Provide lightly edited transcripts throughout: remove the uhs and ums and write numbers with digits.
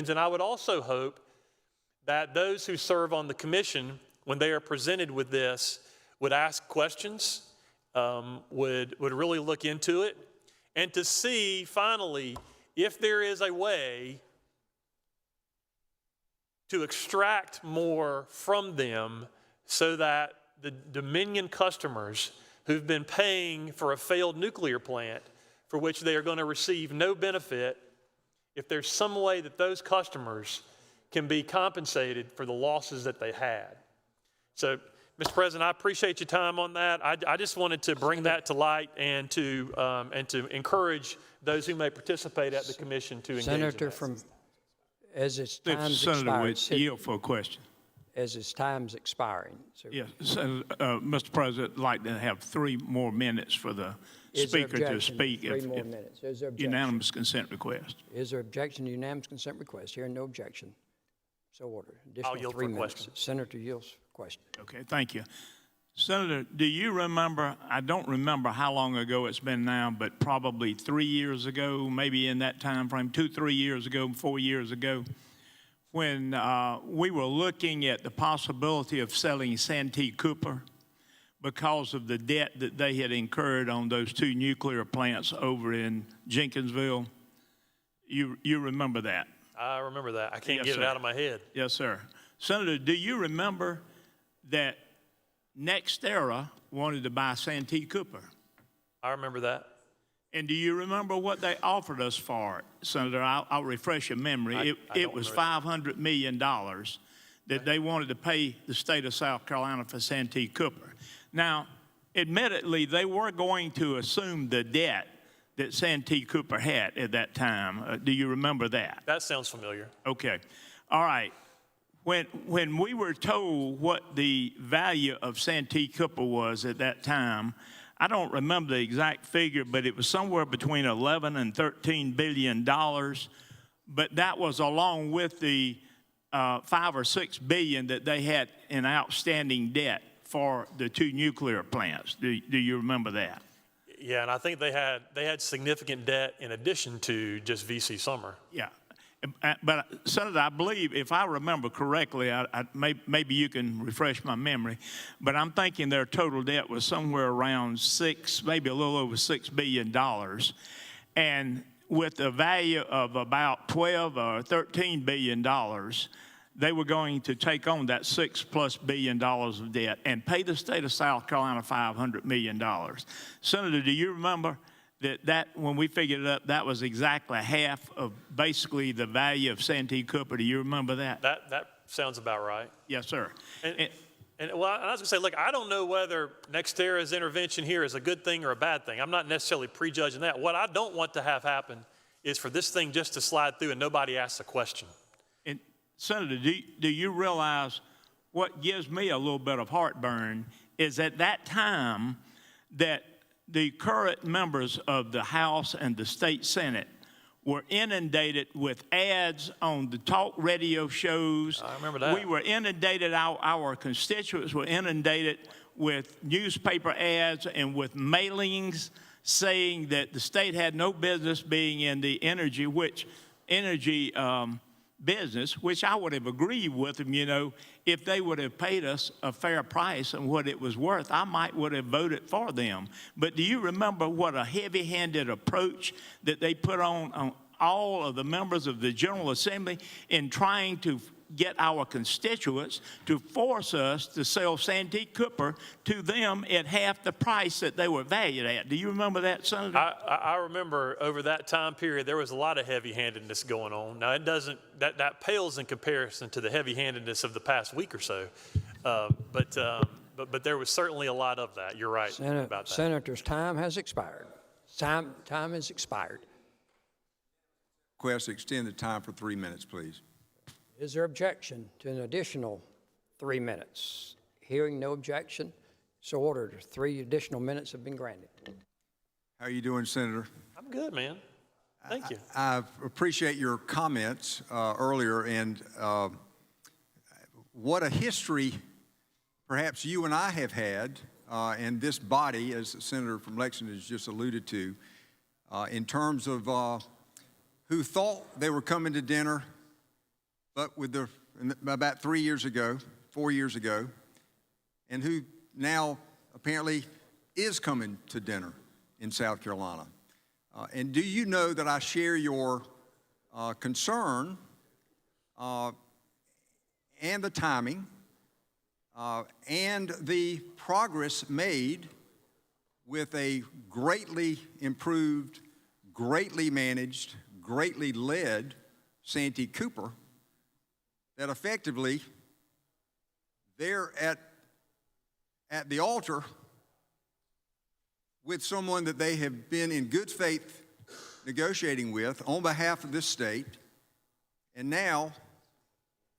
And I would also hope that those who serve on the commission, when they are presented with this, would ask questions, would really look into it, and to see finally if there is a way to extract more from them so that the Dominion customers who've been paying for a failed nuclear plant for which they are going to receive no benefit, if there's some way that those customers can be compensated for the losses that they had. So, Mr. President, I appreciate your time on that. I just wanted to bring that to light and to encourage those who may participate at the commission to engage Senator, in that. from as its time's Senator, expired, yield for a question. as its time's expiring. So Yes, Mr. President, I'd like to have 3 more minutes for the is there speaker to objection? speak. 3 more minutes. Is there objection? Unanimous consent request. Is there objection to unanimous consent request? Hearing no objection. So ordered. Additional I'll yield 3 for a minutes. question. Senator yields for question. Okay, thank you. Senator, do you remember, I don't remember how long ago it's been now, but probably 3 years ago, maybe in that time frame, 2, 3 years ago, 4 years ago, when we were looking at the possibility of selling Santee Cooper because of the debt that they had incurred on those 2 nuclear plants over in Jenkinsville. You remember that? I remember that. I can't Yes, get sir. it out of my head. Yes, sir. Senator, do you remember that NextEra wanted to buy Santee Cooper? I remember that. And do you remember what they offered us for it, Senator? I'll refresh your memory. I It don't was remember $500 million that they wanted to pay the state of South Carolina for Santee Cooper. Now, admittedly, they were going to assume the debt that Santee Cooper had at that time. Do you remember that? That sounds familiar. Okay. All right. When we were told what the value of Santee Cooper was at that time, I don't remember the exact figure, but it was somewhere between 11 and 13 billion dollars. But that was along with the 5 or 6 billion that they had in outstanding debt for the 2 nuclear plants. Do you remember that? Yeah, and I think they had significant debt in addition to just VC Summer. Yeah. But Senator, I believe, if I remember correctly, maybe you can refresh my memory, but I'm thinking their total debt was somewhere around 6, maybe a little over $6 billion. And with a value of about 12 or 13 billion dollars, they were going to take on that $6+ billion of debt and pay the state of South Carolina $500 million. Senator, do you remember that when we figured it up, that was exactly half of basically the value of Santee Cooper? Do you remember that? That sounds about right. Yes, sir. And well, I was going to say, look, I don't know whether NextEra's intervention here is a good thing or a bad thing. I'm not necessarily prejudging that. What I don't want to have happen is for this thing just to slide through and nobody asks a question. And Senator, do you realize what gives me a little bit of heartburn is at that time that the current members of the House and the State Senate were inundated with ads on the talk radio shows. I remember that. We were inundated, our constituents were inundated with newspaper ads and with mailings saying that the state had no business being in the energy business, which I would have agreed with them, you know, if they would have paid us a fair price and what it was worth, I would have voted for them. But do you remember what a heavy-handed approach that they put on all of the members of the General Assembly in trying to get our constituents to force us to sell Santee Cooper to them at half the price that they were valued at? Do you remember that, Senator? I remember over that time period, there was a lot of heavy-handedness going on. Now, it doesn't, that pales in comparison to the heavy-handedness of the past week or so. But there was certainly a lot of that. You're right about that. Senator's time has expired. Time has expired. Request to extend the time for 3 minutes, please. Is there objection to an additional 3 minutes? Hearing no objection, so ordered. 3 additional minutes have been granted. How are you doing, Senator? I'm good, man. Thank you. I appreciate your comments earlier, and what a history perhaps you and I have had in this body, as the senator from Lexington has just alluded to, in terms of who thought they were coming to dinner but about 4 years ago, and who now apparently is coming to dinner in South Carolina. And do you know that I share your concern and the timing and the progress made with a greatly improved, greatly managed, greatly led Santee Cooper, that effectively they're at the altar with someone that they have been in good faith negotiating with on behalf of this state. And now,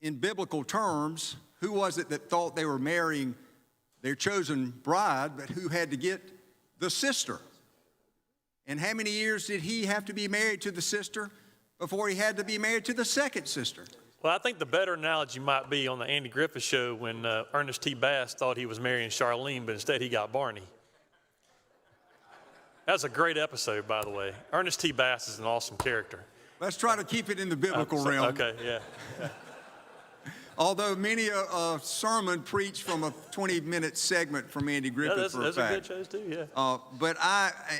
in biblical terms, who was it that thought they were marrying their chosen bride, but who had to get the sister? And how many years did he have to be married to the sister before he had to be married to the second sister? Well, I think the better analogy might be on the Andy Griffith Show when Ernest T. Bass thought he was marrying Charlene, but instead he got Barney. That's a great episode, by the way. Ernest T. Bass is an awesome character. Let's try to keep it in the biblical realm. Okay, yeah. Although many a sermon preached from a 20-minute segment from Andy Griffith, for a fact. Those are good shows too, yeah. But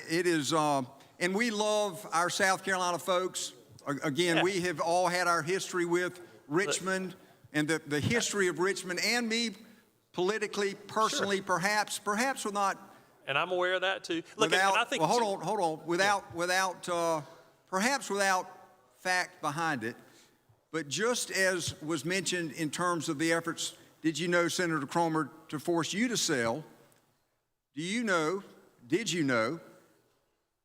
it is, and we love our South Carolina folks. Again, Yeah. we have all had our history with Richmond and the history of Richmond, and me politically, personally, Sure. perhaps we're not. And I'm aware of that too. Look, and I think well, hold on. Perhaps without fact behind it, but just as was mentioned in terms of the efforts, did you know, Senator Cromer, to force you to sell? Did you know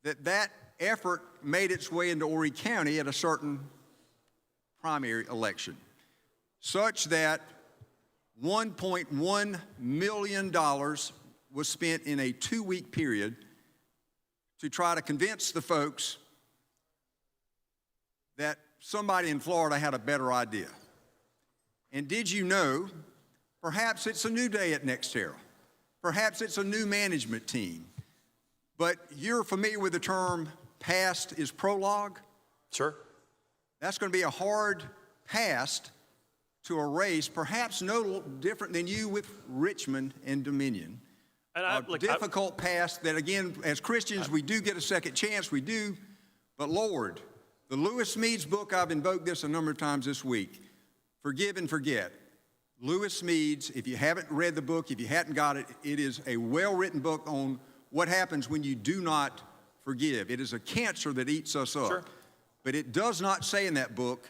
that effort made its way into Horry County at a certain primary election, such that $1.1 million was spent in a 2-week period to try to convince the folks that somebody in Florida had a better idea? And did you know, perhaps it's a new day at NextEra, perhaps it's a new management team, but you're familiar with the term past is prologue? Sure. That's going to be a hard past to erase, perhaps no different than you with Richmond and Dominion. And Difficult past that, again, as Christians, we do get a second chance, we do. But Lord, the Lewis Meads book, I've invoked this a number of times this week, Forgive and Forget. Lewis Meads, if you haven't read the book, if you hadn't got it, it is a well-written book on what happens when you do not forgive. It is a cancer that eats us up. Sure. But it does not say in that book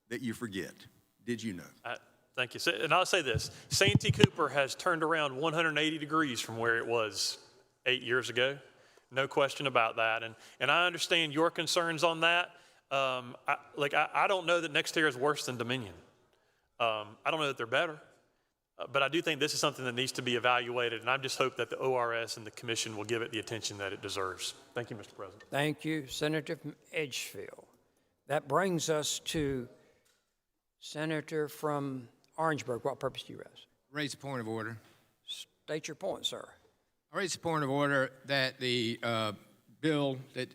that you forget. Did you know? Thank you. And I'll say this, Santee Cooper has turned around 180 degrees from where it was 8 years ago. No question about that. And I understand your concerns on that. I don't know that NextEra is worse than Dominion. I don't know that they're better. But I do think this is something that needs to be evaluated, and I just hope that the ORS and the commission will give it the attention that it deserves. Thank you, Mr. President. Thank you, Senator from Edgefield. That brings us to Senator from Orangeburg. What purpose do you raise? Raise a point of order. State your point, sir. I raise a point of order that the bill that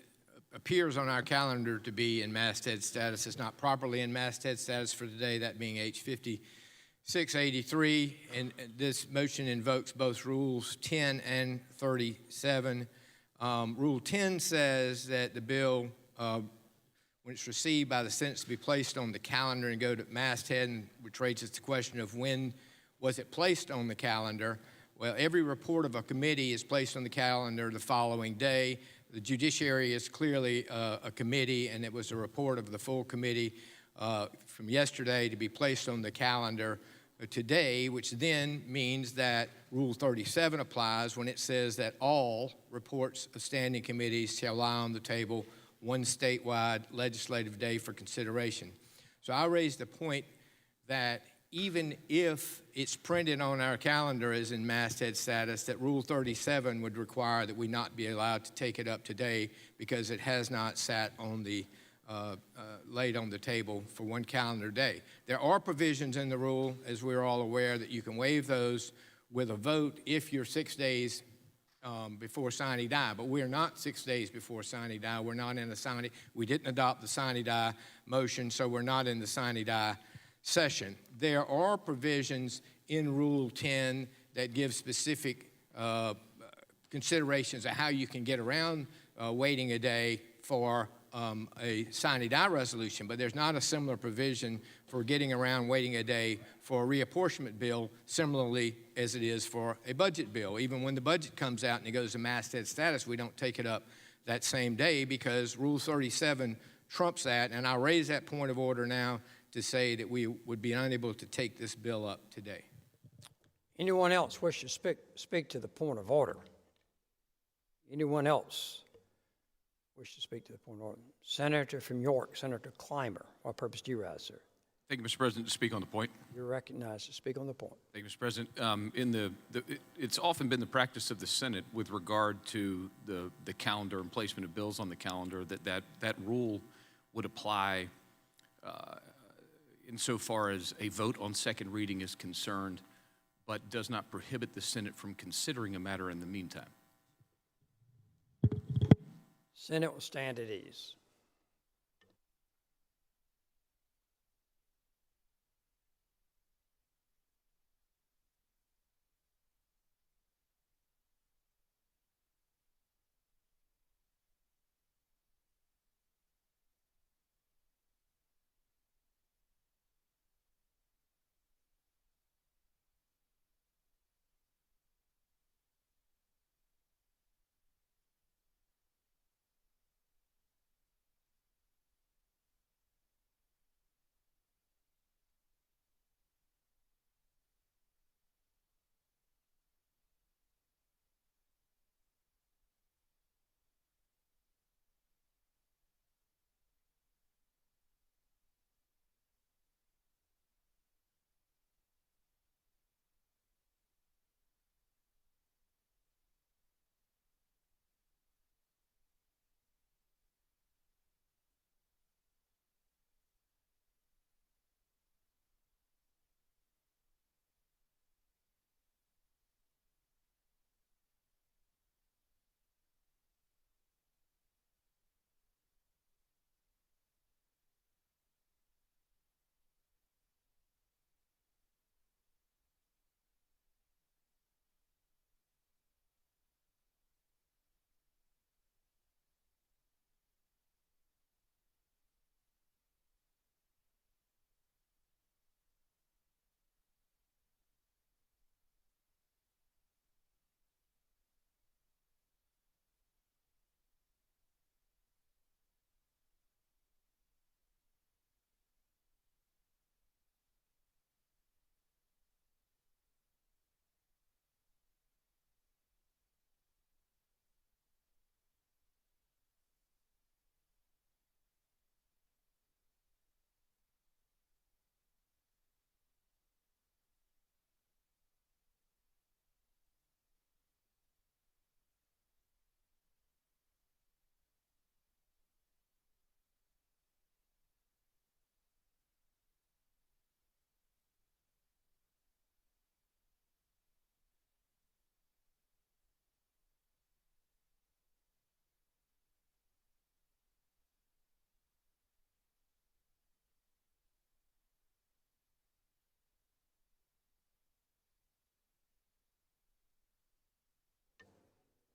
appears on our calendar to be in masthead status is not properly in masthead status for today, that being H 5683, and this motion invokes both Rules 10 and 37. Rule 10 says that the bill, when it's received by the Senate, to be placed on the calendar and go to masthead, and which raises the question of when was it placed on the calendar. Well, every report of a committee is placed on the calendar the following day. The judiciary is clearly a committee, and it was a report of the full committee from yesterday to be placed on the calendar today, which then means that Rule 37 applies when it says that all reports of standing committees shall lie on the table one statewide legislative day for consideration. So I raised the point that even if it's printed on our calendar as in masthead status, that Rule 37 would require that we not be allowed to take it up today because it has not sat on the laid on the table for one calendar day. There are provisions in the rule, as we're all aware, that you can waive those with a vote if you're 6 days before sine die, but we're not 6 days before sine die. We're not in the sine. We didn't adopt the sine die motion, so we're not in the sine die session. There are provisions in Rule 10 that give specific considerations of how you can get around waiting a day for a sine die resolution, but there's not a similar provision for getting around waiting a day for a reapportionment bill, similarly as it is for a budget bill. Even when the budget comes out and it goes to masthead status, we don't take it up that same day because Rule 37 trumps that, and I'll raise that point of order now to say that we would be unable to take this bill up today. Anyone else wish to speak to the point of order? Anyone else wish to speak to the point of order? Senator from York, Senator Clymer. What purpose do you rise, sir? Thank you, Mr. President. To speak on the point. You're recognized to speak on the point. Thank you, Mr. President. It's often been the practice of the Senate with regard to the calendar and placement of bills on the calendar that rule would apply insofar as a vote on second reading is concerned, but does not prohibit the Senate from considering a matter in the meantime. Senate will stand at ease.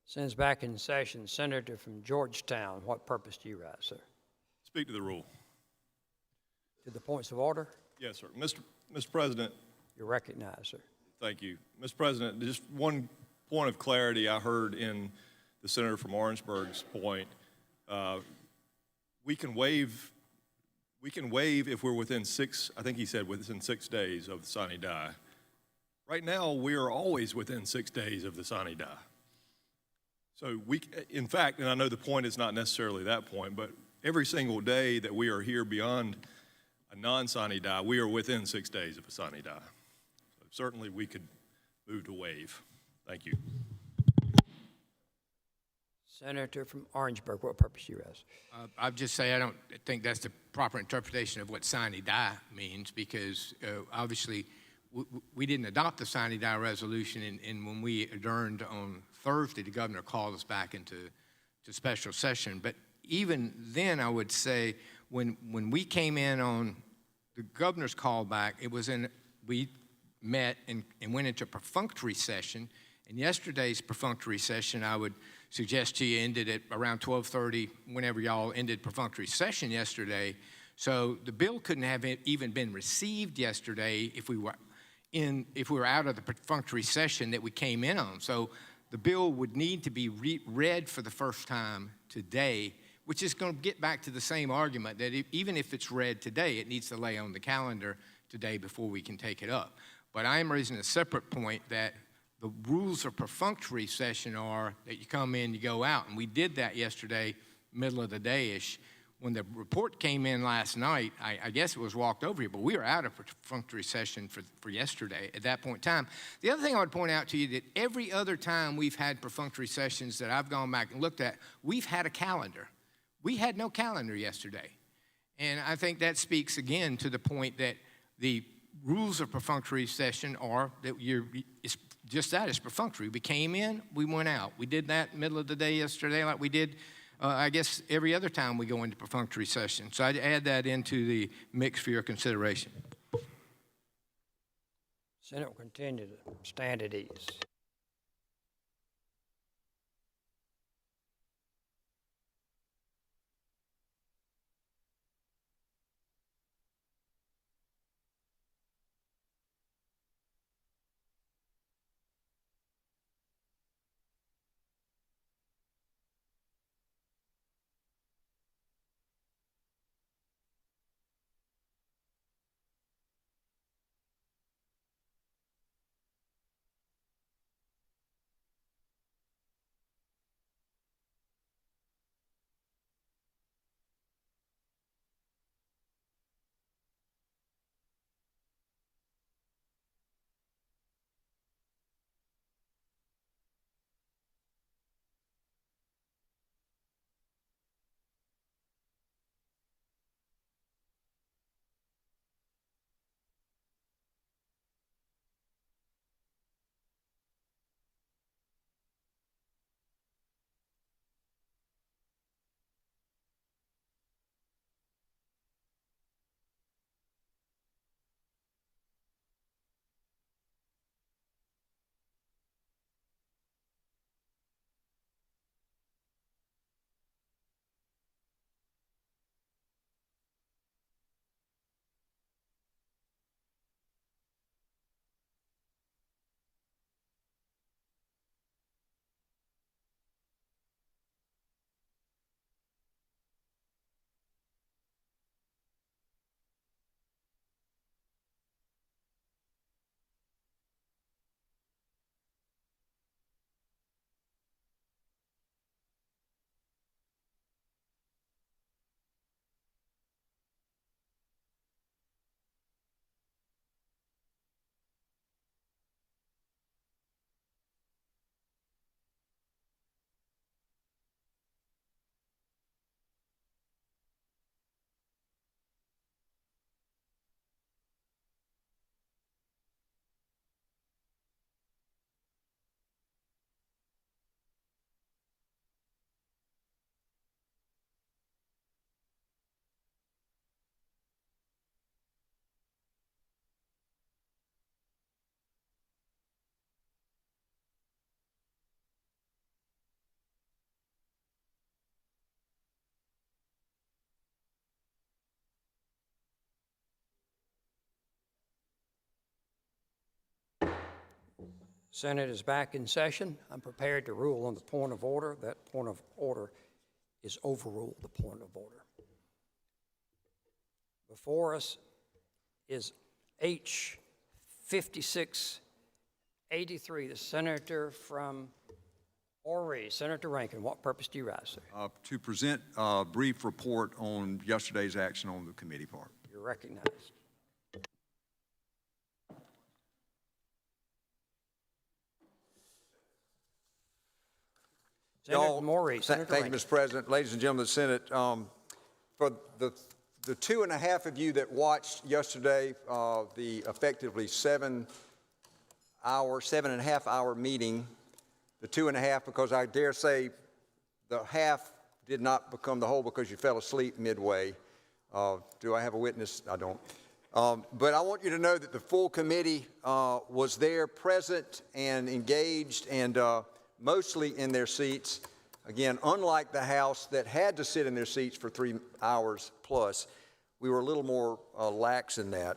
Since back in session, Senator from Georgetown, what purpose do you rise, sir? Speak to the rule. To the points of order? Yes, sir. Mr. President, You're recognized, sir. thank you. Mr. President, just one point of clarity I heard in the Senator from Orangeburg's point. We can waive if we're within I think he said within 6 days of the sine die. Right now, we are always within 6 days of the sine die. So in fact, and I know the point is not necessarily that point, but every single day that we are here beyond a non-sine die, we are within 6 days of a sine die. So certainly we could move to waive. Thank you. Senator from Orangeburg, what purpose do you rise? I'll just say I don't think that's the proper interpretation of what sine die means because obviously we didn't adopt the sine die resolution, and when we adjourned on Thursday, the governor called us back into special session. But even then, I would say when we came in on the governor's callback, we met and went into perfunctory session. And yesterday's perfunctory session, I would suggest to you, ended at around 12:30, whenever y'all ended perfunctory session yesterday. So the bill couldn't have even been received yesterday if we were out of the perfunctory session that we came in on. So the bill would need to be read for the first time today, which is going to get back to the same argument that even if it's read today, it needs to lay on the calendar today before we can take it up. But I am raising a separate point that the rules of perfunctory session are that you come in, you go out, and we did that yesterday, middle of the day-ish. When the report came in last night, I guess it was walked over here, but we were out of perfunctory session for yesterday at that point in time. The other thing I would point out to you that every other time we've had perfunctory sessions that I've gone back and looked at, we've had a calendar. We had no calendar yesterday. And I think that speaks again to the point that the rules of perfunctory session are that it's just that, it's perfunctory. We came in, we went out. We did that middle of the day yesterday like we did I guess every other time we go into perfunctory session. So I'd add that into the mix for your consideration. Senate will continue to stand at ease. Senate is back in session. I'm prepared to rule on the point of order. That point of order is overruled, the point of order. Before us is H 5683, the senator from Horry. Senator Rankin, what purpose do you rise, sir? To present a brief report on yesterday's action on the committee part. You're recognized. Senator Morey, Senator Thank you, Rankin. Mr. President. Ladies and gentlemen of the Senate, for the 2.5 of you that watched yesterday, the effectively 7.5 hour meeting, the 2.5, because I dare say the half did not become the whole because you fell asleep midway. Do I have a witness? I don't. But I want you to know that the full committee was there, present and engaged, and mostly in their seats. Again, unlike the House that had to sit in their seats for 3 hours plus, we were a little more lax in that.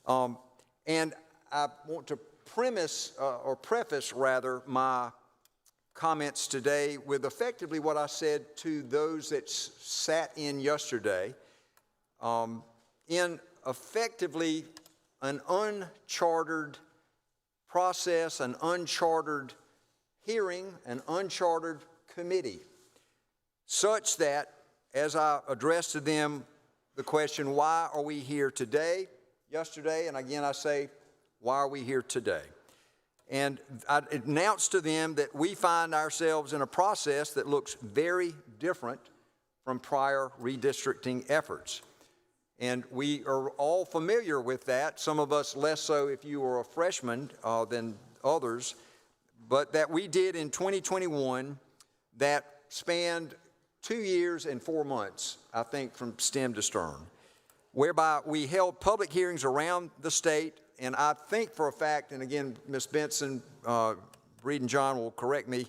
And I want to preface my comments today with effectively what I said to those that sat in yesterday, in effectively an uncharted process, an uncharted hearing, an uncharted committee, such that as I addressed to them the question, why are we here today, yesterday, and again I say, why are we here today? And I announced to them that we find ourselves in a process that looks very different from prior redistricting efforts. And we are all familiar with that, some of us less so if you were a freshman than others, but that we did in 2021 that spanned 2 years and 4 months, I think, from stem to stern, whereby we held public hearings around the state. And I think for a fact, and again, Ms. Benson, Reed and John will correct me,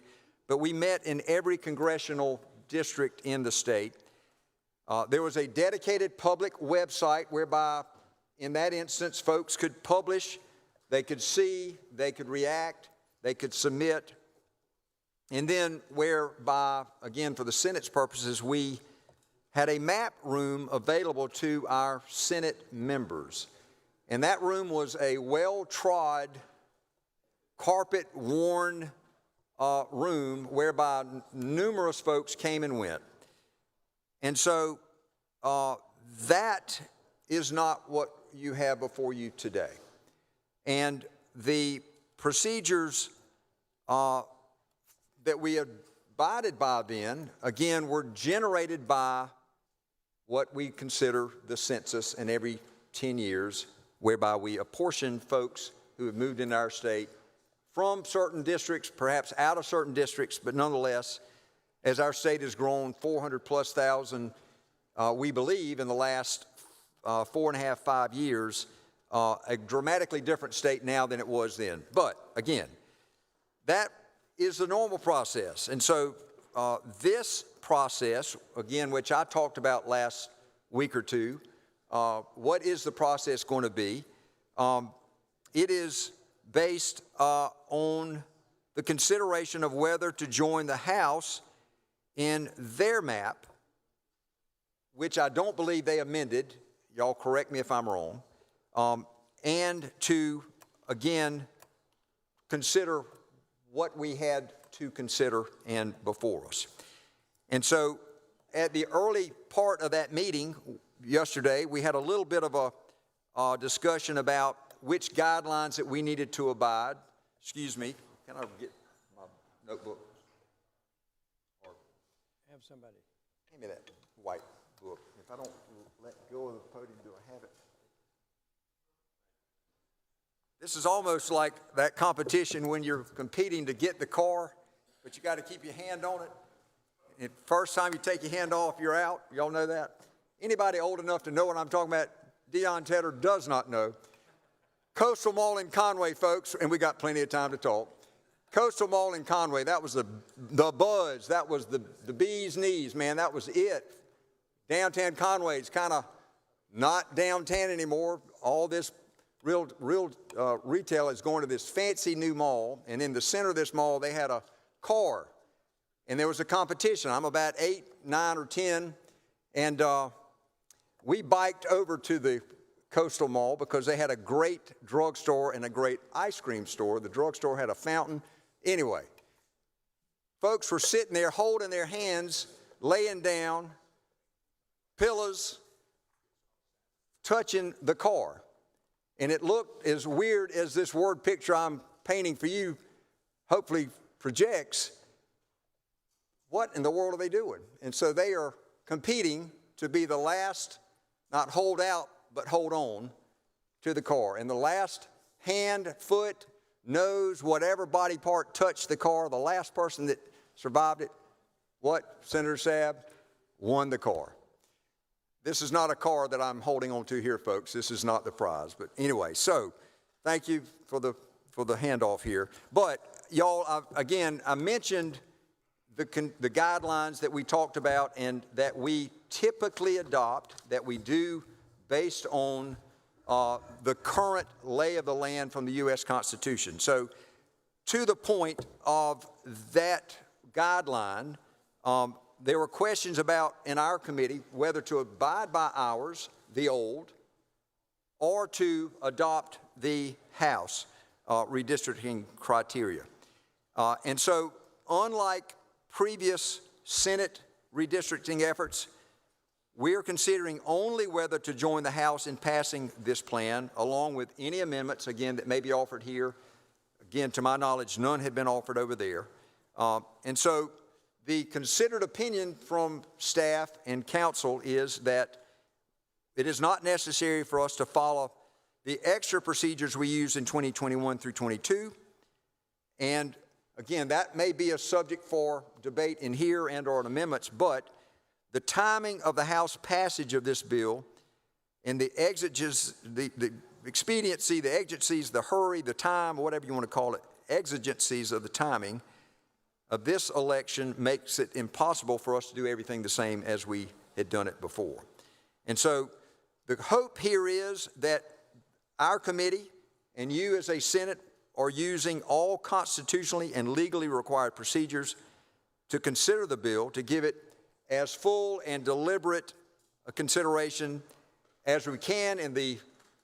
but we met in every congressional district in the state. There was a dedicated public website whereby, in that instance, folks could publish, they could see, they could react, they could submit. And then whereby, again, for the Senate's purposes, we had a map room available to our Senate members. And that room was a well-trod, carpet-worn room whereby numerous folks came and went. And so that is not what you have before you today. And the procedures that we abided by then, again, were generated by what we consider the census, and every 10 years, whereby we apportion folks who have moved into our state from certain districts, perhaps out of certain districts, but nonetheless, as our state has grown 400,000+, we believe in the last 4.5, 5 years, a dramatically different state now than it was then. But again, that is the normal process. And so this process, again, which I talked about last week or two, what is the process going to be? It is based on the consideration of whether to join the House in their map, which I don't believe they amended. Y'all correct me if I'm wrong. And to, again, consider what we had to consider and before us. And so at the early part of that meeting yesterday, we had a little bit of a discussion about which guidelines that we needed to abide. Excuse me, can I get my notebook? Or Have somebody. hand me that white book. If I don't let go of the podium, do I have it? This is almost like that competition when you're competing to get the car, but you got to keep your hand on it. And first time you take your hand off, you're out. Y'all know that? Anybody old enough to know what I'm talking about? Dion Tedder does not know. Coastal Mall in Conway, folks, and we got plenty of time to talk. Coastal Mall in Conway, that was the buzz. That was the bee's knees, man. That was it. Downtown Conway is kind of not downtown anymore. All this real retail is going to this fancy new mall, and in the center of this mall, they had a car, and there was a competition. I'm about 8, 9, or 10, and we biked over to the Coastal Mall because they had a great drugstore and a great ice cream store. The drugstore had a fountain. Anyway, folks were sitting there holding their hands, laying down, pillows, touching the car. And it looked as weird as this word picture I'm painting for you hopefully projects. What in the world are they doing? And so they are competing to be the last, not hold out, but hold on to the car. And the last hand, foot, nose, whatever body part touched the car, the last person that survived it, what, Senator Sabb? Won the car. this is not a car that I'm holding on to here, folks. This is not the prize. But anyway, so thank you for the handoff here. But y'all, again, I mentioned the guidelines that we talked about and that we typically adopt, that we do based on the current lay of the land from the U.S. Constitution. So to the point of that guideline, there were questions about, in our committee, whether to abide by ours, the old, or to adopt the House redistricting criteria. And so, unlike previous Senate redistricting efforts, we are considering only whether to join the House in passing this plan, along with any amendments, again, that may be offered here. Again, to my knowledge, none have been offered over there. And so the considered opinion from staff and council is that it is not necessary for us to follow the extra procedures we used in 2021 through 22. And again, that may be a subject for debate in here and or in amendments, but the timing of the House passage of this bill and the expediency, the exigencies, the hurry, the time, whatever you want to call it, exigencies of the timing of this election makes it impossible for us to do everything the same as we had done it before. And so the hope here is that our committee and you as a Senate are using all constitutionally and legally required procedures to consider the bill, to give it as full and deliberate a consideration as we can in the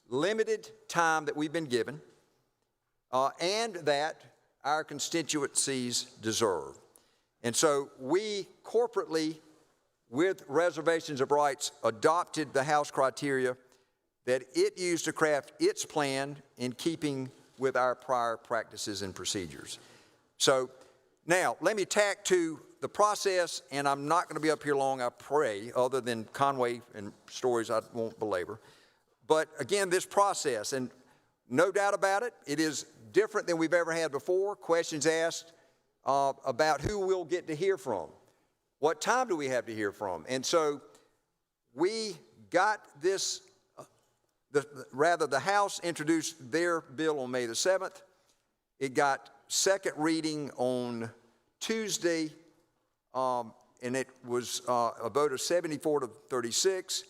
limited time that we've been given, and that our constituencies deserve. And so we corporately, with reservations of rights, adopted the House criteria that it used to craft its plan in keeping with our prior practices and procedures. So now let me tack to the process, and I'm not going to be up here long, I pray, other than Conway and stories I won't belabor. But again, this process, and no doubt about it, it is different than we've ever had before. Questions asked about who we'll get to hear from. What time do we have to hear from? And so we got this, the House introduced their bill on May the 7th. It got second reading on Tuesday, and it was a vote of 74 to 36.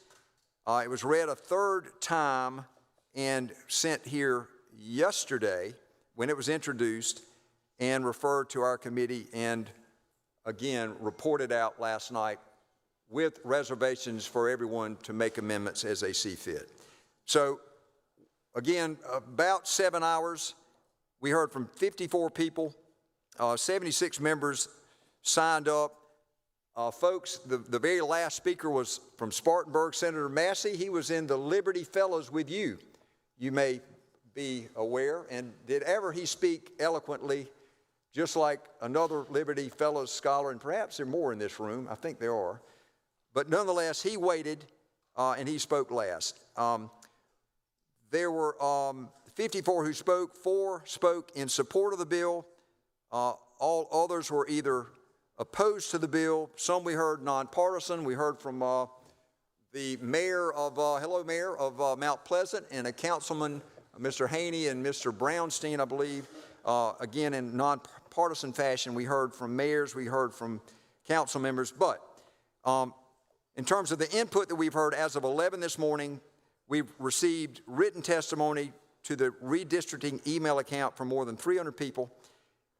It was read a third time and sent here yesterday when it was introduced and referred to our committee and again reported out last night with reservations for everyone to make amendments as they see fit. So again, about 7 hours, we heard from 54 people, 76 members signed up. Folks, the very last speaker was from Spartanburg, Senator Massey. He was in the Liberty Fellows with you. You may be aware, and did ever he speak eloquently, just like another Liberty Fellows scholar, and perhaps there are more in this room, I think there are, but nonetheless, he waited and he spoke last. There were 54 who spoke, 4 spoke in support of the bill, all others were either opposed to the bill, some we heard nonpartisan, we heard from the mayor of, mayor of Mount Pleasant, and a councilman, Mr. Haney and Mr. Brownstein, I believe. Again, in nonpartisan fashion, we heard from mayors, we heard from council members. But in terms of the input that we've heard as of 11 this morning, we've received written testimony to the redistricting email account from more than 300 people.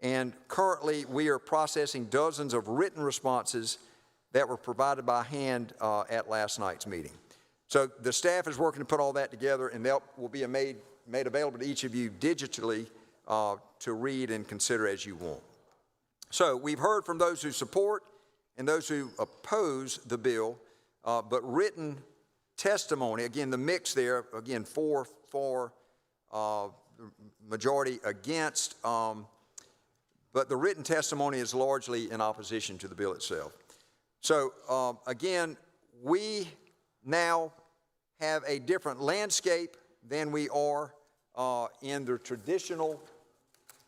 And currently, we are processing dozens of written responses that were provided by hand at last night's meeting. So the staff is working to put all that together, and that will be made available to each of you digitally to read and consider as you want. So we've heard from those who support and those who oppose the bill, but written testimony, again, the mix there, again, 4 for, majority against, but the written testimony is largely in opposition to the bill itself. So again, we now have a different landscape than we are in the traditional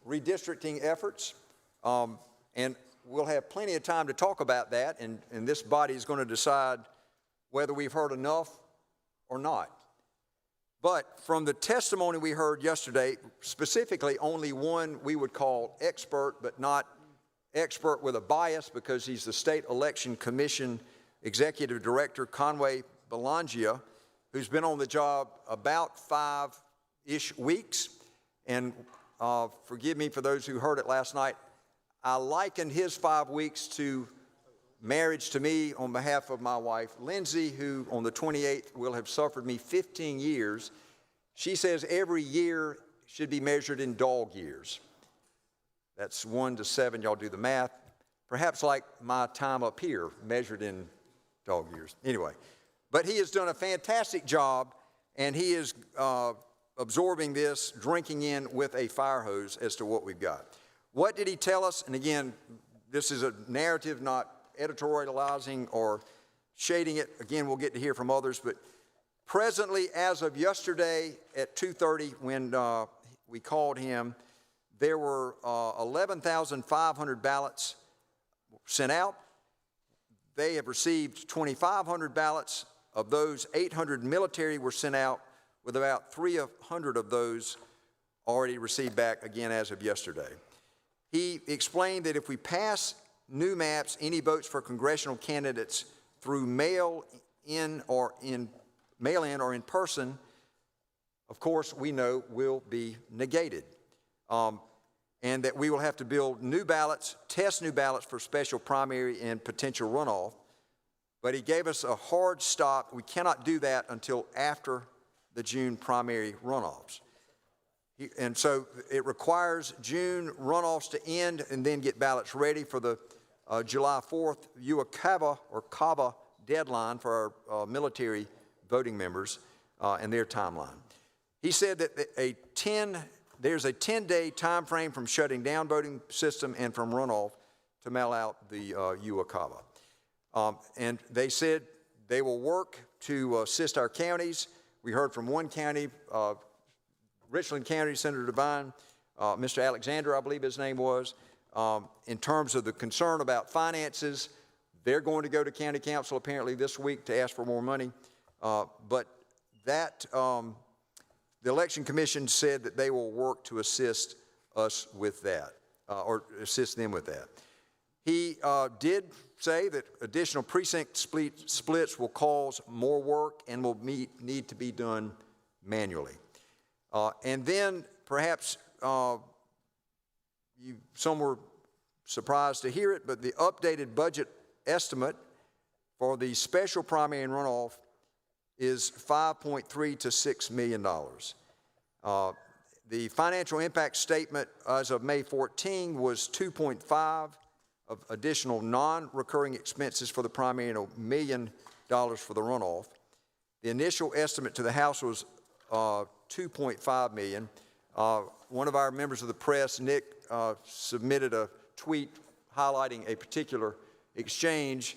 redistricting efforts. And we'll have plenty of time to talk about that, and this body is going to decide whether we've heard enough or not. But from the testimony we heard yesterday, specifically only one we would call expert, but not expert with a bias because he's the State Election Commission Executive Director, Conway Belangia, who's been on the job about 5-ish weeks. And forgive me for those who heard it last night, I likened his 5 weeks to marriage to me on behalf of my wife, Lindsay, who on the 28th will have suffered me 15 years. She says every year should be measured in dog years. That's 1 to 7, y'all do the math. Perhaps like my time up here, measured in dog years. Anyway, but he has done a fantastic job, and he is absorbing this, drinking in with a fire hose as to what we've got. What did he tell us? And again, this is a narrative, not editorializing or shading it. Again, we'll get to hear from others, but presently, as of yesterday at 2:30 when we called him, there were 11,500 ballots sent out. They have received 2,500 ballots. Of those, 800 military were sent out, with about 300 of those already received back again as of yesterday. He explained that if we pass new maps, any votes for congressional candidates through mail-in or in person, of course, we know will be negated. And that we will have to build new ballots, test new ballots for special primary and potential runoff. But he gave us a hard stop. We cannot do that until after the June primary runoffs. And so it requires June runoffs to end and then get ballots ready for the July 4th UACAVA or CAVA deadline for our military voting members and their timeline. He said that there's a 10-day time frame from shutting down voting system and from runoff to mail out the UACAVA. And they said they will work to assist our counties. We heard from one county, Richland County, Senator Devine, Mr. Alexander, I believe his name was, in terms of the concern about finances. They're going to go to county council apparently this week to ask for more money. But that, the Election Commission said that they will work to assist us with that, or assist them with that. He did say that additional precinct splits will cause more work and will need to be done manually. And then perhaps some were surprised to hear it, but the updated budget estimate for the special primary and runoff is $5.3 to $6 million. The financial impact statement as of May 14 was 2.5 of additional non-recurring expenses for the primary and $1 million for the runoff. The initial estimate to the House was $2.5 million. One of our members of the press, Nick, submitted a tweet highlighting a particular exchange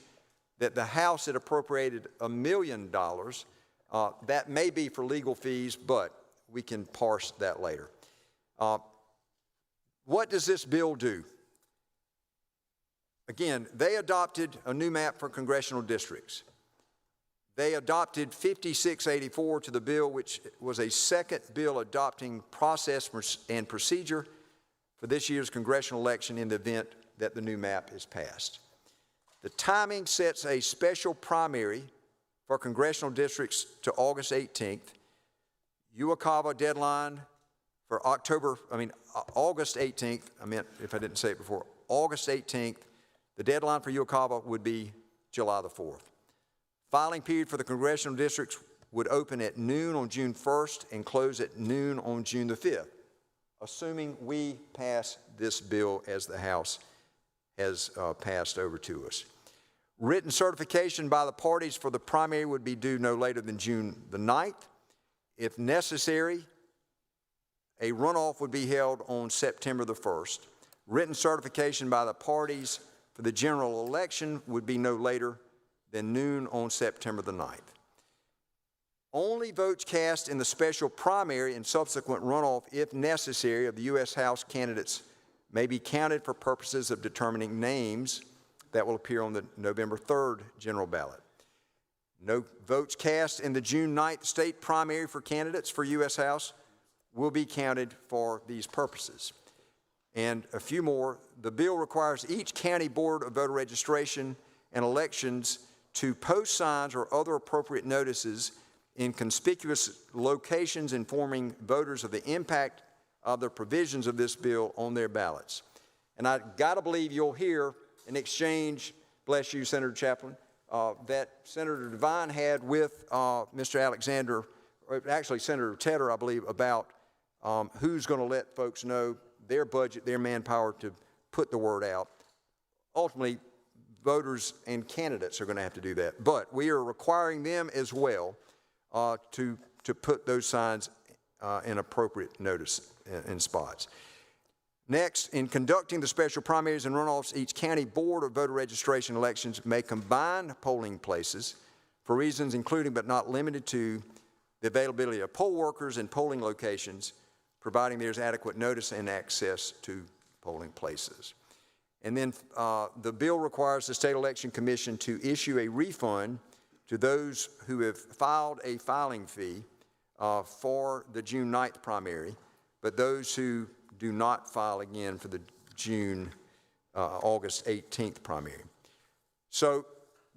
that the House had appropriated $1 million. That may be for legal fees, but we can parse that later. What does this bill do? Again, they adopted a new map for congressional districts. They adopted 5684 to the bill, which was a second bill adopting process and procedure for this year's congressional election in the event that the new map is passed. The timing sets a special primary for congressional districts to August 18th. UACAVA deadline for August 18th. I meant, if I didn't say it before, August 18th. The deadline for UACAVA would be July the 4th. Filing period for the congressional districts would open at noon on June 1st and close at noon on June the 5th, assuming we pass this bill as the House has passed over to us. Written certification by the parties for the primary would be due no later than June the 9th. If necessary, a runoff would be held on September the 1st. Written certification by the parties for the general election would be no later than noon on September the 9th. Only votes cast in the special primary and subsequent runoff, if necessary, of the U.S. House candidates may be counted for purposes of determining names that will appear on the November 3rd general ballot. No votes cast in the June 9th state primary for candidates for U.S. House will be counted for these purposes. And a few more. The bill requires each county board of voter registration and elections to post signs or other appropriate notices in conspicuous locations informing voters of the impact of the provisions of this bill on their ballots. And I got to believe you'll hear an exchange, bless you, Senator Chaplin, that Senator Devine had with Mr. Alexander, or actually Senator Tedder, I believe, about who's going to let folks know their budget, their manpower to put the word out. Ultimately, voters and candidates are going to have to do that. But we are requiring them as well to put those signs in appropriate notice in spots. Next, in conducting the special primaries and runoffs, each county board of voter registration elections may combine polling places for reasons including but not limited to the availability of poll workers and polling locations, providing there's adequate notice and access to polling places. And then the bill requires the State Election Commission to issue a refund to those who have filed a filing fee for the June 9th primary, but those who do not file again for the August 18th primary. So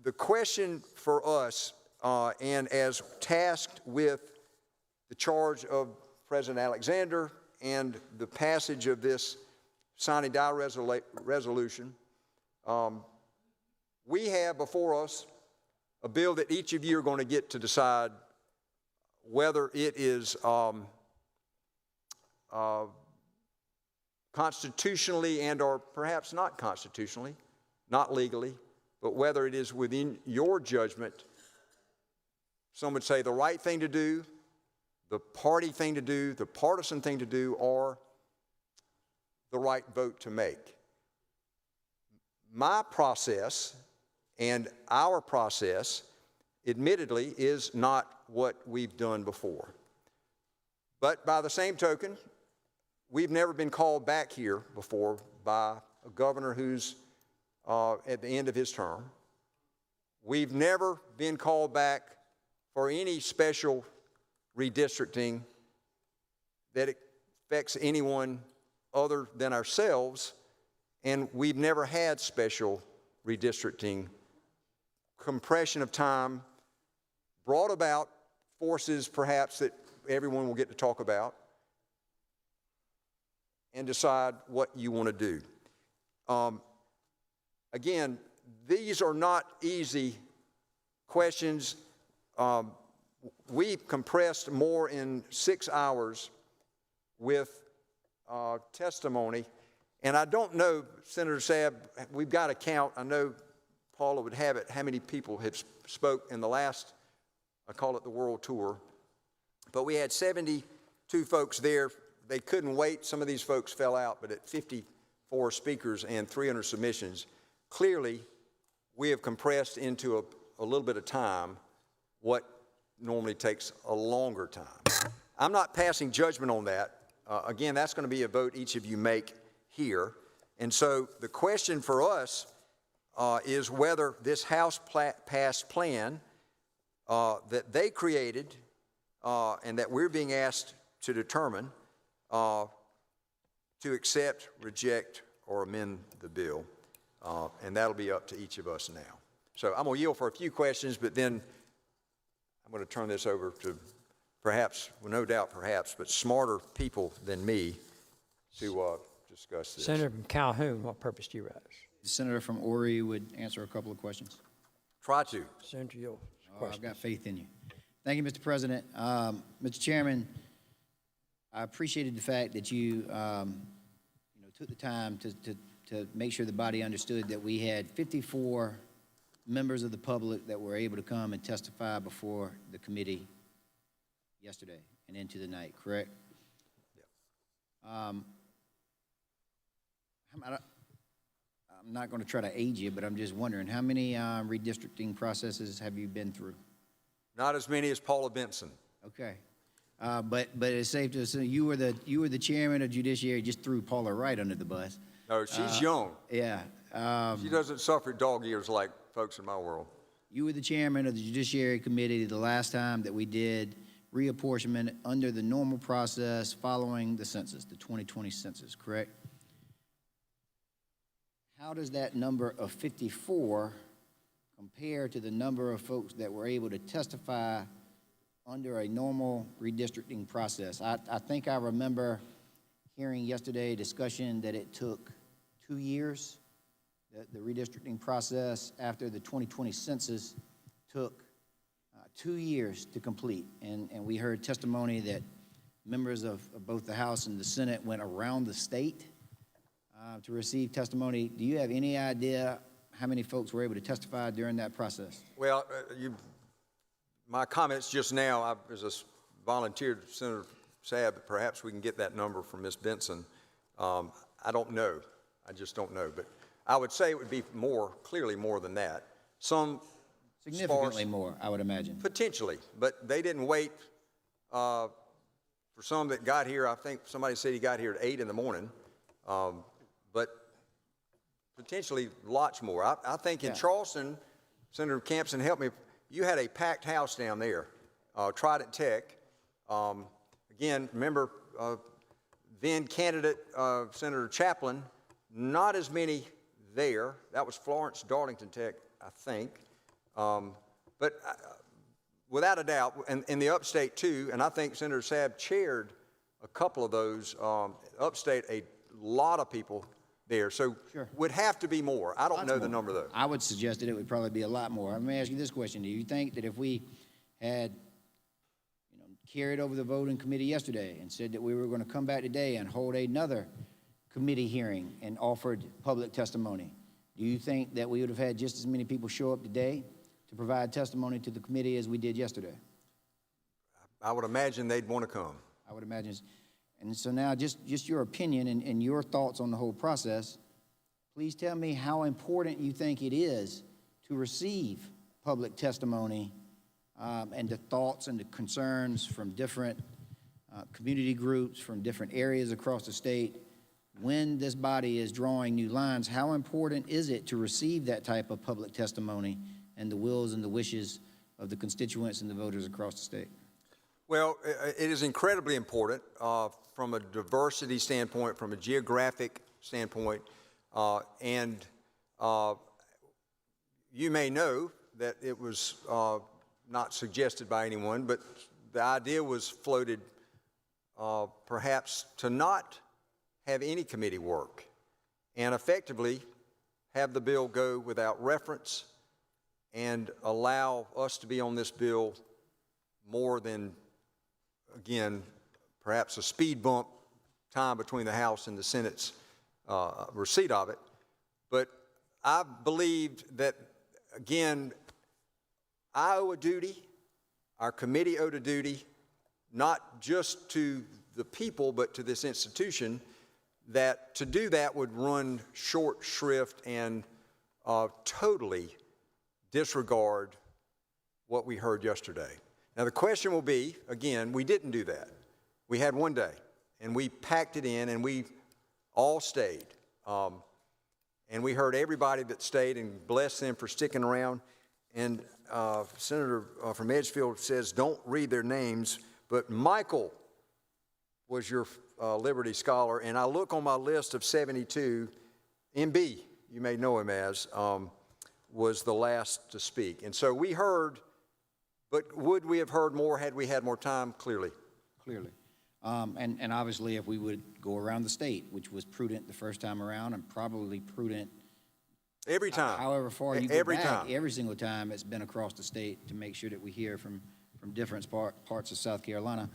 the question for us, and as tasked with the charge of President Alexander and the passage of this sine die resolution, we have before us a bill that each of you are going to get to decide whether it is constitutionally and or perhaps not constitutionally, not legally, but whether it is within your judgment, some would say the right thing to do, the party thing to do, the partisan thing to do, or the right vote to make. My process and our process, admittedly, is not what we've done before. But by the same token, we've never been called back here before by a governor who's at the end of his term. We've never been called back for any special redistricting that affects anyone other than ourselves, and we've never had special redistricting. Compression of time brought about forces perhaps that everyone will get to talk about and decide what you want to do. Again, these are not easy questions. We've compressed more in 6 hours with testimony, and I don't know, Senator Sabb, we've got to count. I know Paula would have it, how many people have spoke in the last, I call it the world tour, but we had 72 folks there. They couldn't wait. Some of these folks fell out, but at 54 speakers and 300 submissions, clearly we have compressed into a little bit of time what normally takes a longer time. I'm not passing judgment on that. Again, that's going to be a vote each of you make here. And so the question for us is whether this House passed plan that they created and that we're being asked to determine to accept, reject, or amend the bill. And that'll be up to each of us now. So I'm going to yield for a few questions, but then I'm going to turn this over to perhaps, well, no doubt perhaps, but smarter people than me to discuss this. Senator from Calhoun, what purpose do you rise? The senator from Ori would answer a couple of questions. Try to. Senator, your I've got faith in you. Thank you, Mr. President. Mr. Chairman, I appreciated the fact that you, took the time to make sure the body understood that we had 54 members of the public that were able to come and testify before the committee yesterday and into the night, correct? Yeah. I'm not going to try to age you, but I'm just wondering, how many redistricting processes have you been through? Not as many as Paula Benson. Okay. But it's safe to assume you were the chairman of Judiciary, just threw Paula right under the bus. No, she's young. Yeah. She doesn't suffer dog years like folks in my world. You were the chairman of the Judiciary Committee the last time that we did reapportionment under the normal process following the census, the 2020 census, correct? How does that number of 54 compare to the number of folks that were able to testify under a normal redistricting process? I think I remember hearing yesterday a discussion that it took 2 years. The redistricting process after the 2020 census took 2 years to complete. And we heard testimony that members of both the House and the Senate went around the state to receive testimony. Do you have any idea how many folks were able to testify during that process? Well, my comments just now, I volunteered to Senator Sabb, but perhaps we can get that number from Ms. Benson. I don't know. I just don't know. But I would say it would be more, clearly more than that. Some Significantly more, I would imagine. Potentially, but they didn't wait for some that got here. I think somebody said he got here at 8 in the morning, but potentially lots more. I think in Charleston, Senator Campson, help me, you had a packed house down there, Trident Tech. Again, remember, then candidate Senator Chaplin, not as many there. That was Florence Darlington Tech, I think. But without a doubt, and in the upstate too, and I think Senator Sabb chaired a couple of those, upstate, a lot of people there. So would have to be more. I don't know the number though. I would suggest that it would probably be a lot more. Let me ask you this question. Do you think that if we had carried over the voting committee yesterday and said that we were going to come back today and hold another committee hearing and offered public testimony, do you think that we would have had just as many people show up today to provide testimony to the committee as we did yesterday? I would imagine they'd want to come. I would imagine. And so now just your opinion and your thoughts on the whole process. Please tell me how important you think it is to receive public testimony and the thoughts and the concerns from different community groups, from different areas across the state. When this body is drawing new lines, how important is it to receive that type of public testimony and the wills and the wishes of the constituents and the voters across the state? Well, it is incredibly important from a diversity standpoint, from a geographic standpoint, and you may know that it was not suggested by anyone, but the idea was floated perhaps to not have any committee work and effectively have the bill go without reference and allow us to be on this bill more than, again, perhaps a speed bump time between the House and the Senate's receipt of it. But I believed that, again, I owe a duty, our committee owed a duty, not just to the people, but to this institution, that to do that would run short shrift and totally disregard what we heard yesterday. Now the question will be, again, we didn't do that. We had one day, and we packed it in, and we all stayed. And we heard everybody that stayed and blessed them for sticking around. And Senator from Edgefield says, don't read their names, but Michael was your Liberty Scholar, and I look on my list of 72, MB, you may know him as, was the last to speak. And so we heard, but would we have heard more had we had more time? Clearly. Clearly. And obviously if we would go around the state, which was prudent the first time around and probably prudent every time. However far you go every back, time. every single time it's been across the state to make sure that we hear from different parts of South Carolina.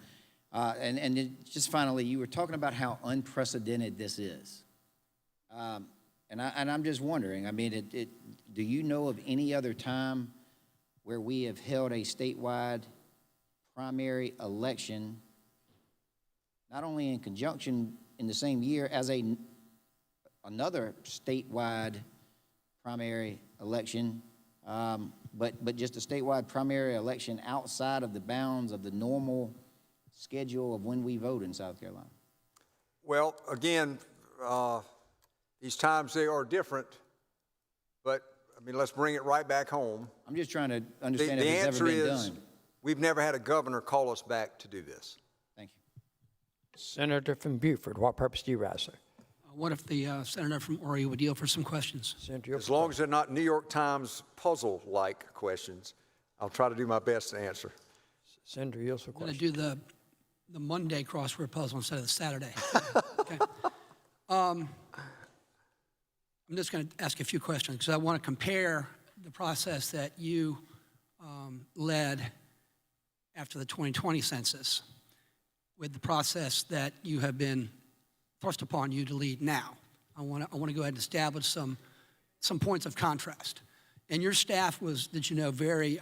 And then just finally, you were talking about how unprecedented this is. And I'm just wondering, I mean, do you know of any other time where we have held a statewide primary election, not only in conjunction in the same year as another statewide primary election, but just a statewide primary election outside of the bounds of the normal schedule of when we vote in South Carolina? Well, again, these times they are different, but I mean, let's bring it right back home. I'm just trying to The understand if it's answer ever been is, done. we've never had a governor call us back to do this. Thank you. Senator from Beaufort, what purpose do you rise, sir? What if the senator from Ori would yield for some questions? Senator, your As long as they're not New York Times puzzle-like questions, I'll try to do my best to answer. Senator yields for I'm going to question. do the Monday crossword puzzle instead of the Saturday. Okay. I'm just going to ask a few questions because I want to compare the process that you led after the 2020 census with the process that you have been thrust upon you to lead now. I want to go ahead and establish some points of contrast. And your staff was, did you know, very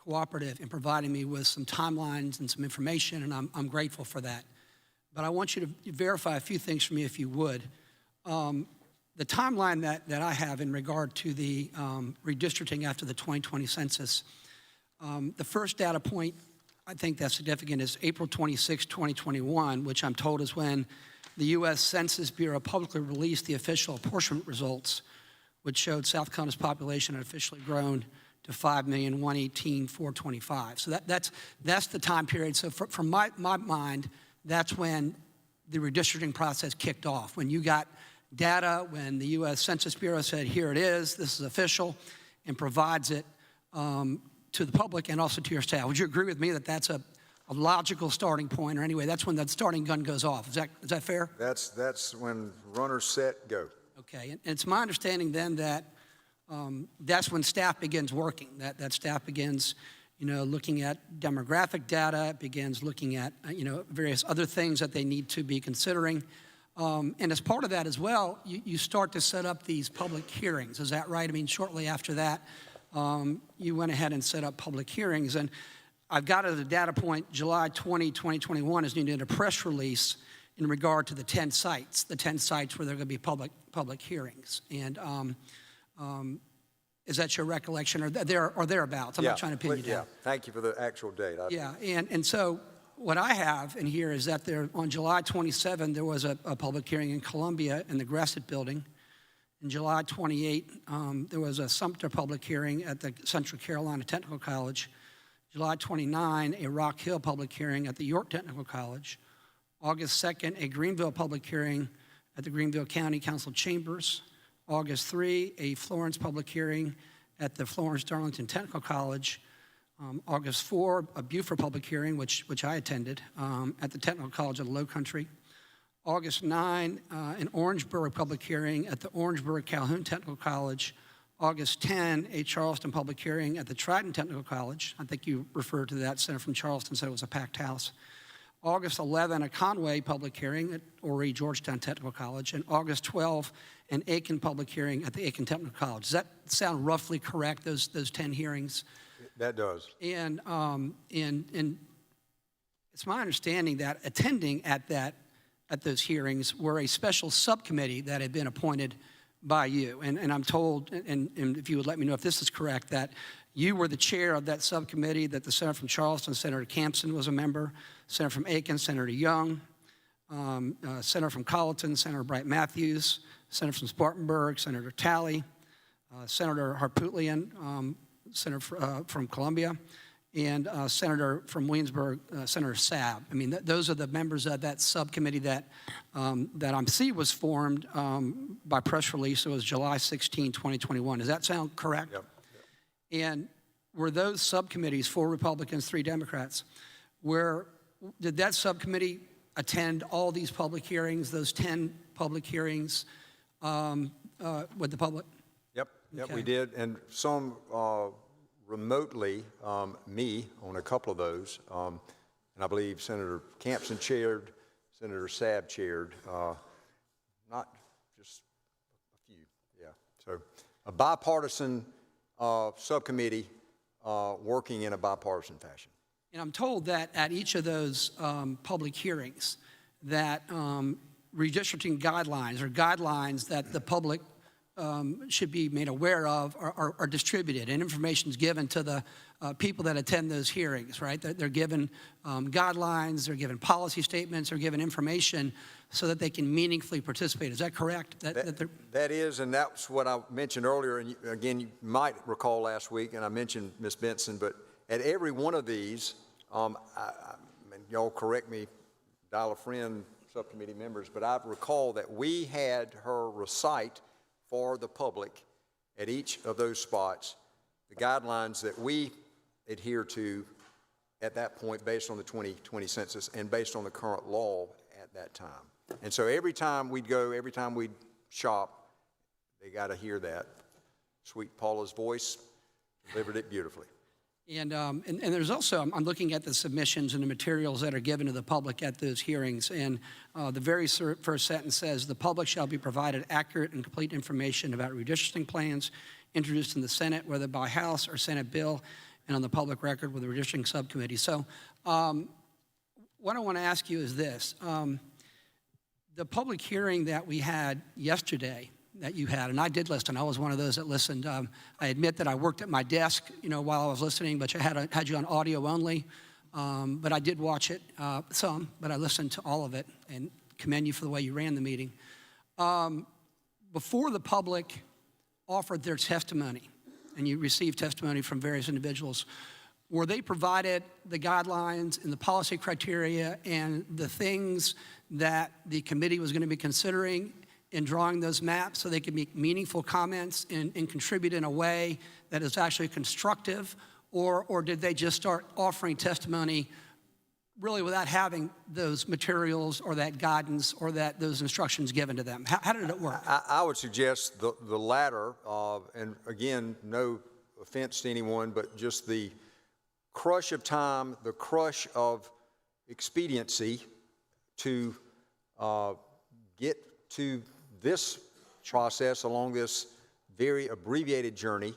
cooperative in providing me with some timelines and some information, and I'm grateful for that. But I want you to verify a few things for me, if you would. The timeline that I have in regard to the redistricting after the 2020 census, the first data point I think that's significant is April 26, 2021, which I'm told is when the U.S. Census Bureau publicly released the official apportionment results, which showed South Carolina's population had officially grown to 5,118,425. So that's the time period. So from my mind, that's when the redistricting process kicked off. When you got data, when the U.S. Census Bureau said, here it is, this is official, and provides it to the public and also to your staff. Would you agree with me that that's a logical starting point, or anyway, that's when that starting gun goes off? Is that fair? That's when runners set, go. Okay, and it's my understanding then that that's when staff begins working, that staff begins, looking at demographic data, begins looking at, various other things that they need to be considering. And as part of that as well, you start to set up these public hearings. Is that right? I mean, shortly after that, you went ahead and set up public hearings. And I've got as a data point, July 20, 2021 is needed a press release in regard to the 10 sites where there are going to be public hearings. And is that your recollection or thereabouts? I'm not trying to pin you down. Yeah, thank you for the actual date. Yeah, and so what I have in here is that on July 27, there was a public hearing in Columbia in the Gressett Building. In July 28, there was a Sumter public hearing at the Central Carolina Technical College. July 29, a Rock Hill public hearing at the York Technical College. August 2nd, a Greenville public hearing at the Greenville County Council Chambers. August 3, a Florence public hearing at the Florence Darlington Technical College. August 4, a Beaufort public hearing, which I attended, at the Technical College of the Low Country. August 9, an Orangeburg public hearing at the Orangeburg Calhoun Technical College. August 10, a Charleston public hearing at the Triton Technical College. I think you referred to that. Senator from Charleston said it was a packed house. August 11, a Conway public hearing at Horry Georgetown Technical College. And August 12, an Aiken public hearing at the Aiken Technical College. Does that sound roughly correct, those 10 hearings? That does. And it's my understanding that attending at those hearings were a special subcommittee that had been appointed by you. And I'm told, and if you would let me know if this is correct, that you were the chair of that subcommittee, that the senator from Charleston, Senator Campson, was a member, senator from Aiken, Senator Young, senator from Colleton, Senator Bright Matthews, senator from Spartanburg, Senator Talley, Senator Harpootlian, senator from Columbia, and senator from Williamsburg, Senator Sabb. I mean, those are the members of that subcommittee that I see was formed by press release. It was July 16, 2021. Does that sound correct? Yep. And were those subcommittees, 4 Republicans, 3 Democrats, did that subcommittee attend all these public hearings, those 10 public hearings with the public? Yep, Okay. we did, and some remotely, me on a couple of those, and I believe Senator Campson chaired, Senator Sabb chaired, not just a few, yeah. So a bipartisan subcommittee working in a bipartisan fashion. And I'm told that at each of those public hearings that redistricting guidelines or guidelines that the public should be made aware of are distributed, and information is given to the people that attend those hearings, right? They're given guidelines, they're given policy statements, they're given information so that they can meaningfully participate. Is that correct? That is, and that's what I mentioned earlier. And again, you might recall last week, and I mentioned Ms. Benson, but at every one of these, and y'all correct me, dial a friend, subcommittee members, but I recall that we had her recite for the public at each of those spots the guidelines that we adhere to at that point based on the 2020 census and based on the current law at that time. And so every time we'd go, every time we'd shop, they got to hear that. Sweet Paula's voice delivered it beautifully. And there's also, I'm looking at the submissions and the materials that are given to the public at those hearings, and the very first sentence says, the public shall be provided accurate and complete information about redistricting plans introduced in the Senate, whether by House or Senate bill, and on the public record with the redistricting subcommittee. So what I want to ask you is this. The public hearing that we had yesterday, that you had, and I did listen. I was one of those that listened. I admit that I worked at my desk, while I was listening, but I had you on audio only. But I did watch it some, but I listened to all of it, and commend you for the way you ran the meeting. Before the public offered their testimony, and you received testimony from various individuals, were they provided the guidelines and the policy criteria and the things that the committee was going to be considering in drawing those maps so they could make meaningful comments and contribute in a way that is actually constructive, or did they just start offering testimony really without having those materials or that guidance or those instructions given to them? How did it work? I would suggest the latter, and again, no offense to anyone, but just the crush of time, the crush of expediency to get to this process along this very abbreviated journey.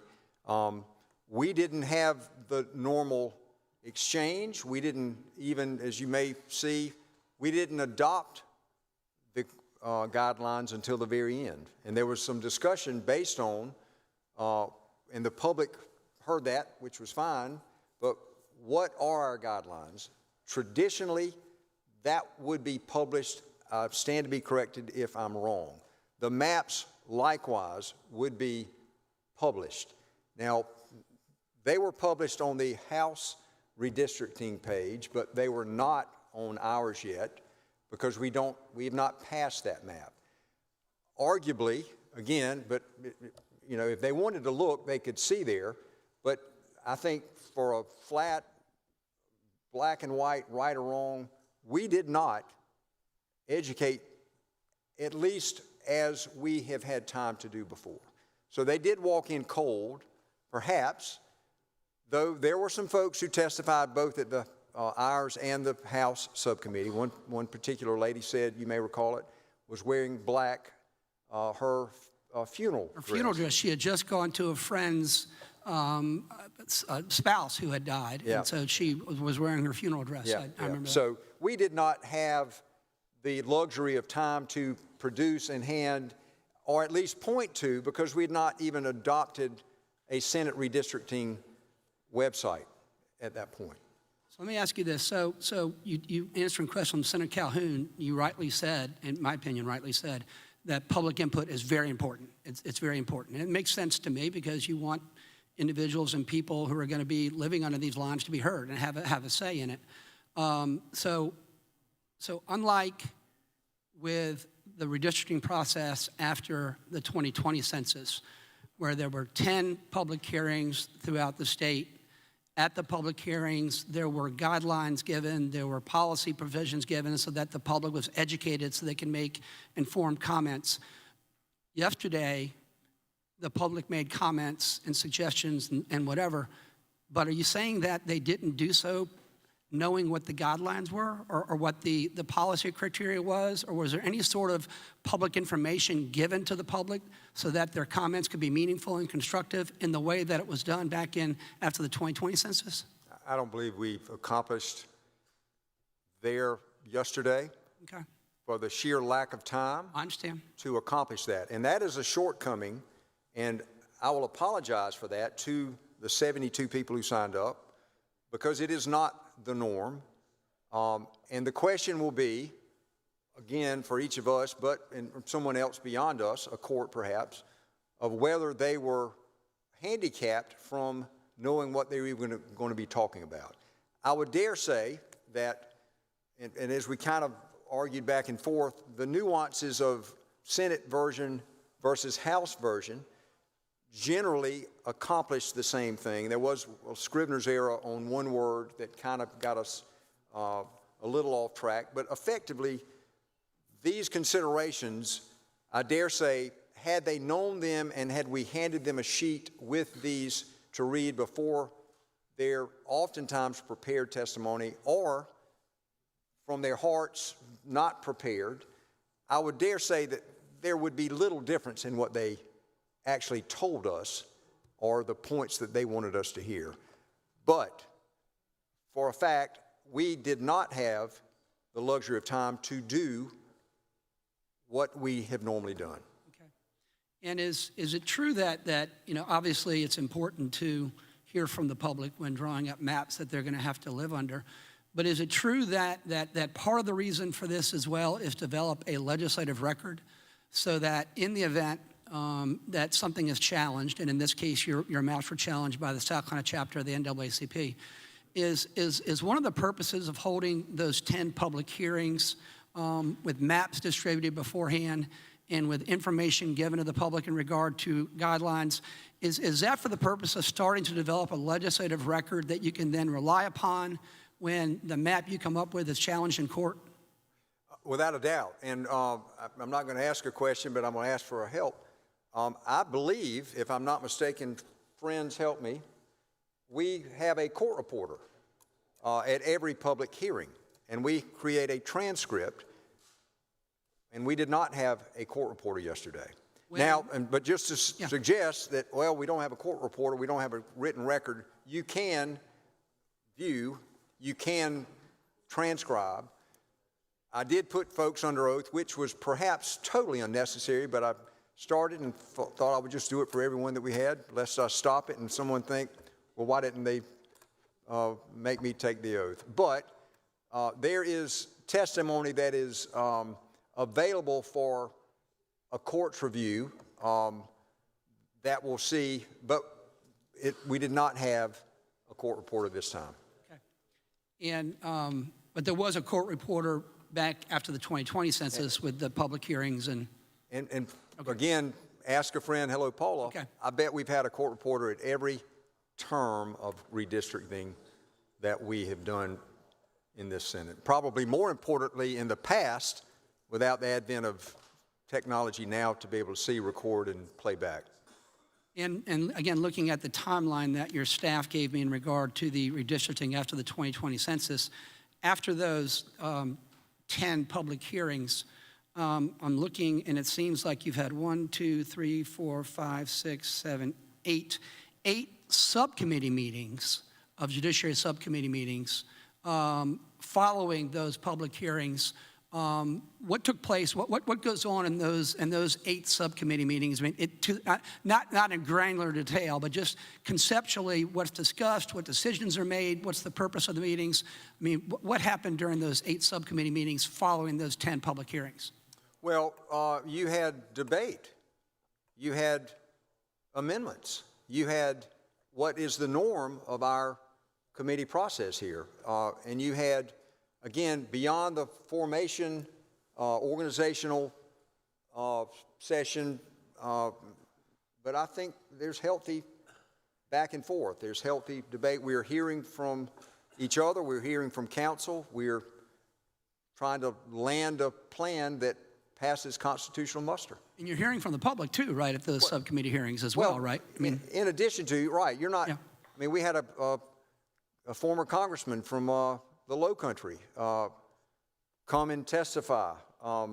We didn't have the normal exchange. We didn't even, as you may see, we didn't adopt the guidelines until the very end. And there was some discussion based on, and the public heard that, which was fine, but what are our guidelines? Traditionally, that would be published. I stand to be corrected if I'm wrong. The maps, likewise, would be published. Now, they were published on the House redistricting page, but they were not on ours yet because we have not passed that map. Arguably, again, but if they wanted to look, they could see there, but I think for a flat, black and white, right or wrong, we did not educate at least as we have had time to do before. So they did walk in cold, perhaps, though there were some folks who testified both at the ours and the House subcommittee. One particular lady said, you may recall it, was wearing black, her funeral dress. Her funeral dress. She had just gone to a friend's spouse who had died, yeah. And so she was wearing her funeral dress. Yeah, I remember that. So we did not have the luxury of time to produce in hand, or at least point to, because we had not even adopted a Senate redistricting website at that point. So let me ask you this. So you answering questions from Senator Calhoun, you rightly said, in my opinion, rightly said, that public input is very important. It's very important. And it makes sense to me because you want individuals and people who are going to be living under these lines to be heard and have a say in it. So unlike with the redistricting process after the 2020 census, where there were 10 public hearings throughout the state, at the public hearings, there were guidelines given, there were policy provisions given so that the public was educated so they can make informed comments. Yesterday, the public made comments and suggestions and whatever, but are you saying that they didn't do so knowing what the guidelines were or what the policy criteria was, or was there any sort of public information given to the public so that their comments could be meaningful and constructive in the way that it was done back in after the 2020 census? I don't believe we've accomplished there yesterday. Okay. For the sheer lack of time. I understand. To accomplish that. And that is a shortcoming And I will apologize for that to the 72 people who signed up, because it is not the norm. And the question will be, again, for each of us, and someone else beyond us, a court perhaps, of whether they were handicapped from knowing what they were even going to be talking about. I would dare say that, and as we kind of argued back and forth, the nuances of Senate version versus House version generally accomplish the same thing. There was a Scrivener's error on one word that kind of got us a little off track, but effectively, these considerations, I dare say, had they known them and had we handed them a sheet with these to read before their oftentimes prepared testimony, or from their hearts not prepared, I would dare say that there would be little difference in what they actually told us or the points that they wanted us to hear. But for a fact, we did not have the luxury of time to do what we have normally done. Okay. And is it true that obviously it's important to hear from the public when drawing up maps that they're going to have to live under, but is it true that part of the reason for this as well is develop a legislative record so that in the event that something is challenged, and in this case your maps were challenged by the South Carolina chapter of the NAACP, is one of the purposes of holding those 10 public hearings with maps distributed beforehand and with information given to the public in regard to guidelines, is that for the purpose of starting to develop a legislative record that you can then rely upon when the map you come up with is challenged in court? Without a doubt. And I'm not going to ask a question, but I'm going to ask for a help. I believe, if I'm not mistaken, friends help me, we have a court reporter at every public hearing, and we create a transcript, and we did not have a court reporter yesterday. But just to suggest that, well, we don't have a court reporter, we don't have a written record, you can view, you can transcribe. I did put folks under oath, which was perhaps totally unnecessary, but I started and thought I would just do it for everyone that we had, lest I stop it and someone think, well, why didn't they make me take the oath? But there is testimony that is available for a court's review that we'll see, but we did not have a court reporter this time. Okay. And, but there was a court reporter back after the 2020 census with the public hearings and okay. Again, ask a friend, hello, Paula. Okay. I bet we've had a court reporter at every term of redistricting that we have done in this Senate. Probably more importantly in the past, without the advent of technology now to be able to see, record, and play back. And again, looking at the timeline that your staff gave me in regard to the redistricting after the 2020 census, after those 10 public hearings, I'm looking, and it seems like you've had 8 subcommittee meetings of judiciary subcommittee meetings following those public hearings. What took place? What goes on in those 8 subcommittee meetings? I mean, not in granular detail, but just conceptually, what's discussed, what decisions are made, what's the purpose of the meetings? I mean, what happened during those 8 subcommittee meetings following those 10 public hearings? Well, you had debate, you had amendments, you had what is the norm of our committee process here, and you had, again, beyond the formation, organizational session, but I think there's healthy back and forth. There's healthy debate. We're hearing from each other. We're hearing from counsel. We're trying to land a plan that passes constitutional muster. And you're hearing from the public too, right, at those subcommittee hearings as well, right? I mean, in addition to, right, you're not, yeah. I mean, we had a former congressman from the Low Country come and testify. I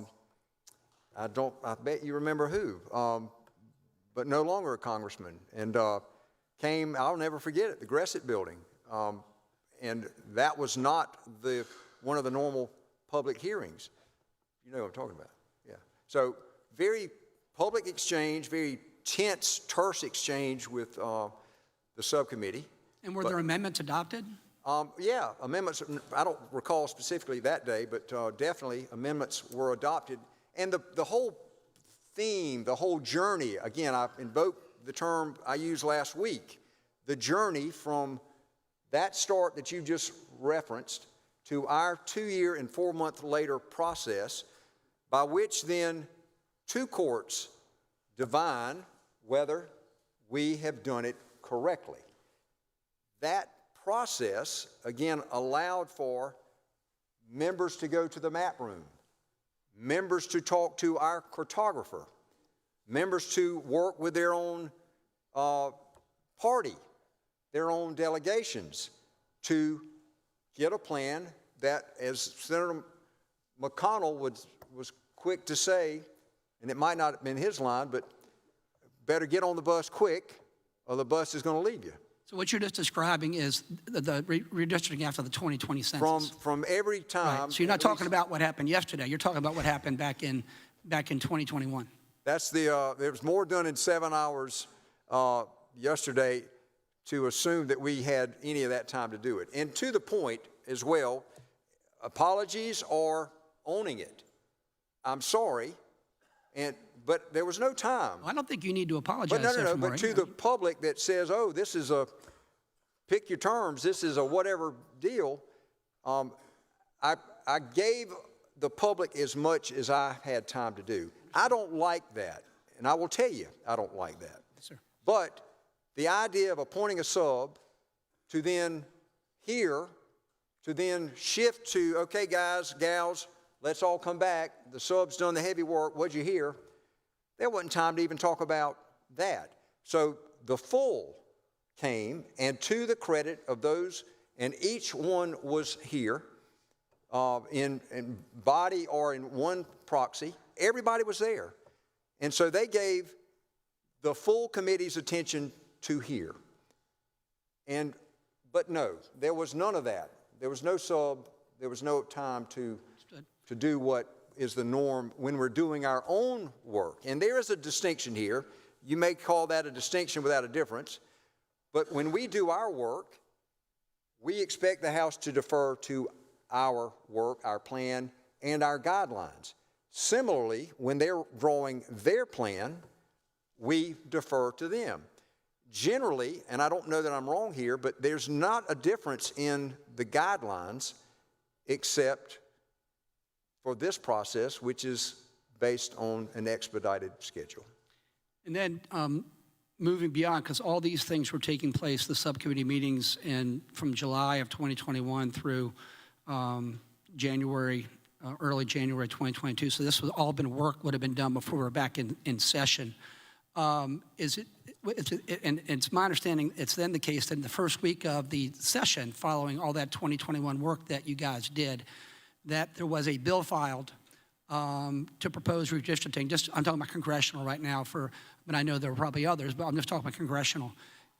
bet you remember who, but no longer a congressman, and came, I'll never forget it, the Gressett building. And that was not one of the normal public hearings. You know what I'm talking about, yeah. So very public exchange, very tense, terse exchange with the subcommittee. And were there amendments adopted? Yeah, amendments, I don't recall specifically that day, but definitely amendments were adopted. And the whole theme, the whole journey, again, I invoked the term I used last week, the journey from that start that you just referenced to our 2-year and 4-month later process, by which then 2 courts divine whether we have done it correctly. That process, again, allowed for members to go to the map room, members to talk to our cartographer, members to work with their own party, their own delegations, to get a plan that, as Senator McConnell was quick to say, and it might not have been his line, but better get on the bus quick or the bus is going to leave you. So what you're just describing is the redistricting after the 2020 census. From every time. Right. So you're not talking about what happened yesterday. You're talking about what happened back in 2021. That's there was more done in 7 hours yesterday to assume that we had any of that time to do it. And to the point as well, apologies or owning it. I'm sorry, but there was no time. Well, I don't think you need to apologize. But no, but to the public that says, oh, this is a, pick your terms, this is a whatever deal, I gave the public as much as I had time to do. I don't like that, and I will tell you I don't like that. Yes, sir. But the idea of appointing a sub to then hear, to then shift to, okay, guys, gals, let's all come back. The sub's done the heavy work. What'd you hear? There wasn't time to even talk about that. So the full came, and to the credit of those, and each one was here in body or in one proxy. Everybody was there. And so they gave the full committee's attention to here. But no, there was none of that. There was no sub. There was no time to do what is the norm when we're doing our own work. And there is a distinction here. You may call that a distinction without a difference. But when we do our work, we expect the House to defer to our work, our plan, and our guidelines. Similarly, when they're drawing their plan, we defer to them. Generally, and I don't know that I'm wrong here, but there's not a difference in the guidelines except for this process, which is based on an expedited schedule. And then moving beyond, because all these things were taking place, the subcommittee meetings from July of 2021 through January, early January 2022. So this would have been done before we were back in session. And it's my understanding it's then the case that in the first week of the session following all that 2021 work that you guys did, that there was a bill filed to propose redistricting. I'm talking about congressional right now, but I know there were probably others, but I'm just talking about congressional.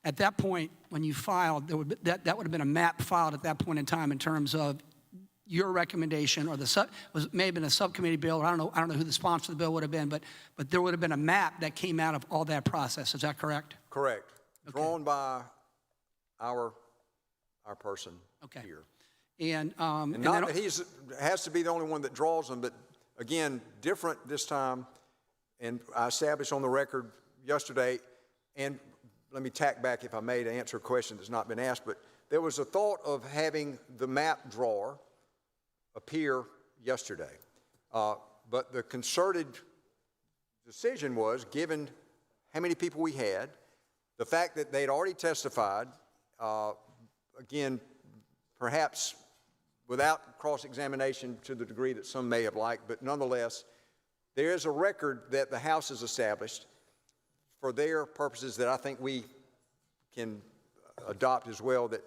At that point, when you filed, that would have been a map filed at that point in time in terms of your recommendation, or may have been a subcommittee bill, or I don't know who the sponsor of the bill would have been, but there would have been a map that came out of all that process. Is that correct? Correct. Okay. Drawn by our person here. And not that he has to be the only one that draws them, but again, different this time. And I established on the record yesterday, and let me tack back, if I may, to answer a question that's not been asked, but there was a thought of having the map drawer appear yesterday. But the concerted decision was, given how many people we had, the fact that they'd already testified, again, perhaps without cross-examination to the degree that some may have liked, but nonetheless, there is a record that the House has established for their purposes that I think we can adopt as well, that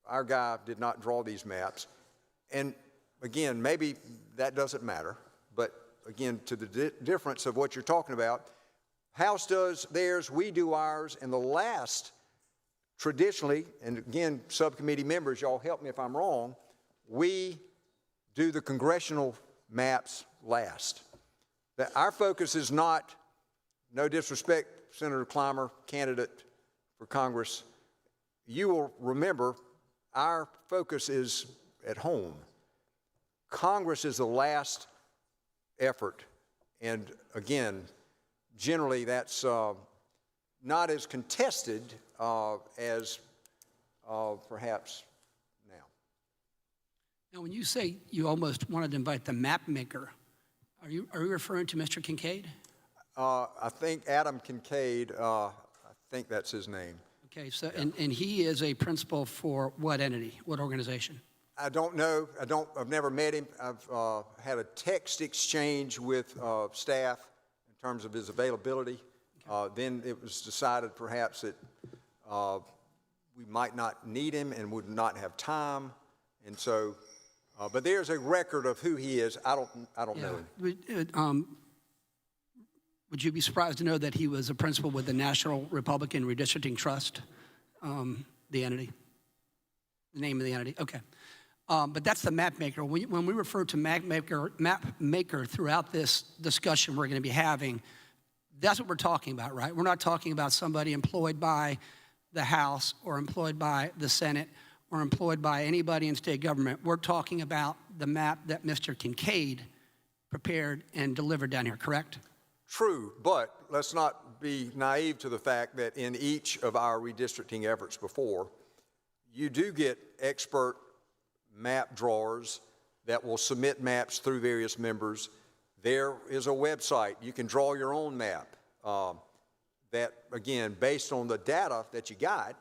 our guy did not draw these maps. And again, maybe that doesn't matter, but again, to the difference of what you're talking about, House does theirs, we do ours, and the last, traditionally, and again, subcommittee members, y'all help me if I'm wrong, we do the congressional maps last. that our focus is not, no disrespect, Senator Clymer, candidate for Congress, you will remember our focus is at home. Congress is the last effort, and again, generally that's not as contested as perhaps now. Now, when you say you almost wanted to invite the map maker, are you referring to Mr. Kincaid? I think Adam Kincaid, I think that's his name. Okay, so, and he is a principal for what entity, what organization? I don't know. I've never met him. I've had a text exchange with staff in terms of his availability. Okay. Then it was decided perhaps that we might not need him and would not have time. And so, but there's a record of who he is. I don't know him. Would you be surprised to know that he was a principal with the National Republican Redistricting Trust, the entity? The name of the entity, okay. But that's the map maker. When we refer to map maker throughout this discussion we're going to be having, that's what we're talking about, right? We're not talking about somebody employed by the House or employed by the Senate or employed by anybody in state government. We're talking about the map that Mr. Kincaid prepared and delivered down here, correct? True, but let's not be naive to the fact that in each of our redistricting efforts before, you do get expert map drawers that will submit maps through various members. There is a website. You can draw your own map that, again, based on the data that you got,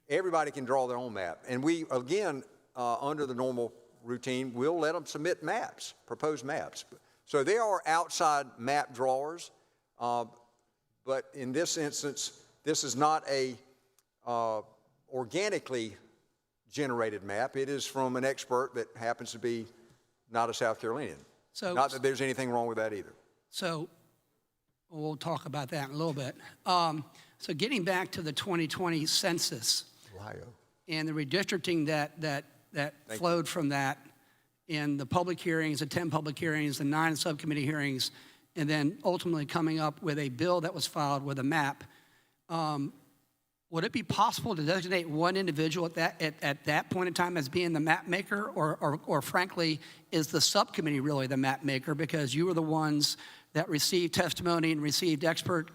everybody can draw their own map. And we, again, under the normal routine, we'll let them submit maps, proposed maps. So there are outside map drawers, but in this instance, this is not a organically generated map. It is from an expert that happens to be not a South Carolinian. So, not that there's anything wrong with that either. So we'll talk about that in a little bit. So getting back to the 2020 census and the redistricting that flowed from that, in the public hearings, the 10 public hearings, the 9 subcommittee hearings, and then ultimately coming up with a bill that was filed with a map. Would it be possible to designate one individual at that point in time as being the map maker, or frankly, is the subcommittee really the map maker because you were the ones that received testimony and received expert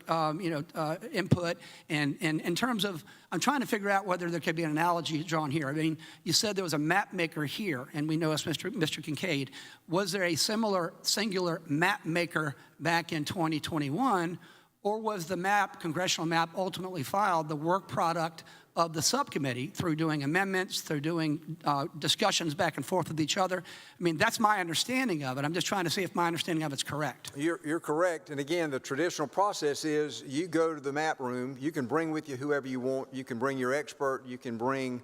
input? And in terms of, I'm trying to figure out whether there could be an analogy drawn here. I mean, you said there was a map maker here, and we know it's Mr. Kincaid. Was there a similar singular map maker back in 2021? Or was the map, congressional map, ultimately filed the work product of the subcommittee through doing amendments, through doing discussions back and forth with each other? I mean, that's my understanding of it. I'm just trying to see if my understanding of it's correct. You're correct. And again, the traditional process is you go to the map room. You can bring with you whoever you want. You can bring your expert. You can bring,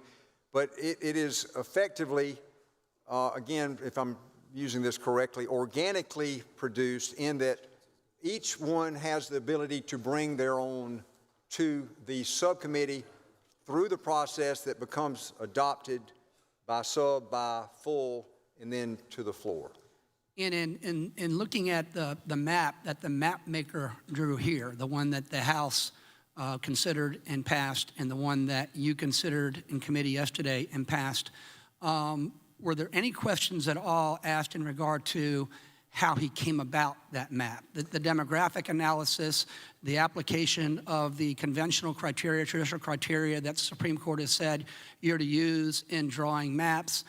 but it is effectively, again, if I'm using this correctly, organically produced in that each one has the ability to bring their own to the subcommittee through the process that becomes adopted by sub, by full, and then to the floor. And in looking at the map that the map maker drew here, the one that the House considered and passed, and the one that you considered in committee yesterday and passed, were there any questions at all asked in regard to how he came about that map, the demographic analysis, the application of the conventional criteria, traditional criteria that the Supreme Court has said you're to use in drawing maps,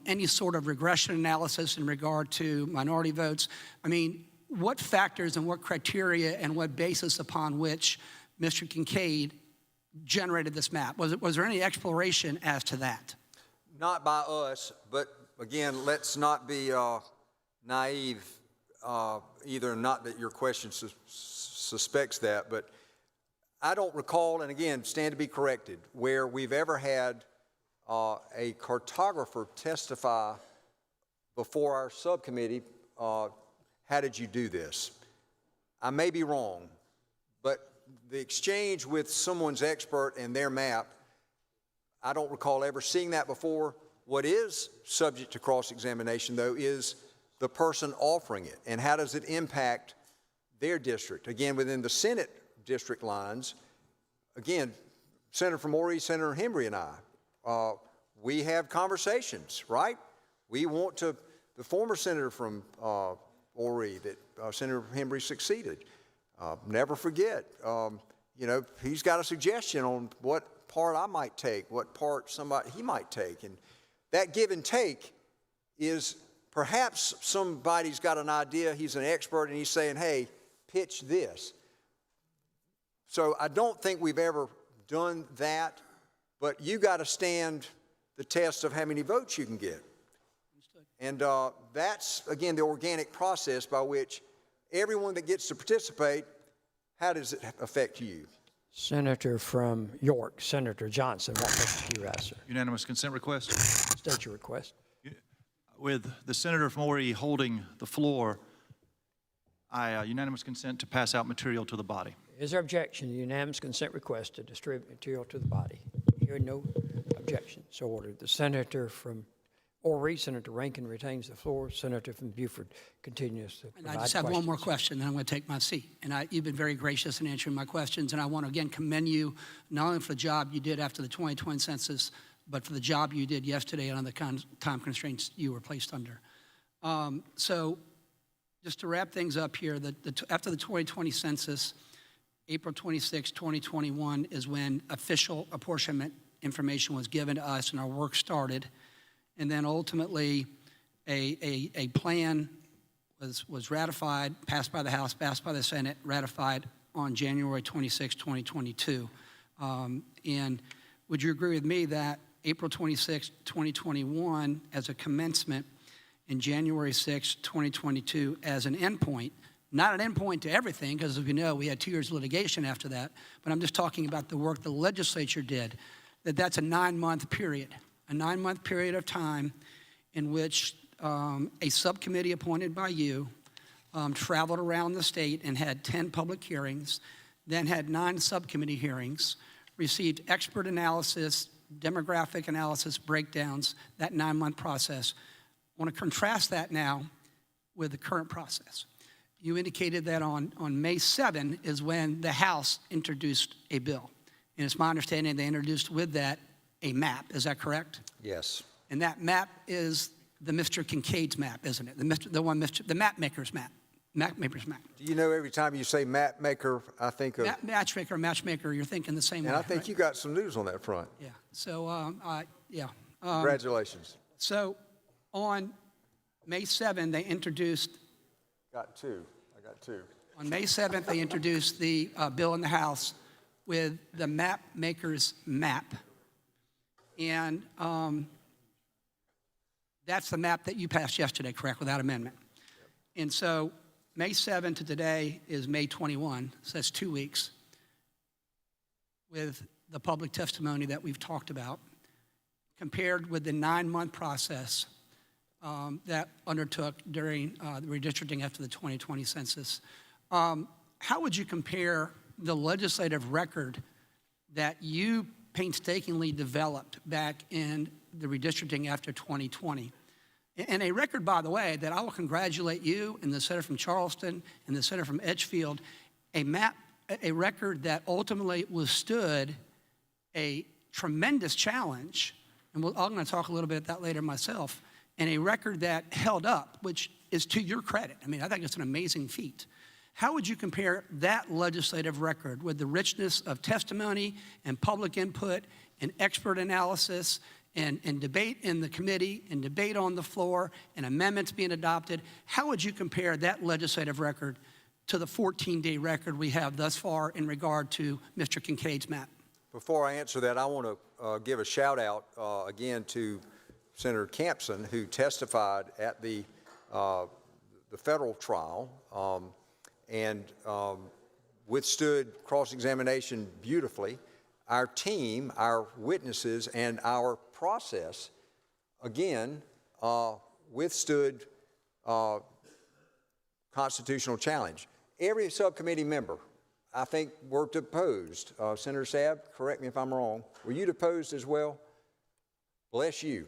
any sort of regression analysis in regard to minority votes? I mean, what factors and what criteria and what basis upon which Mr. Kincaid generated this map? Was there any exploration as to that? Not by us, but again, let's not be naive either, not that your question suspects that, but I don't recall, and again, stand to be corrected, where we've ever had a cartographer testify before our subcommittee, how did you do this? I may be wrong, but the exchange with someone's expert and their map, I don't recall ever seeing that before. What is subject to cross-examination, though, is the person offering it, and how does it impact their district? Again, within the Senate district lines, again, Senator from Horry, Senator Hembry and I, we have conversations, right? We want to, the former senator from Horry that Senator Hembry succeeded, never forget, you know, he's got a suggestion on what part I might take, what part somebody he might take. And that give and take is perhaps somebody's got an idea, he's an expert, and he's saying, hey, pitch this. So I don't think we've ever done that, but you got to stand the test of how many votes you can get. And that's, again, the organic process by which everyone that gets to participate, how does it affect you? Senator from York, Senator Johnson, what questions do you ask, sir? Unanimous consent request. State your request. With the senator from Horry holding the floor, I unanimous consent to pass out material to the body. Is there objection to the unanimous consent request to distribute material to the body? Hearing no objection, so ordered. The senator from Horry, Senator Rankin, retains the floor. Senator from Beaufort continues to And provide I just have one more questions. question, then I'm going to take my seat. And you've been very gracious in answering my questions, and I want to again commend you not only for the job you did after the 2020 census, but for the job you did yesterday on the time constraints you were placed under. So just to wrap things up here, after the 2020 census, April 26, 2021 is when official apportionment information was given to us and our work started. And then ultimately, a plan was ratified, passed by the House, passed by the Senate, ratified on January 26, 2022. And would you agree with me that April 26, 2021 as a commencement and January 6, 2022 as an endpoint, not an endpoint to everything, because as we know, we had 2 years of litigation after that, but I'm just talking about the work the legislature did, that's a 9-month period. A 9-month period of time in which a subcommittee appointed by you traveled around the state and had 10 public hearings, then had 9 subcommittee hearings, received expert analysis, demographic analysis, breakdowns, that 9-month process. I want to contrast that now with the current process. You indicated that on May 7 is when the House introduced a bill. And it's my understanding they introduced with that a map. Is that correct? Yes. And that map is the Mr. Kincaid's map, isn't it? The map maker's map. Map maker's map. Do you know every time you say map maker, I think of... Matchmaker, you're thinking the same way, And I think right? you got some news on that front. Yeah. So, yeah. Congratulations. So, on May 7, they introduced... Got 2. I got 2. On May 7th, they introduced the bill in the House with the map maker's map. And that's the map that you passed yesterday, correct, without amendment. And so May 7 to today is May 21, so that's 2 weeks, with the public testimony that we've talked about, compared with the 9-month process that undertook during the redistricting after the 2020 census. How would you compare the legislative record that you painstakingly developed back in the redistricting after 2020? And a record, by the way, that I will congratulate you and the senator from Charleston and the senator from Edgefield, a record that ultimately withstood a tremendous challenge, and I'm going to talk a little bit about that later myself, and a record that held up, which is to your credit. I mean, I think it's an amazing feat. How would you compare that legislative record with the richness of testimony and public input and expert analysis and debate in the committee and debate on the floor and amendments being adopted? How would you compare that legislative record to the 14-day record we have thus far in regard to Mr. Kincaid's map? Before I answer that, I want to give a shout out again to Senator Campson, who testified at the federal trial and withstood cross-examination beautifully. Our team, our witnesses, and our process, again, withstood constitutional challenge. Every subcommittee member, I think, were deposed. Senator Sabb, correct me if I'm wrong, were you deposed as well? Bless you.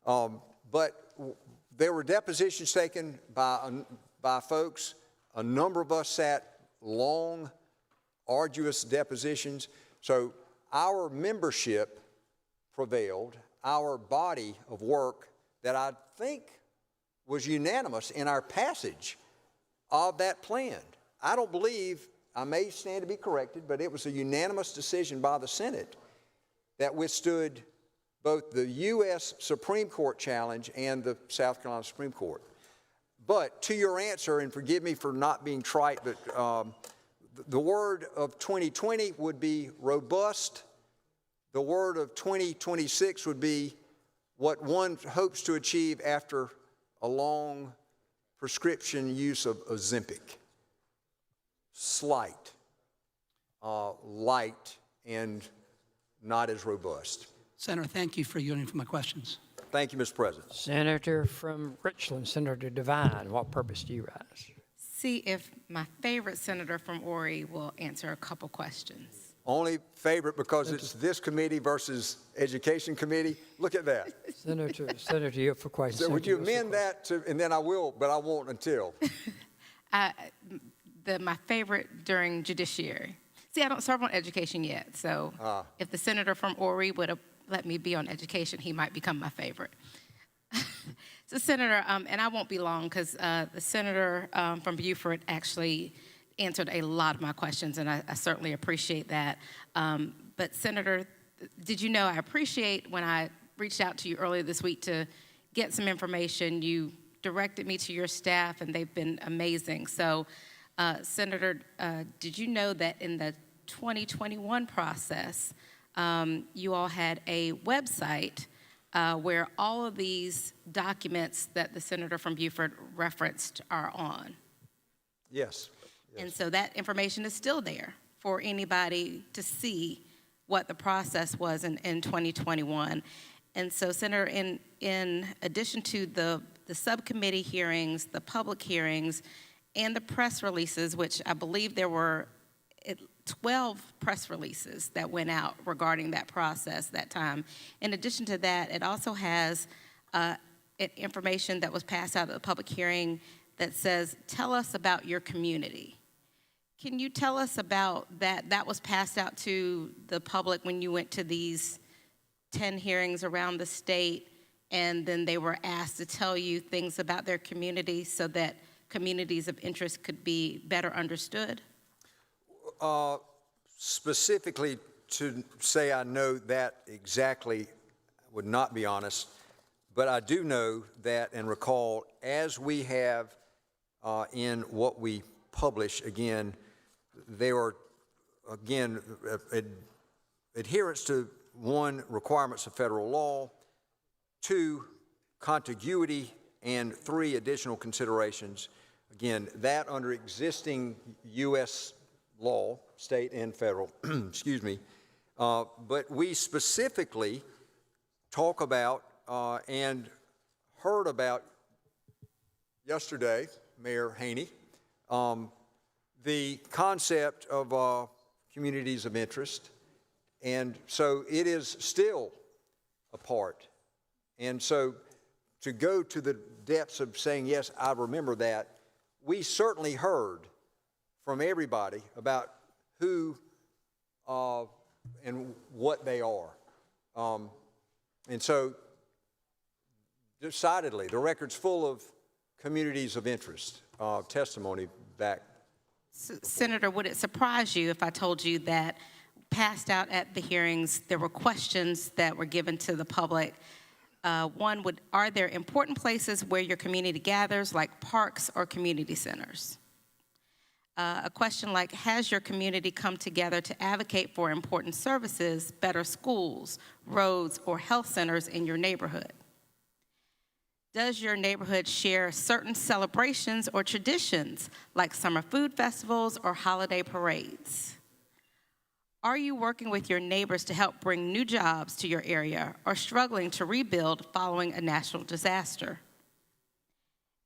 But there were depositions taken by folks. A number of us sat long, arduous depositions. So our membership prevailed, our body of work that I think was unanimous in our passage of that plan. I don't believe, I may stand to be corrected, but it was a unanimous decision by the Senate that withstood both the U.S. Supreme Court challenge and the South Carolina Supreme Court. But to your answer, and forgive me for not being trite, but the word of 2020 would be robust. The word of 2026 would be what one hopes to achieve after a long prescription use of Ozempic. Slight, light, and not as robust. Senator, thank you for yielding for my questions. Thank you, Mr. President. Senator from Richland, Senator Devine, what purpose do you rise? See if my favorite senator from Horry will answer a couple questions. Only favorite because it's this committee versus Education Committee. Look at that. Senator, you have for questions. So would you amend that to, and then I will, but I won't until. My favorite during judiciary. See, I don't serve on education yet, so if the senator from Horry would have let me be on education, he might become my favorite. So, Senator, and I won't be long because the senator from Beaufort actually answered a lot of my questions, and I certainly appreciate that. But, Senator, did you know I appreciate when I reached out to you earlier this week to get some information. You directed me to your staff, and they've been amazing. So, Senator, did you know that in the 2021 process, you all had a website where all of these documents that the senator from Beaufort referenced are on? Yes. And so that information is still there for anybody to see what the process was in 2021. And so, Senator, in addition to the subcommittee hearings, the public hearings, and the press releases, which I believe there were 12 press releases that went out regarding that process that time. In addition to that, it also has information that was passed out at the public hearing that says, tell us about your community. Can you tell us about that? That was passed out to the public when you went to these 10 hearings around the state, and then they were asked to tell you things about their community so that communities of interest could be better understood? Specifically to say I know that exactly would not be honest, but I do know that and recall as we have in what we publish, again, they are, again, adherence to, 1, requirements of federal law, 2, contiguity, and 3, additional considerations. Again, that under existing U.S. law, state and federal, excuse me, but we specifically talk about and heard about yesterday, Mayor Haney, the concept of communities of interest, and so it is still a part. And so to go to the depths of saying, yes, I remember that, we certainly heard from everybody about who and what they are. And so decidedly, the record's full of communities of interest, testimony back. Senator, would it surprise you if I told you that passed out at the hearings, there were questions that were given to the public? One, are there important places where your community gathers, like parks or community centers? A question like, has your community come together to advocate for important services, better schools, roads, or health centers in your neighborhood? Does your neighborhood share certain celebrations or traditions, like summer food festivals or holiday parades? Are you working with your neighbors to help bring new jobs to your area or struggling to rebuild following a natural disaster?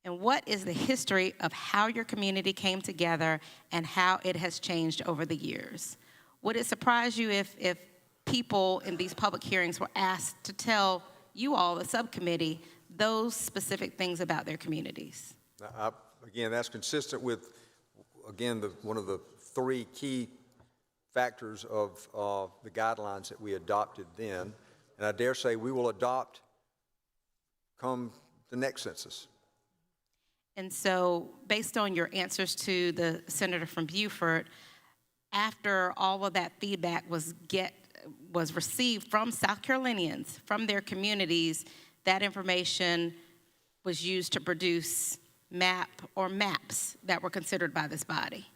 And what is the history of how your community came together and how it has changed over the years? Would it surprise you if people in these public hearings were asked to tell you all, the subcommittee, those specific things about their communities? Again, that's consistent with, again, one of the three key factors of the guidelines that we adopted then. And I dare say we will adopt come the next census. And so, based on your answers to the senator from Beaufort, after all of that feedback was received from South Carolinians, from their communities, that information was used to produce maps that were considered by this body.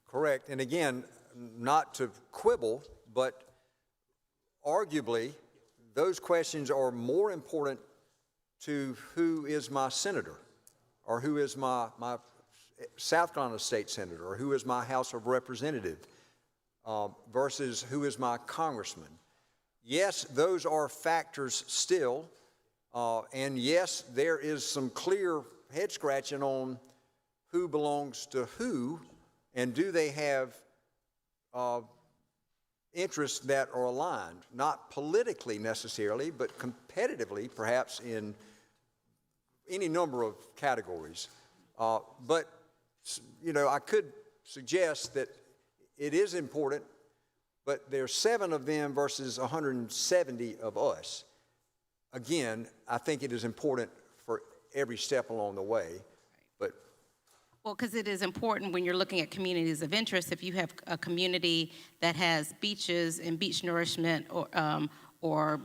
Correct. And again, not to quibble, but arguably, those questions are more important to who is my senator, or who is my South Carolina state senator, or who is my House of Representative, versus who is my congressman. Yes, those are factors still, and yes, there is some clear head scratching on who belongs to who, and do they have interests that are aligned, not politically necessarily, but competitively, perhaps in any number of categories. But, you know, I could suggest that it is important, but there's 7 of them versus 170 of us. Again, I think it is important for every step along the way, but. Well, because it is important when you're looking at communities of interest. If you have a community that has beaches and beach nourishment or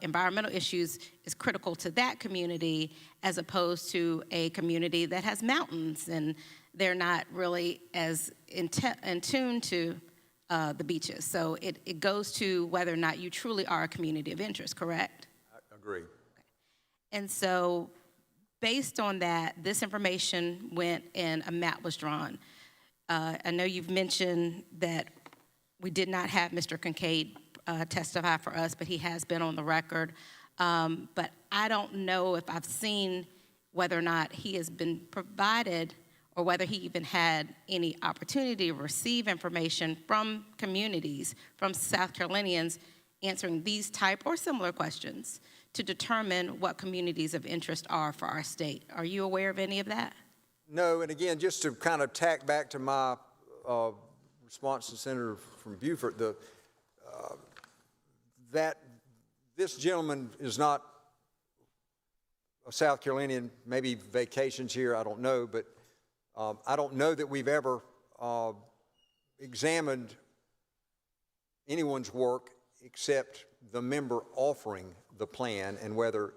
environmental issues, is critical to that community, as opposed to a community that has mountains and they're not really as in tune to the beaches. So it goes to whether or not you truly are a community of interest, correct? I agree. Okay. And so based on that, this information went and a map was drawn. I know you've mentioned that we did not have Mr. Kincaid testify for us, but he has been on the record. But I don't know if I've seen whether or not he has been provided or whether he even had any opportunity to receive information from communities, from South Carolinians answering these type or similar questions to determine what communities of interest are for our state. Are you aware of any of that? No, and again, just to kind of tack back to my response to Senator from Beaufort, that this gentleman is not a South Carolinian, maybe vacations here, I don't know, but I don't know that we've ever examined anyone's work except the member offering the plan and whether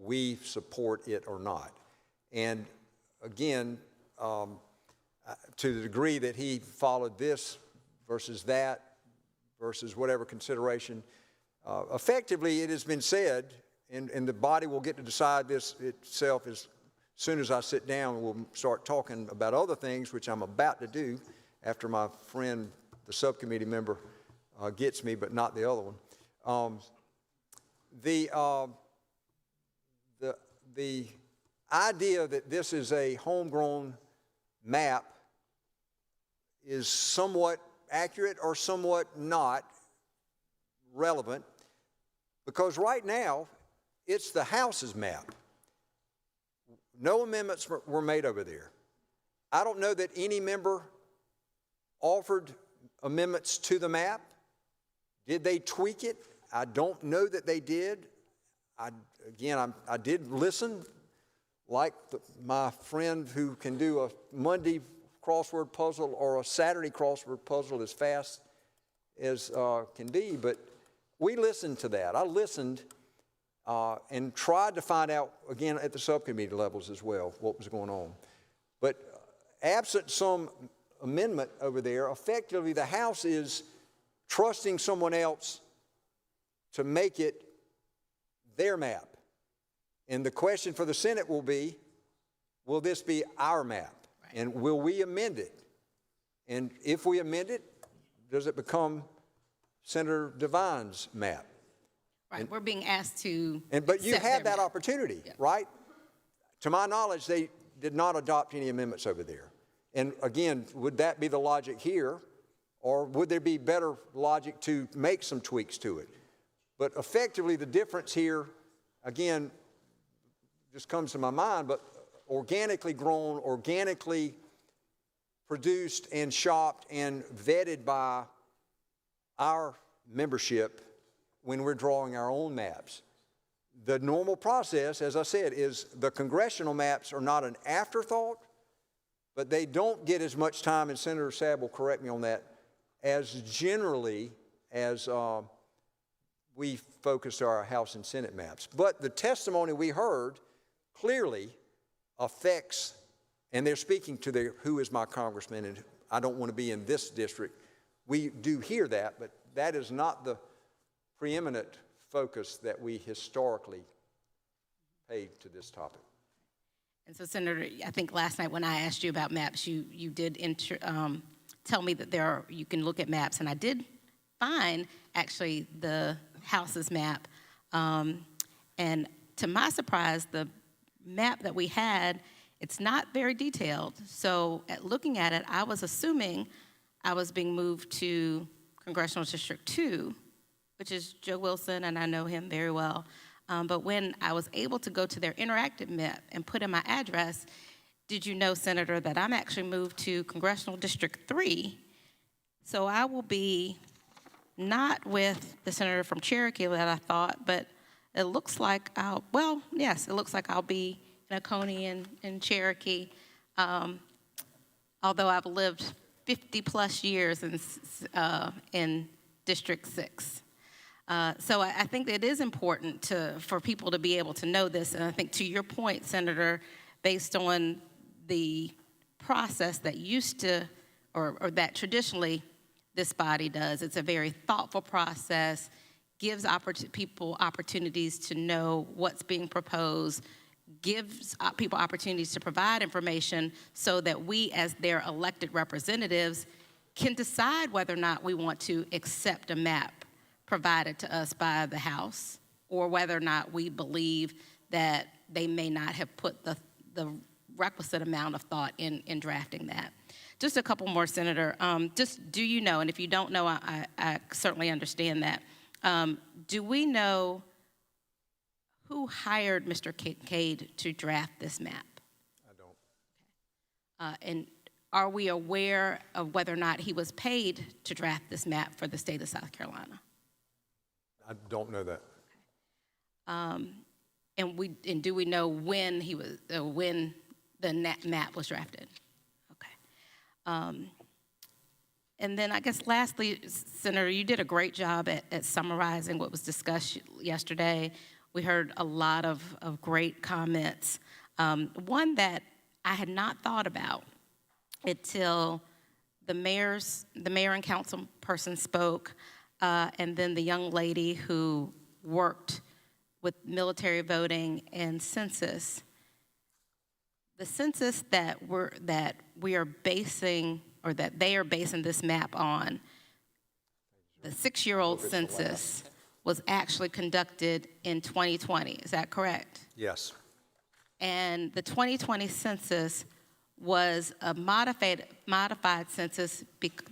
we support it or not. And again, to the degree that he followed this versus that versus whatever consideration, effectively it has been said, and the body will get to decide this itself as soon as I sit down. We'll start talking about other things, which I'm about to do after my friend, the subcommittee member, gets me, but not the other one. The idea that this is a homegrown map is somewhat accurate or somewhat not relevant, because right now it's the House's map. No amendments were made over there. I don't know that any member offered amendments to the map. Did they tweak it? I don't know that they did. I did listen, like my friend who can do a Monday crossword puzzle or a Saturday crossword puzzle as fast as can be, but we listened to that. I listened and tried to find out, again, at the subcommittee levels as well, what was going on. But absent some amendment over there, effectively the House is trusting someone else to make it their map. And the question for the Senate will be, will this be our map? Right. And will we amend it? And if we amend it, does it become Senator Devine's map? Right, we're being asked to. But you had that map. opportunity, Yeah. right? To my knowledge, they did not adopt any amendments over there. And again, would that be the logic here? Or would there be better logic to make some tweaks to it? But effectively, the difference here, again, just comes to my mind, but organically grown, organically produced and shopped and vetted by our membership when we're drawing our own maps. The normal process, as I said, is the congressional maps are not an afterthought, but they don't get as much time, and Senator Sabb will correct me on that, as generally as we focus our House and Senate maps. But the testimony we heard clearly affects, and they're speaking to who is my congressman, and I don't want to be in this district. We do hear that, but that is not the preeminent focus that we historically paid to this topic. And so, Senator, I think last night when I asked you about maps, you did tell me that you can look at maps, and I did find actually the House's map, and to my surprise, the map that we had, it's not very detailed. So looking at it, I was assuming I was being moved to Congressional District 2, which is Joe Wilson, and I know him very well. But when I was able to go to their interactive map and put in my address, did you know, Senator, that I'm actually moved to Congressional District 3? So I will be not with the senator from Cherokee that I thought, but it looks like it looks like I'll be in Oconee and Cherokee, although I've lived 50 plus years in District 6. So I think it is important for people to be able to know this, and I think to your point, Senator, based on the process that used to, or that traditionally this body does, it's a very thoughtful process, gives people opportunities to know what's being proposed, gives people opportunities to provide information so that we as their elected representatives can decide whether or not we want to accept a map provided to us by the House, or whether or not we believe that they may not have put the requisite amount of thought in drafting that. Just a couple more, Senator. Just do you know, and if you don't know, I certainly understand that. Do we know who hired Mr. Kincaid to draft this map? I don't. Okay. And are we aware of whether or not he was paid to draft this map for the state of South Carolina? I don't know that. And do we know when when the map was drafted? Okay. And then I guess lastly, Senator, you did a great job at summarizing what was discussed yesterday. We heard a lot of great comments. One that I had not thought about until the mayor and council person spoke, and then the young lady who worked with military voting and census. The census that we are basing, or that they are basing this map on, the 6-year-old census was actually conducted in 2020. Is that correct? Yes. And the 2020 census was a modified census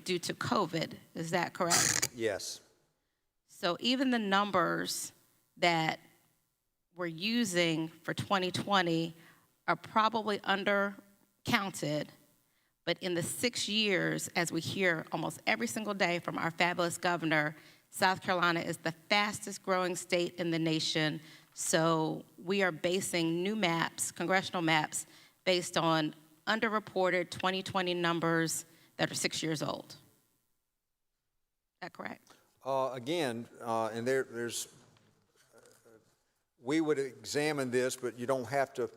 due to COVID. Is that correct? Yes. So even the numbers that we're using for 2020 are probably undercounted, but in the 6 years, as we hear almost every single day from our fabulous governor, South Carolina is the fastest growing state in the nation. So we are basing new maps, congressional maps, based on underreported 2020 numbers that are 6 years old. Is that correct? Again, and there's, we would examine this, but you don't have to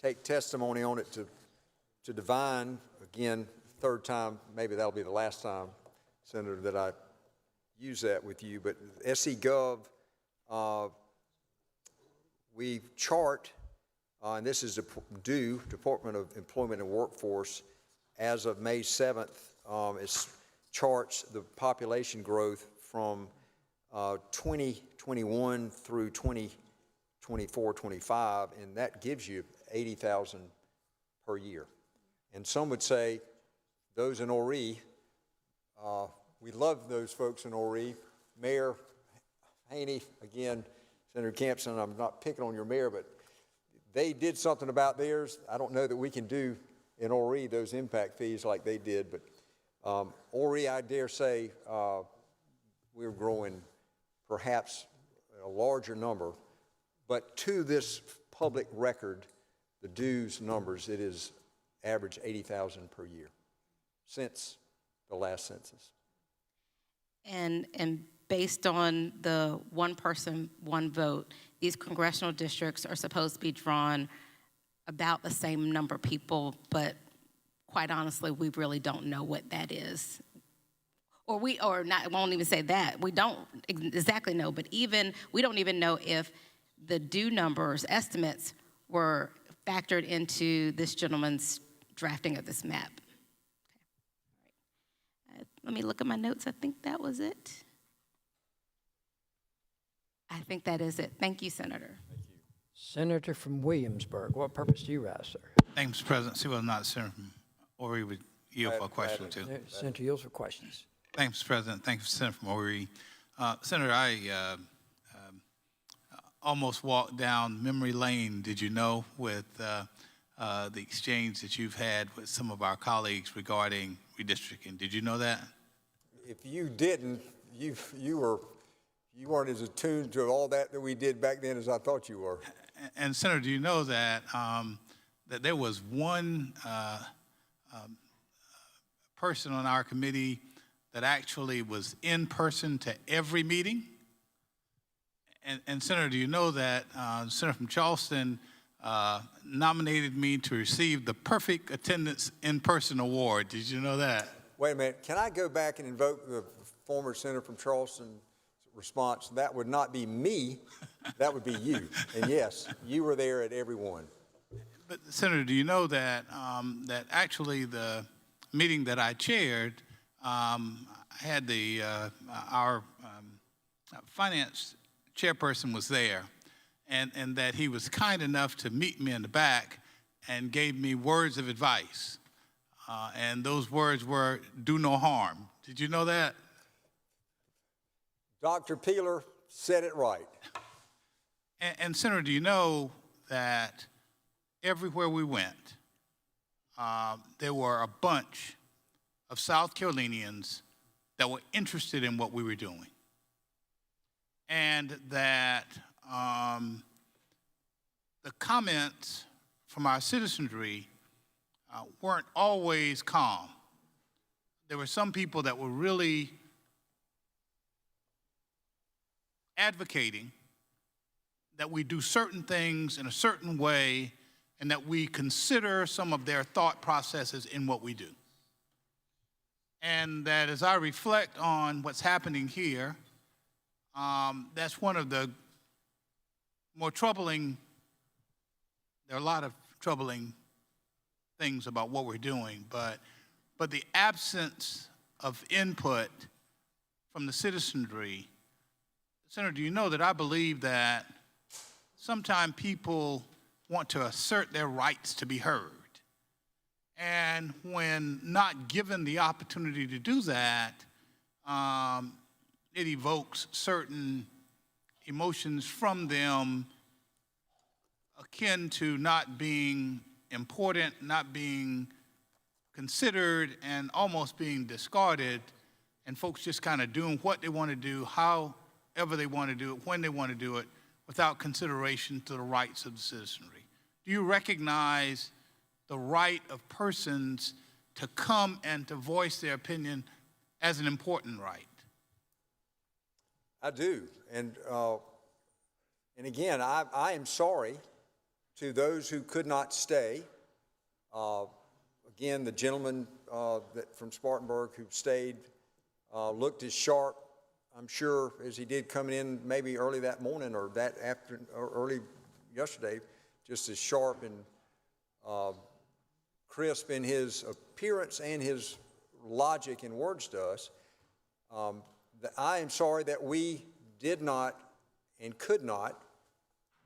take testimony on it to divine. Again, third time, maybe that'll be the last time, Senator, that I use that with you. But SC Gov, we chart, and this is due Department of Employment and Workforce, as of May 7th, it charts the population growth from 2021 through 2024-25, and that gives you 80,000 per year. And some would say, those in Horry, we love those folks in Horry. Mayor Haney, again, Senator Campson, I'm not picking on your mayor, but they did something about theirs. I don't know that we can do in Horry those impact fees like they did, but Horry, I dare say, we're growing perhaps a larger number, but to this public record, the dues numbers, it is average 80,000 per year since the last census. And based on the one person, one vote, these congressional districts are supposed to be drawn about the same number of people, but quite honestly, we really don't know what that is. Or I won't even say that. We don't exactly know, but we don't even know if the due numbers, estimates, were factored into this gentleman's drafting of this map. Okay. All right. Let me look at my notes. I think that was it. I think that is it. Thank you, Senator. Thank you. Senator from Williamsburg, what purpose do you rise, sir? Thank you, Mr. President. See whether or not Senator from Horry would yield for a question or two. Senator yields for questions. Thank you, Mr. President. Thank you, Senator from Horry. Senator, I almost walked down memory lane, did you know, with the exchange that you've had with some of our colleagues regarding redistricting. Did you know that? If you didn't, you weren't as attuned to all that we did back then as I thought you were. And Senator, do you know that that there was one person on our committee that actually was in person to every meeting? And Senator, do you know that Senator from Charleston nominated me to receive the Perfect Attendance in-Person Award? Did you know that? Wait a minute. Can I go back and invoke the former senator from Charleston's response? That would not be me. That would be you. And yes, you were there at every one. But Senator, do you know that that actually the meeting that I chaired, I had our finance chairperson was there, and that he was kind enough to meet me in the back and gave me words of advice. And those words were, do no harm. Did you know that? Dr. Peeler said it right. And Senator, do you know that everywhere we went, there were a bunch of South Carolinians that were interested in what we were doing? And that the comments from our citizenry weren't always calm. There were some people that were really advocating that we do certain things in a certain way and that we consider some of their thought processes in what we do. And that as I reflect on what's happening here, that's one of the more troubling, there are a lot of troubling things about what we're doing, but the absence of input from the citizenry. Senator, do you know that I believe that sometimes people want to assert their rights to be heard? And when not given the opportunity to do that, it evokes certain emotions from them akin to not being important, not being considered, and almost being discarded, and folks just kind of doing what they want to do, however they want to do it, when they want to do it, without consideration to the rights of the citizenry. Do you recognize the right of persons to come and to voice their opinion as an important right? I do, and again, I am sorry to those who could not stay. Again, the gentleman from Spartanburg who stayed looked as sharp, I'm sure, as he did coming in maybe early that morning or that afternoon or early yesterday, just as sharp and crisp in his appearance and his logic and words to us. I am sorry that we did not and could not,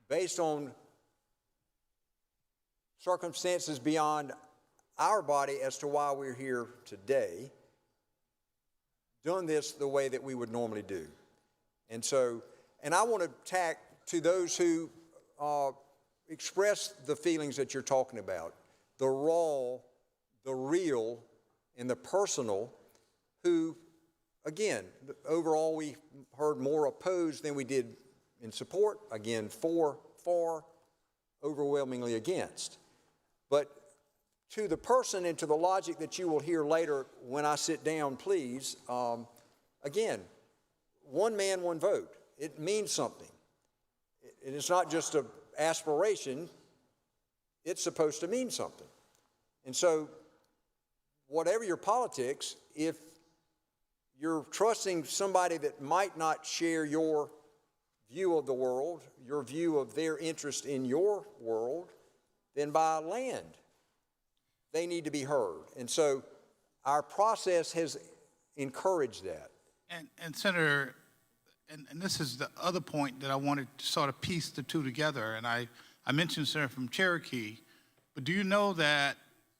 based on circumstances beyond our body as to why we're here today, done this the way that we would normally do. And so, and I want to tack to those who express the feelings that you're talking about, the raw, the real, and the personal, who, again, overall we heard more opposed than we did in support, again, far overwhelmingly against. But to the person and to the logic that you will hear later when I sit down, please, again, one man, one vote. It means something. And it's not just an aspiration, it's supposed to mean something. And so, whatever your politics, if you're trusting somebody that might not share your view of the world, your view of their interest in your world, then by land, they need to be heard. And so our process has encouraged that. And Senator, and this is the other point that I wanted to sort of piece the two together, and I mentioned Senator from Cherokee, but do you know that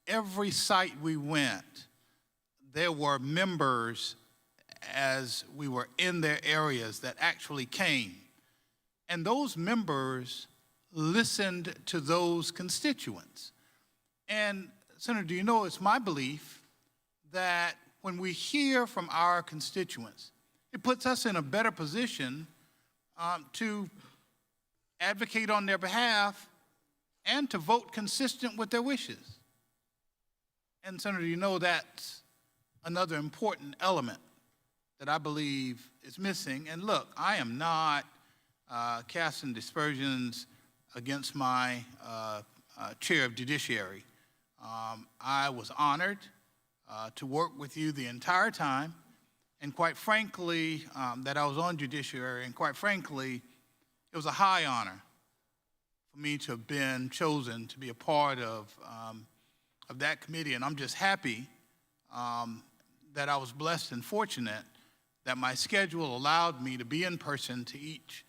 every site we went, there were members as we were in their areas that actually came. And those members listened to those constituents. And Senator, do you know, it's my belief that when we hear from our constituents, it puts us in a better position to advocate on their behalf and to vote consistent with their wishes. And Senator, you know that's another important element that I believe is missing. And look, I am not casting dispersions against my chair of judiciary. I was honored to work with you the entire time, and quite frankly, that I was on judiciary, and quite frankly, it was a high honor for me to have been chosen to be a part of that committee, and I'm just happy that I was blessed and fortunate that my schedule allowed me to be in person to each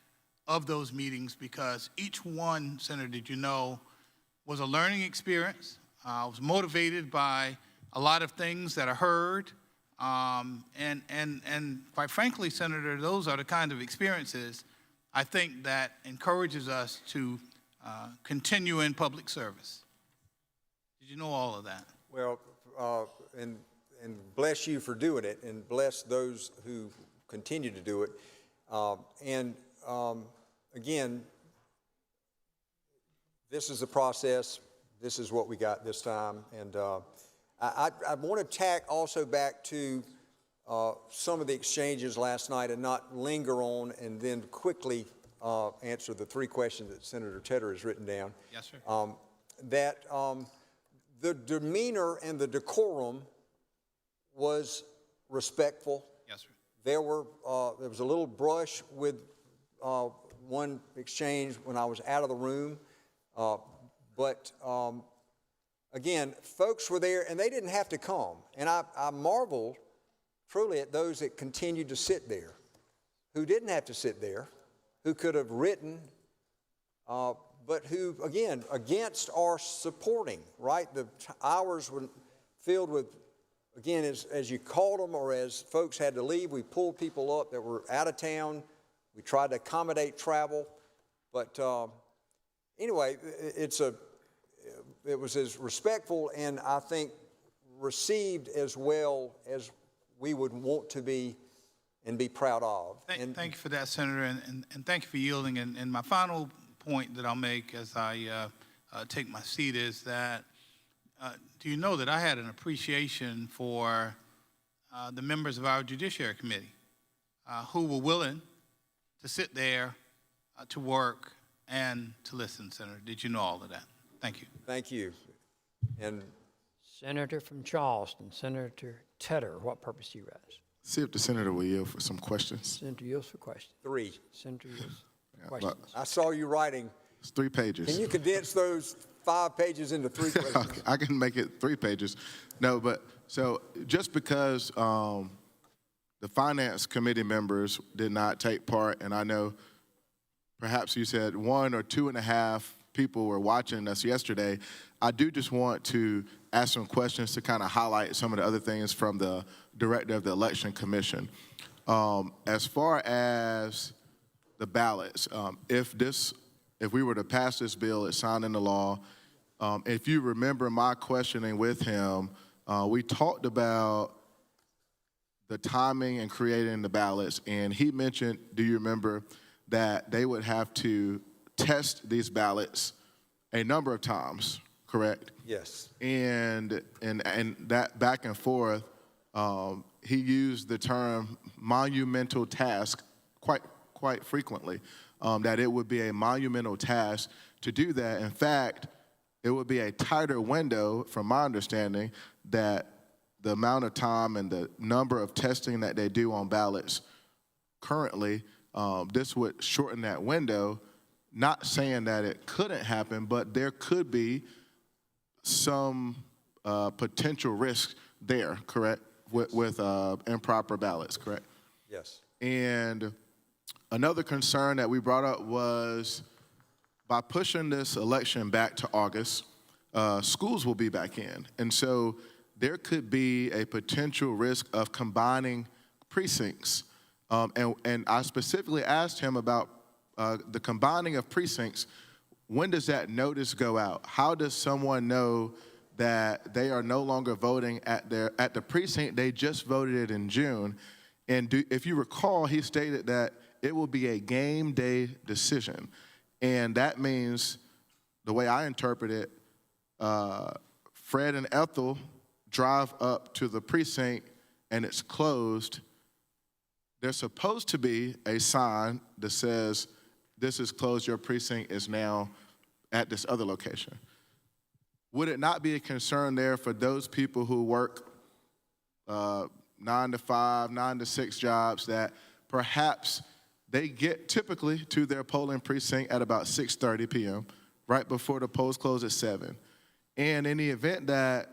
of those meetings, because each one, Senator, did you know, was a learning experience. I was motivated by a lot of things that I heard, and quite frankly, Senator, those are the kind of experiences I think that encourages us to continue in public service. Did you know all of that? Well, and bless you for doing it, and bless those who continue to do it. Again, this is the process. This is what we got this time. And I want to tack also back to some of the exchanges last night and not linger on, and then quickly answer the three questions that Senator Tedder has written down. Yes, sir. The demeanor and the decorum was respectful. Yes, sir. There was a little brush with one exchange when I was out of the room, but again, folks were there and they didn't have to come. And I marvel truly at those that continued to sit there, who didn't have to sit there, who could have written, but who, again, against our supporting, right? The hours were filled with, again, as you called them, or as folks had to leave, we pulled people up that were out of town. We tried to accommodate travel. But anyway, it was as respectful and I think received as well as we would want to be and be proud of. Thank you for that, Senator, and thank you for yielding. And my final point that I'll make as I take my seat is that do you know that I had an appreciation for the members of our Judiciary Committee who were willing to sit there, to work, and to listen, Senator. Did you know all of that? Thank you. Thank you. And Senator from Charleston, Senator Tedder, what purpose do you raise? See if the senator will yield for some questions. Senator yields for questions. 3. Senator yields Yeah, questions. I saw you writing. It's 3 pages. Can you condense those 5 pages into 3 questions? I can make it 3 pages. No, but so just because the finance committee members did not take part, and I know perhaps you said 1 or 2.5 people were watching us yesterday, I do just want to ask some questions to kind of highlight some of the other things from the director of the Election Commission. As far as the ballots, if this if we were to pass this bill, it's signed into law. If you remember my questioning with him, we talked about the timing and creating the ballots, and he mentioned, do you remember, that they would have to test these ballots a number of times, correct? Yes. And that back and forth, he used the term monumental task quite frequently, that it would be a monumental task to do that. In fact, it would be a tighter window, from my understanding, that the amount of time and the number of testing that they do on ballots currently, this would shorten that window. Not saying that it couldn't happen, but there could be some potential risk there, correct, with improper ballots, correct? Yes. And another concern that we brought up was, by pushing this election back to August, schools will be back in. And so there could be a potential risk of combining precincts. And I specifically asked him about the combining of precincts. When does that notice go out? How does someone know that they are no longer voting at the precinct they just voted it in June? And if you recall, he stated that it will be a game day decision. And that means, the way I interpret it, Fred and Ethel drive up to the precinct and it's closed. There's supposed to be a sign that says, "This is closed, your precinct is now at this other location." Would it not be a concern there for those people who work 9 to 5, 9 to 6 jobs, that perhaps they get typically to their polling precinct at about 6:30 p.m., right before the polls close at 7. And in the event that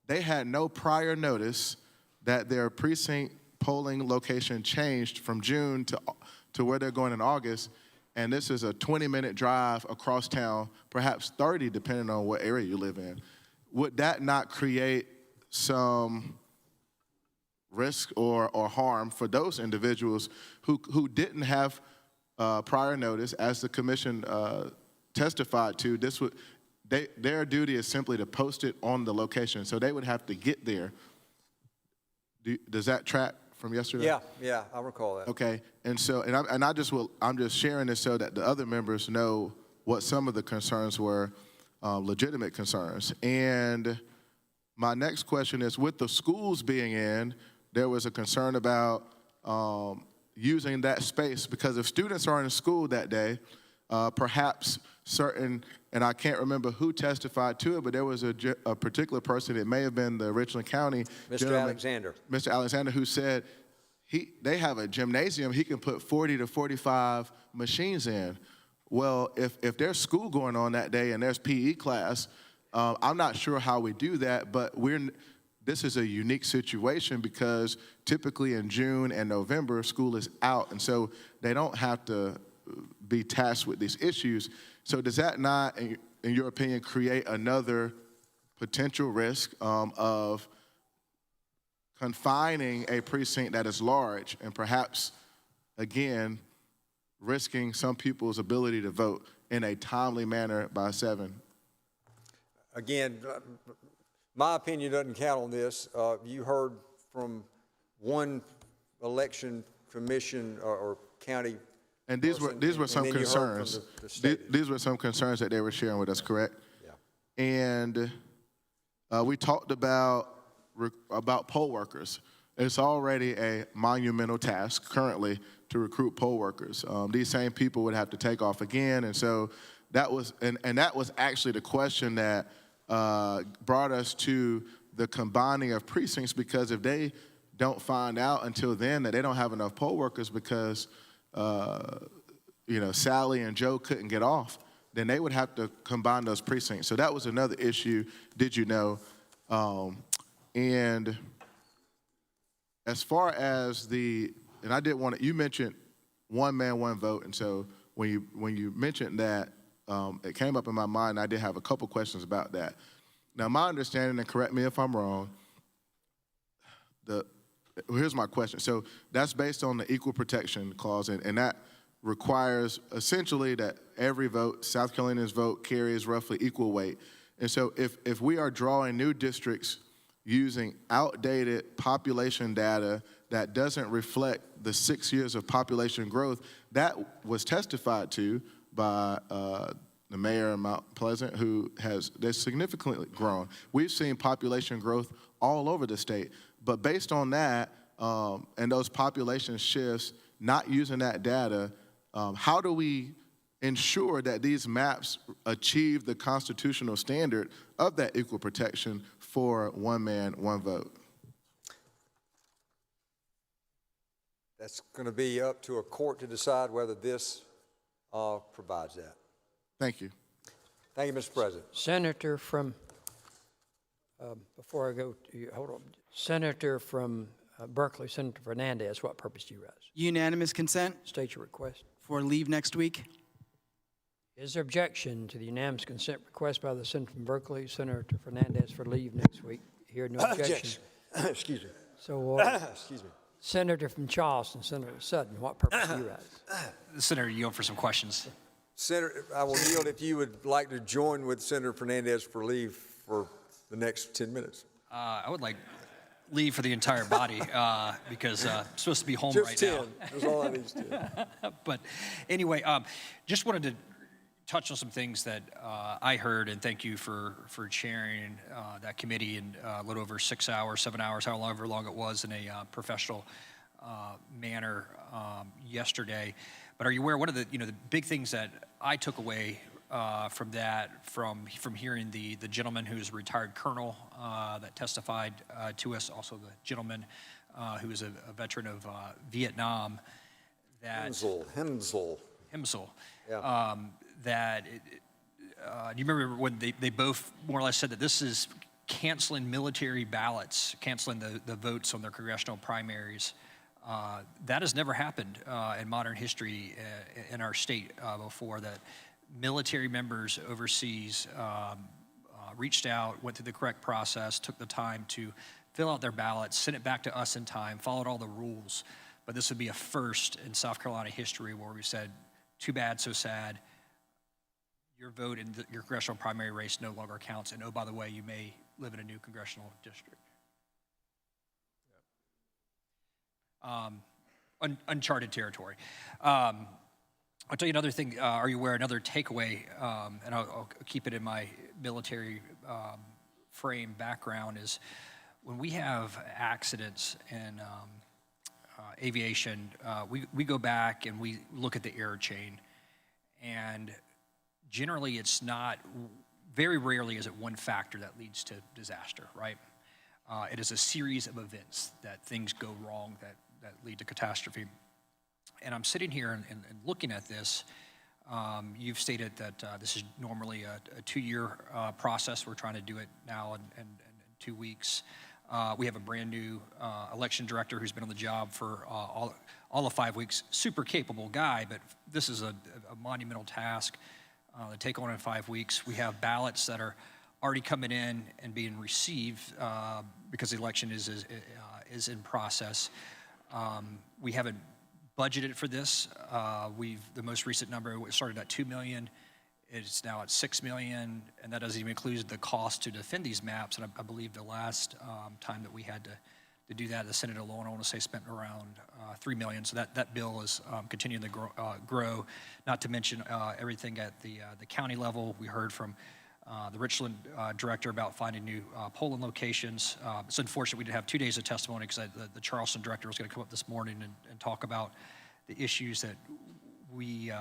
they had no prior notice that their precinct polling location changed from June to where they're going in August, and this is a 20-minute drive across town, perhaps 30, depending on what area you live in, would that not create some risk or harm for those individuals who didn't have prior notice? As the commission testified to, their duty is simply to post it on the location, so they would have to get there. Does that track from yesterday? Yeah, I recall that. Okay, and so I'm just sharing this so that the other members know what some of the concerns were, legitimate concerns. And my next question is, with the schools being in, there was a concern about using that space, because if students are in school that day, perhaps certain, and I can't remember who testified to it, but there was a particular person, it may have been the Richland County gentleman, Mr. Alexander, who said they have a gymnasium, he can put 40 to 45 machines in. Well, if there's school going on that day and there's PE class, I'm not sure how we do that, but this is a unique situation because typically in June and November, school is out, and so they don't have to be tasked with these issues. So does that not, in your opinion, create another potential risk of confining a precinct that is large and perhaps, again, risking some people's ability to vote in a timely manner by 7? Again, my opinion doesn't count on this. You heard from one election commission or county. And these were some concerns. These were some concerns that they were sharing with us, correct? Yeah. And we talked about poll workers. It's already a monumental task currently to recruit poll workers. These same people would have to take off again, and so that was that was actually the question that brought us to the combining of precincts, because if they don't find out until then that they don't have enough poll workers because Sally and Joe couldn't get off, then they would have to combine those precincts. So that was another issue, did you know? And as far as and I did want to, you mentioned one man, one vote, and so when you mentioned that, it came up in my mind, I did have a couple questions about that. Now, my understanding, and correct me if I'm wrong, here's my question. So that's based on the Equal Protection Clause, and that requires essentially that every vote, South Carolina's vote, carries roughly equal weight. And so if we are drawing new districts using outdated population data that doesn't reflect the 6 years of population growth, that was testified to by the mayor of Mount Pleasant, who that's significantly grown. We've seen population growth all over the state, but based on that and those population shifts, not using that data, how do we ensure that these maps achieve the constitutional standard of that equal protection for one man, one vote? That's going to be up to a court to decide whether this provides that. Thank you. Thank you, Mr. President. Senator from, before I go to you, hold on. Senator from Berkeley, Senator Fernandez, what purpose do you raise? Unanimous consent State your request. for leave next week. Is there objection to the unanimous consent request by the Senator from Berkeley, Senator Fernandez, for leave next week? Hear no objection. Excuse me. So, Excuse me. Senator from Charleston, Senator Sutton, what purpose do you raise? Senator, yield for some questions. Senator, I will yield if you would like to join with Senator Fernandez for leave for the next 10 minutes. I would like leave for the entire body because I'm supposed to be home Just right 10. now. That's all I need is 10. But anyway, just wanted to touch on some things that I heard, and thank you for chairing that committee in a little over 6 hours, 7 hours, however long it was, in a professional manner yesterday. But are you aware, one of the the big things that I took away from that, from hearing the gentleman who's a retired colonel that testified to us, also the gentleman who is a veteran of Vietnam, that Hemsel. Yeah. That do you remember when they both more or less said that this is canceling military ballots, canceling the votes on their congressional primaries? That has never happened in modern history in our state before, that military members overseas reached out, went through the correct process, took the time to fill out their ballots, sent it back to us in time, followed all the rules. But this would be a first in South Carolina history where we said, too bad, so sad. Your vote in your congressional primary race no longer counts. And oh, by the way, you may live in a new congressional district. Uncharted territory. I'll tell you another thing. Are you aware, another takeaway, and I'll keep it in my military frame background, is when we have accidents in aviation, we go back and we look at the error chain. And generally it's not, very rarely is it one factor that leads to disaster, right? It is a series of events that things go wrong that lead to catastrophe. And I'm sitting here and looking at this. You've stated that this is normally a 2-year process. We're trying to do it now in 2 weeks. We have a brand new election director who's been on the job for all of 5 weeks. Super capable guy, but this is a monumental task to take on in 5 weeks. We have ballots that are already coming in and being received because the election is in process. We haven't budgeted for this. The most recent number started at $2 million. It's now at $6 million, and that doesn't even include the cost to defend these maps. And I believe the last time that we had to do that, the Senate alone, I want to say, spent around $3 million. So that bill is continuing to grow. Not to mention everything at the county level. We heard from the Richland director about finding new polling locations. It's unfortunate we didn't have 2 days of testimony because the Charleston director was going to come up this morning and talk about the issues that we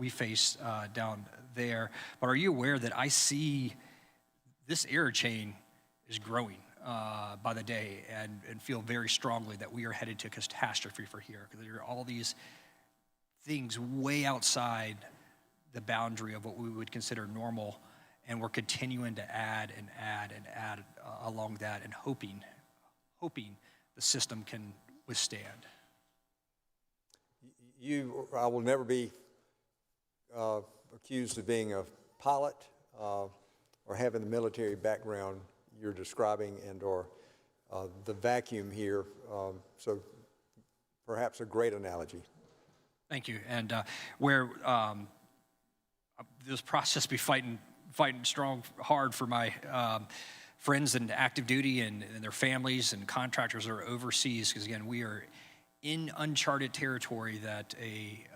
face down there. But are you aware that I see this error chain is growing by the day, and feel very strongly that we are headed to catastrophe for here, because there are all these things way outside the boundary of what we would consider normal, and we're continuing to add and add and add along that, and hoping the system can withstand. I will never be accused of being a pilot or having the military background you're describing, or the vacuum here. So perhaps a great analogy. Thank you. And where this process be fighting strong, hard for my friends in active duty and their families and contractors that are overseas, because again, we are in uncharted territory that a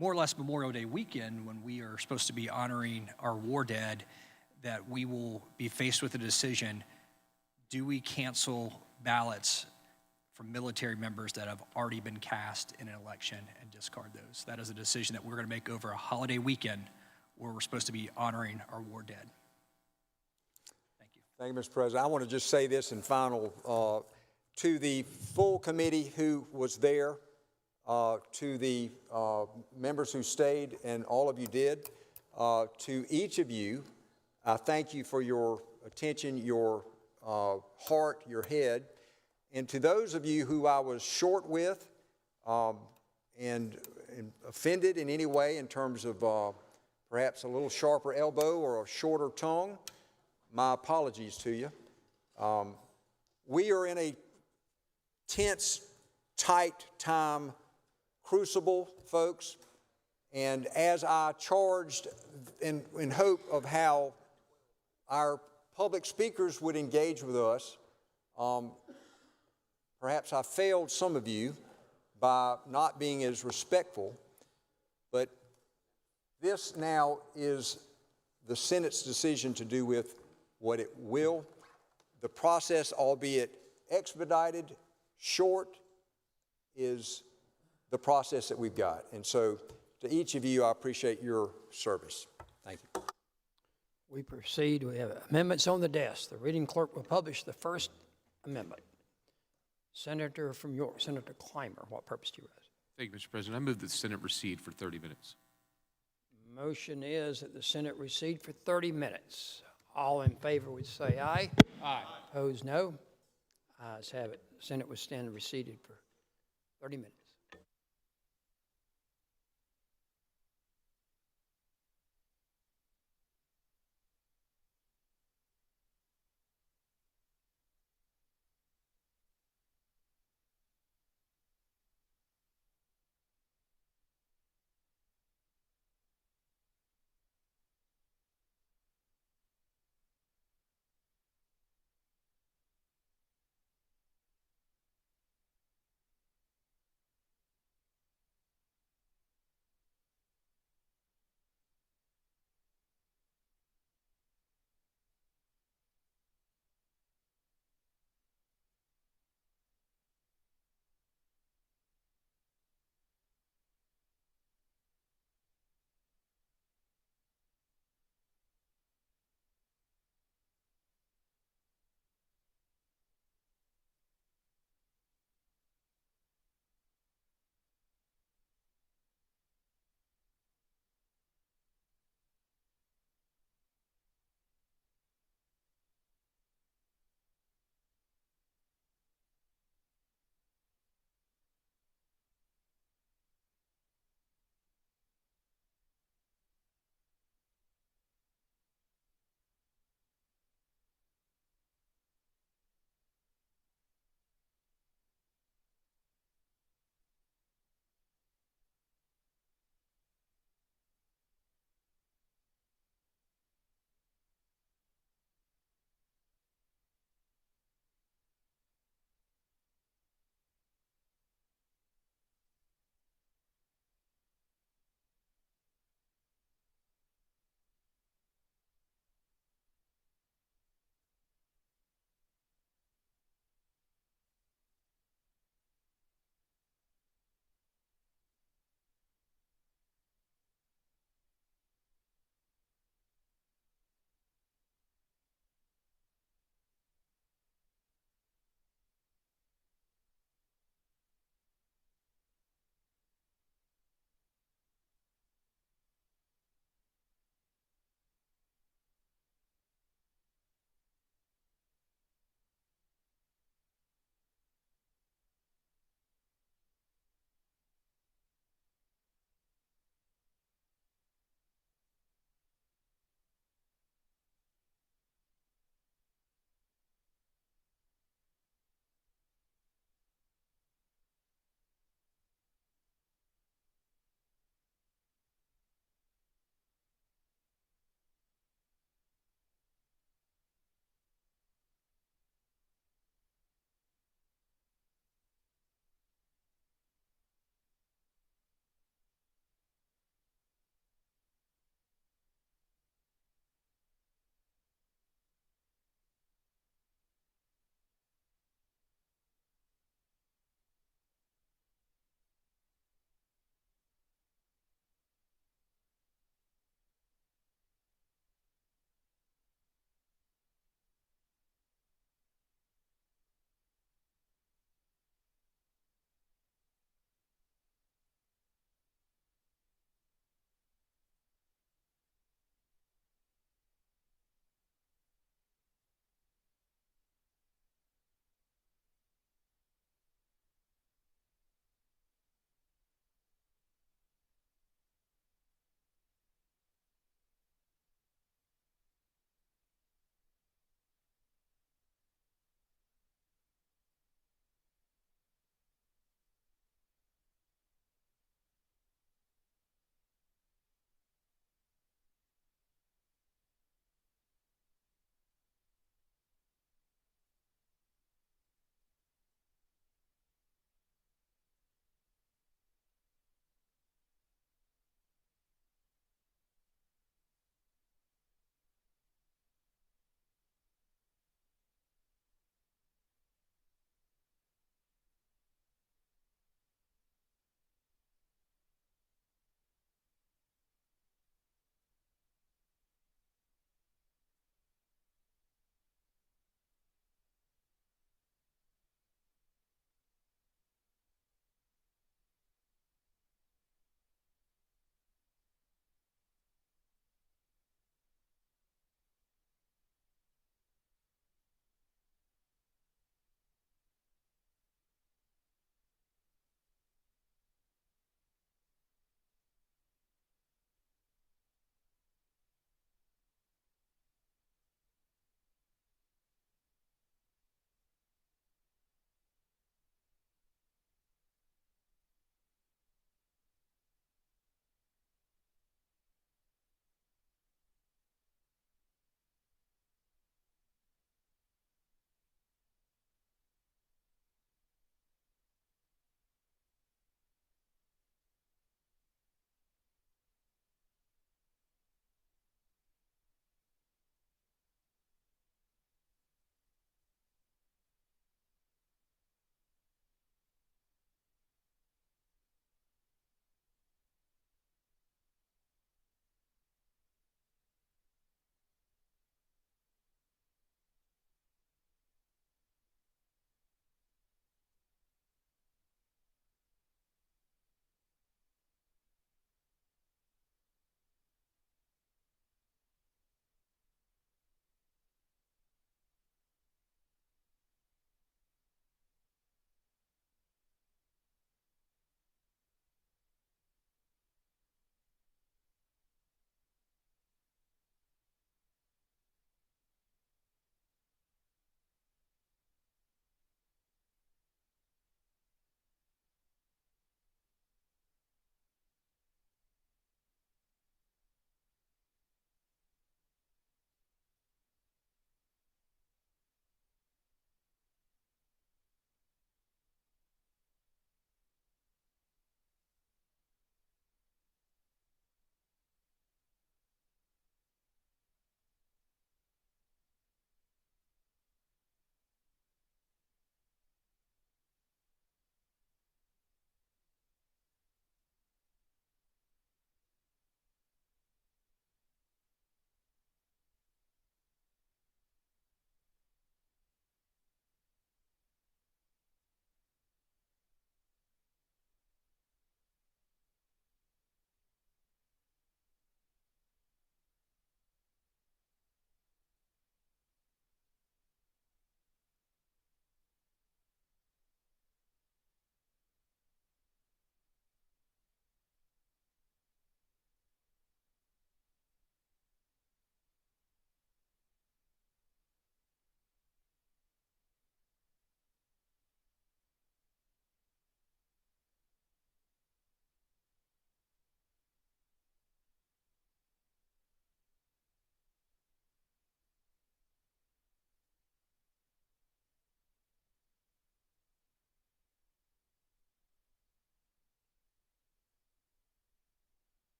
more or less Memorial Day weekend, when we are supposed to be honoring our war dead, that we will be faced with a decision: do we cancel ballots from military members that have already been cast in an election and discard those? That is a decision that we're going to make over a holiday weekend where we're supposed to be honoring our war dead. Thank you. Thank you, Mr. President. I want to just say this in final to the full committee who was there, to the members who stayed, and all of you did, to each of you, I thank you for your attention, your heart, your head. And to those of you who I was short with and offended in any way in terms of perhaps a little sharper elbow or a shorter tongue, my apologies to you. We are in a tense, tight time crucible, folks, and as I charged in hope of how our public speakers would engage with us, perhaps I failed some of you by not being as respectful, but this now is the Senate's decision to do with what it will. The process, albeit expedited, short, is the process that we've got. And so to each of you, I appreciate your service. Thank you. We proceed. We have amendments on the desk. The reading clerk will publish the first amendment. Senator from York, Senator Clymer, what purpose do you raise? Thank you, Mr. President. I move that the Senate recede for 30 minutes. Motion is that the Senate recede for 30 minutes. All in favor would say aye. Aye. Opposed, no. Ayes have it. The Senate will stand receded for 30 minutes.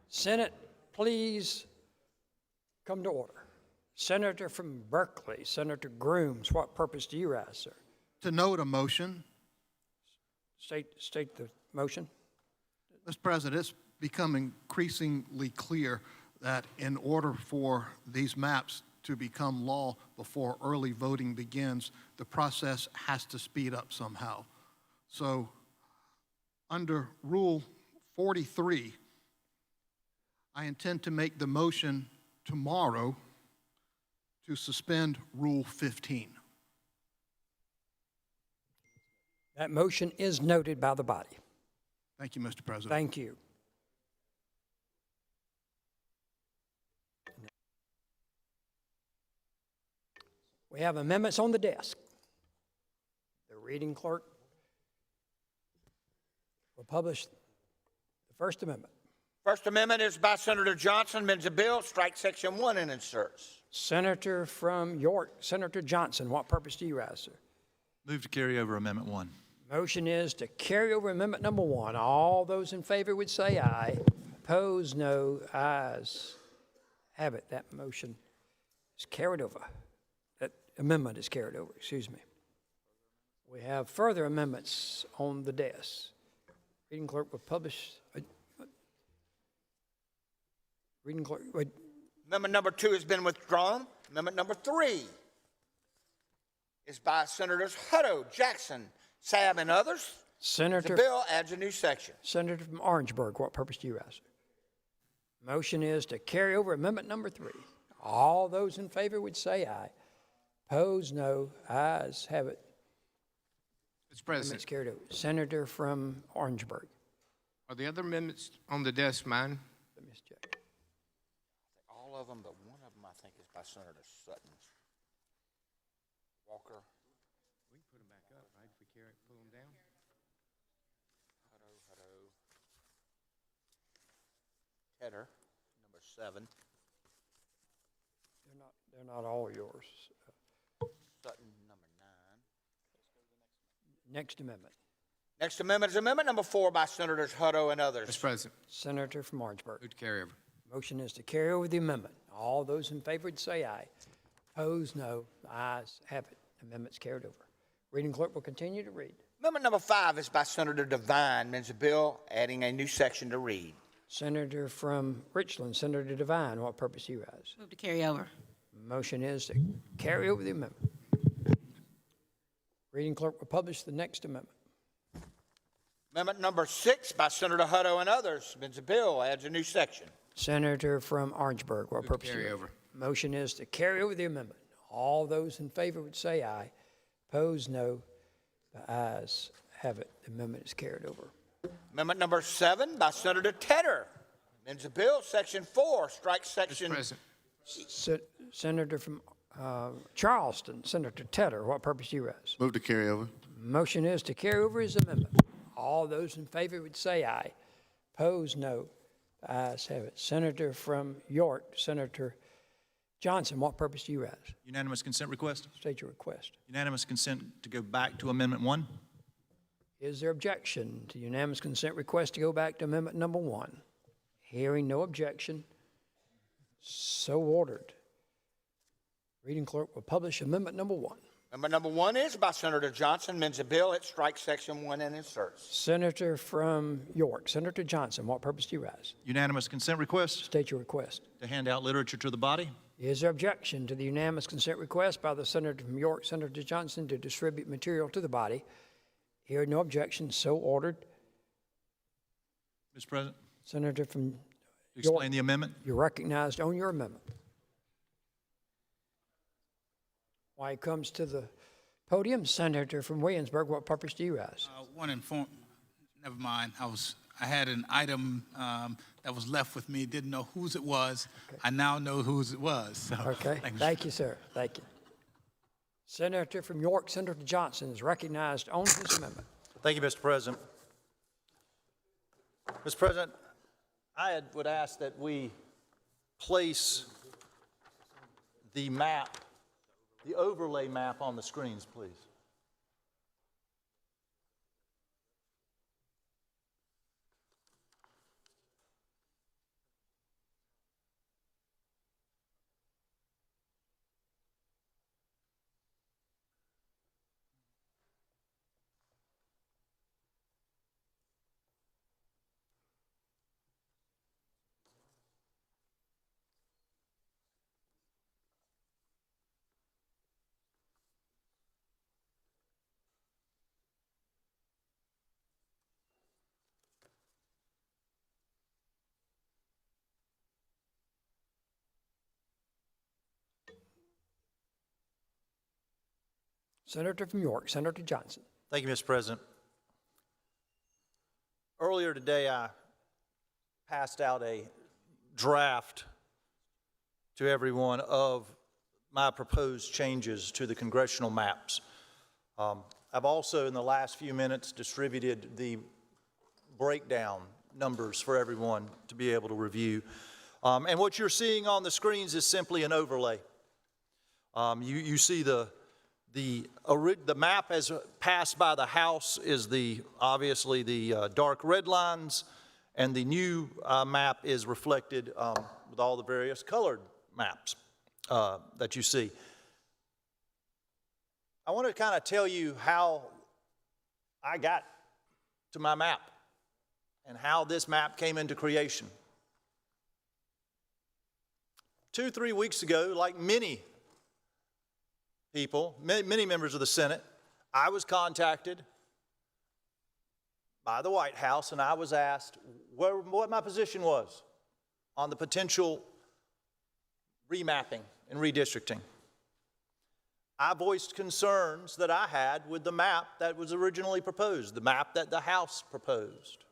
Senate, please come to order. Senator from Berkeley, Senator Grooms, what purpose do you rise, sir? To note a motion. State the motion. Mr. President, it's becoming increasingly clear that in order for these maps to become law before early voting begins, the process has to speed up somehow. So under Rule 43, I intend to make the motion tomorrow to suspend Rule 15. That motion is noted by the body. Thank you, Mr. President. Thank you. We have amendments on the desk. The reading clerk will publish the First Amendment. First Amendment is by Senator Johnson, amends a bill, strike Section 1 and inserts. Senator from York, Senator Johnson, what purpose do you rise, sir? Move to carry over Amendment 1. Motion is to carry over Amendment number 1. All those in favor would say aye. Opposed, no. Ayes have it. That motion is carried over. That amendment is carried over, excuse me. We have further amendments on the desk. Reading clerk will publish. Reading clerk. Amendment number 2 has been withdrawn. Amendment number 3 is by Senators Hutto, Jackson, Sabb, and others. Senator. The bill adds a new section. Senator from Orangeburg, what purpose do you ask? Motion is to carry over amendment number 3. All those in favor would say aye. Opposed, no. Ayes have it. Mr. President. Amendment's carried over. Senator from Orangeburg. Are the other amendments on the desk mine? Let me just check. All of them, but one of them I think is by Senator Sutton. Walker. We can put them back up, right, if we pull them down? Hutto. Tedder, number 7. They're not all yours. Sutton, number 9. Next amendment. Next amendment is amendment number 4 by Senators Hutto and others. Mr. President. Senator from Orangeburg. Move to carry over. Motion is to carry over the amendment. All those in favor would say aye. Opposed, no. Ayes have it. Amendment's carried over. Reading clerk will continue to read. Amendment number 5 is by Senator Devine, amends a bill adding a new section to read. Senator from Richland, Senator Devine, what purpose do you rise? Move to carry over. Motion is to carry over the amendment. Reading clerk will publish the next amendment. Amendment number 6 by Senator Hutto and others, amends a bill, adds a new section. Senator from Orangeburg, what purpose do you carry rise? over. Motion is to carry over the amendment. All those in favor would say aye. Opposed, no. The ayes have it. The amendment is carried over. Amendment number 7 by Senator Tedder, amends a bill, Section 4, strike Section. Mr. President. Senator from Charleston, Senator Tedder, what purpose do you rise? Move to carry over. Motion is to carry over his amendment. All those in favor would say aye. Opposed, no. The ayes have it. Senator from York, Senator Johnson, what purpose do you rise? Unanimous consent request? State your request. Unanimous consent to go back to Amendment 1? Is there objection to unanimous consent request to go back to amendment number 1? Hearing no objection, so ordered. Reading clerk will publish amendment number 1. Amendment number 1 is by Senator Johnson, amends a bill, it strikes Section 1 and inserts. Senator from York, Senator Johnson, what purpose do you rise? Unanimous consent request State your request. to hand out literature to the body? Is there objection to the unanimous consent request by the Senator from York, Senator Johnson, to distribute material to the body? Hearing no objection, so ordered. Mr. President, Senator from to explain the amendment? You're recognized on your amendment. While he comes to the podium, Senator from Williamsburg, what purpose do you rise? Never mind. I had an item that was left with me. Didn't know whose it was. Okay. I now know whose it was. So, okay. Thank you, sir. Thank you. Senator from York, Senator Johnson, is recognized on this amendment. Thank you, Mr. President. Mr. President, I would ask that we place the map, the overlay map on the screens, please. Senator from York, Senator Johnson. Thank you, Mr. President. Earlier today, I passed out a draft to everyone of my proposed changes to the congressional maps. I've also, in the last few minutes, distributed the breakdown numbers for everyone to be able to review. And what you're seeing on the screens is simply an overlay. You see the map as passed by the House is obviously the dark red lines, and the new map is reflected with all the various colored maps that you see. I want to kind of tell you how I got to my map and how this map came into creation. 2-3 weeks ago, like many people, many members of the Senate, I was contacted by the White House, and I was asked what my position was on the potential remapping and redistricting. I voiced concerns that I had with the map that was originally proposed, the map that the House proposed.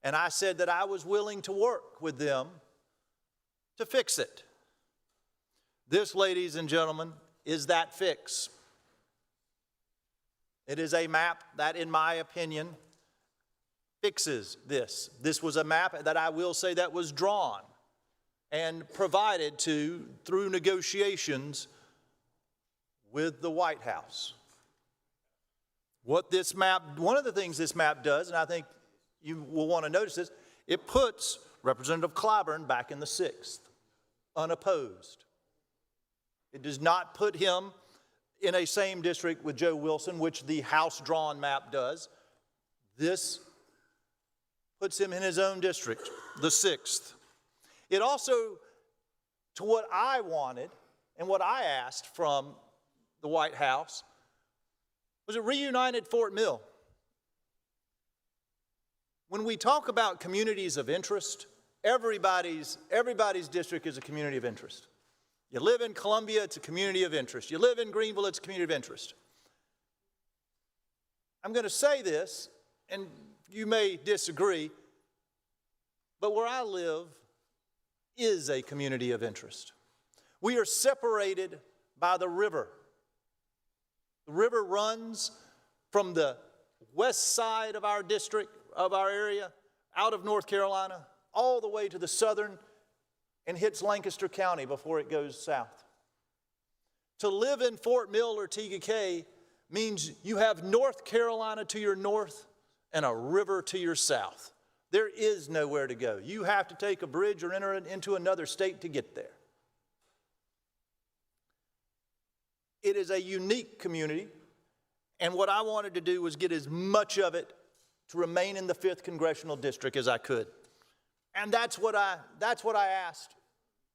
And I said that I was willing to work with them to fix it. This, ladies and gentlemen, is that fix. It is a map that, in my opinion, fixes this. This was a map that I will say that was drawn and provided to through negotiations with the White House. What this map, one of the things this map does, and I think you will want to notice this, it puts Representative Clyburn back in the 6th, unopposed. It does not put him in a same district with Joe Wilson, which the House-drawn map does. This puts him in his own district, the 6th. It also, to what I wanted and what I asked from the White House, was it reunited Fort Mill. When we talk about communities of interest, everybody's district is a community of interest. You live in Columbia, it's a community of interest. You live in Greenville, it's a community of interest. I'm going to say this, and you may disagree, but where I live is a community of interest. We are separated by the river. The river runs from the west side of our district, of our area, out of North Carolina, all the way to the southern, and hits Lancaster County before it goes south. To live in Fort Mill or TGK means you have North Carolina to your north and a river to your south. There is nowhere to go. You have to take a bridge or enter into another state to get there. It is a unique community, and what I wanted to do was get as much of it to remain in the 5th Congressional District as I could. And that's what I asked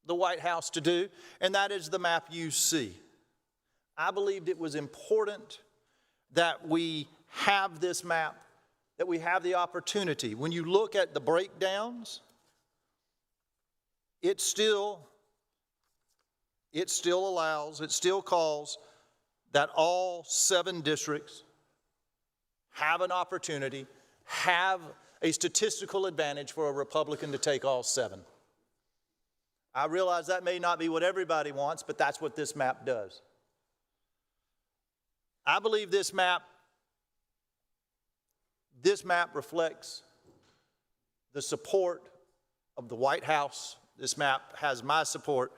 the White House to do, and that is the map you see. I believed it was important that we have this map, that we have the opportunity. When you look at the breakdowns, it still calls that all 7 districts have an opportunity, have a statistical advantage for a Republican to take all 7. I realize that may not be what everybody wants, but that's what this map does. I believe this map reflects the support of the White House. This map has my support.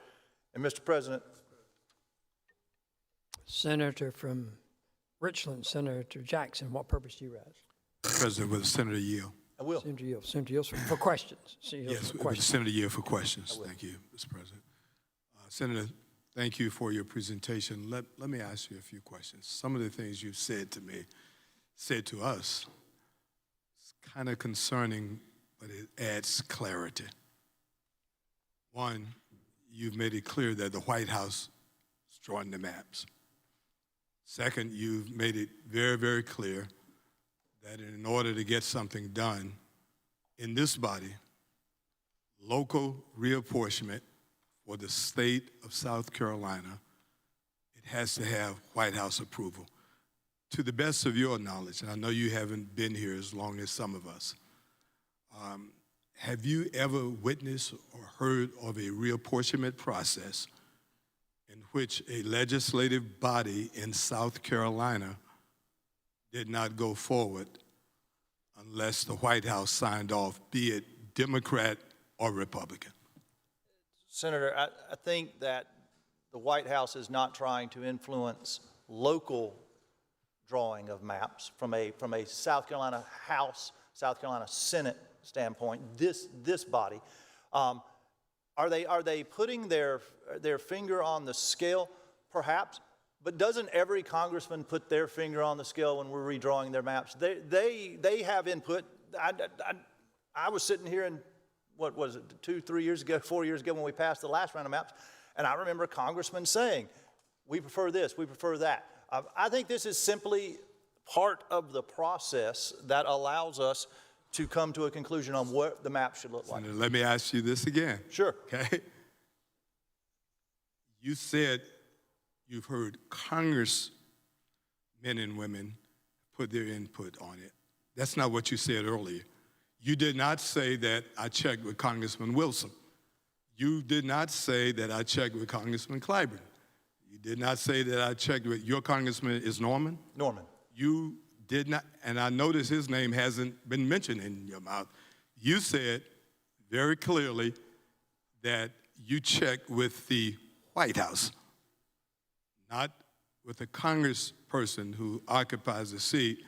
And Mr. President. Senator from Richland, Senator Jackson, what purpose do you raise? President, with Senator Yield. I will. Senator Yield for questions. Yes, with Senator Yield for questions. Thank you, Mr. President. Senator, thank you for your presentation. Let me ask you a few questions. Some of the things you said to us, it's kind of concerning, but it adds clarity. One, you've made it clear that the White House is drawing the maps. Second, you've made it very, very clear that in order to get something done in this body, local reapportionment for the state of South Carolina, it has to have White House approval. To the best of your knowledge, and I know you haven't been here as long as some of us, have you ever witnessed or heard of a reapportionment process in which a legislative body in South Carolina did not go forward unless the White House signed off, be it Democrat or Republican? Senator, I think that the White House is not trying to influence local drawing of maps from a South Carolina House, South Carolina Senate standpoint. This body, are they putting their finger on the scale? Perhaps, but doesn't every congressman put their finger on the scale when we're redrawing their maps? They have input. I was sitting here in, what was it, 2, 3 years ago, 4 years ago when we passed the last round of maps, and I remember congressmen saying, we prefer this, we prefer that. I think this is simply part of the process that allows us to come to a conclusion on what the map should look like. Senator, let me ask you this again. Sure. Okay. You said you've heard congressmen and women put their input on it. That's not what you said earlier. You did not say that I checked with Congressman Wilson. You did not say that I checked with Congressman Clyburn. You did not say that I checked with your congressman is Norman? Norman. You did not, and I notice his name hasn't been mentioned in your mouth. You said very clearly that you checked with the White House, not with a congressperson who occupies a seat,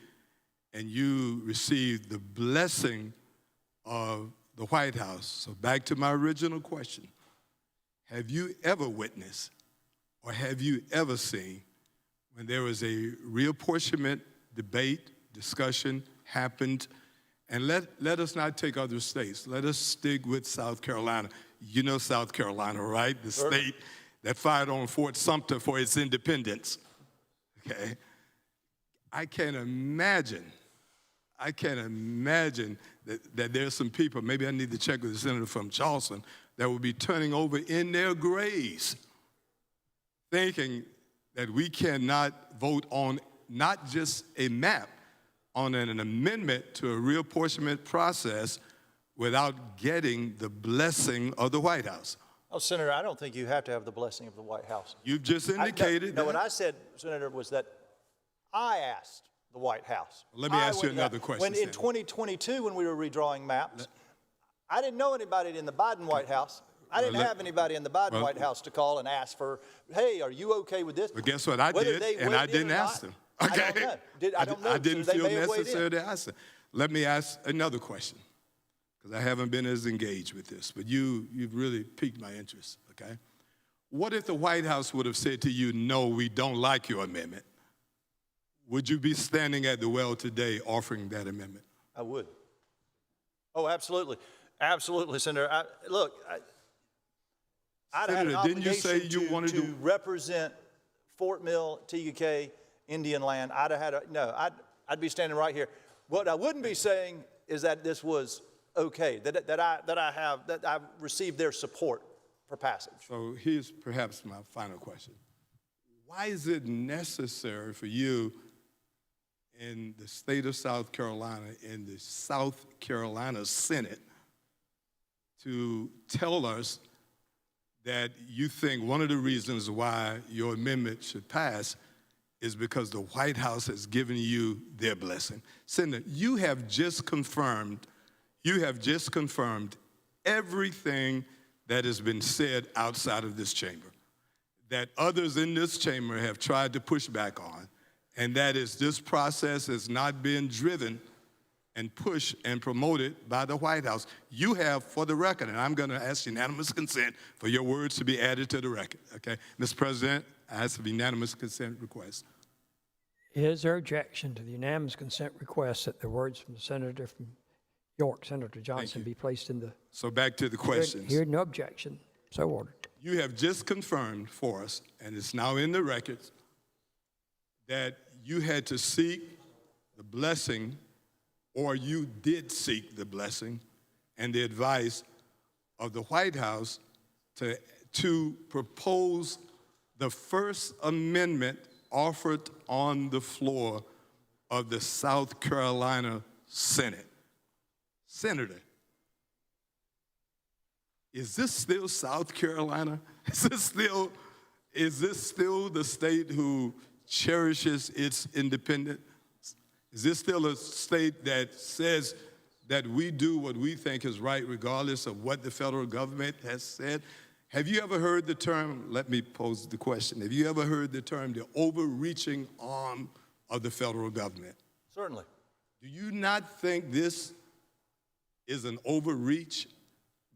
and you received the blessing of the White House. So back to my original question. Have you ever witnessed or have you ever seen when there was a reapportionment debate, discussion happened, and let us not take other states. Let us stick with South Carolina. You know South Carolina, right? The state that fired on Fort Sumter for its independence, okay? I can't imagine that there's some people, maybe I need to check with the senator from Charleston, that will be turning over in their graves thinking that we cannot vote on not just a map, on an amendment to a reapportionment process without getting the blessing of the White House. Oh, Senator, I don't think you have to have the blessing of the White House. You've just indicated No, what I said, Senator, was that I asked the White House. Let me ask you another question, When in Senator. 2022, when we were redrawing maps, I didn't know anybody in the Biden White House. I didn't have anybody in the Biden White House to call and ask for, hey, are you okay with this? But guess what I did, and I didn't ask them. Okay? I don't know. I didn't So they feel may have weighed in. necessary to ask them. Let me ask another question, because I haven't been as engaged with this, but you've really piqued my interest, okay? What if the White House would have said to you, no, we don't like your amendment? Would you be standing at the well today offering that amendment? I would. Oh, absolutely. Absolutely, Senator. I'd had an Senator, didn't you say obligation you wanted to represent Fort Mill, TUK, Indian land. I'd be standing right here. What I wouldn't be saying is that this was okay, that I received their support for passage. So here's perhaps my final question. Why is it necessary for you in the state of South Carolina, in the South Carolina Senate, to tell us that you think one of the reasons why your amendment should pass is because the White House has given you their blessing? Senator, you have just confirmed everything that has been said outside of this chamber, that others in this chamber have tried to push back on, and that is this process has not been driven and pushed and promoted by the White House. You have, for the record, and I'm going to ask unanimous consent for your words to be added to the record, okay? Mr. President, I ask for unanimous consent request. Is there objection to the unanimous consent request that the words from the senator from York, Senator Johnson, be placed in the... So back to the questions. Heard no objection. So ordered. You have just confirmed for us, and it's now in the records, that you had to seek the blessing, or you did seek the blessing and the advice of the White House to propose the First Amendment offered on the floor of the South Carolina Senate. Senator, is this still South Carolina? Is this still the state who cherishes its independence? Is this still a state that says that we do what we think is right regardless of what the federal government has said? Have you ever heard the term, let me pose the question, have you ever heard the term the overreaching arm of the federal government? Certainly. Do you not think this is an overreach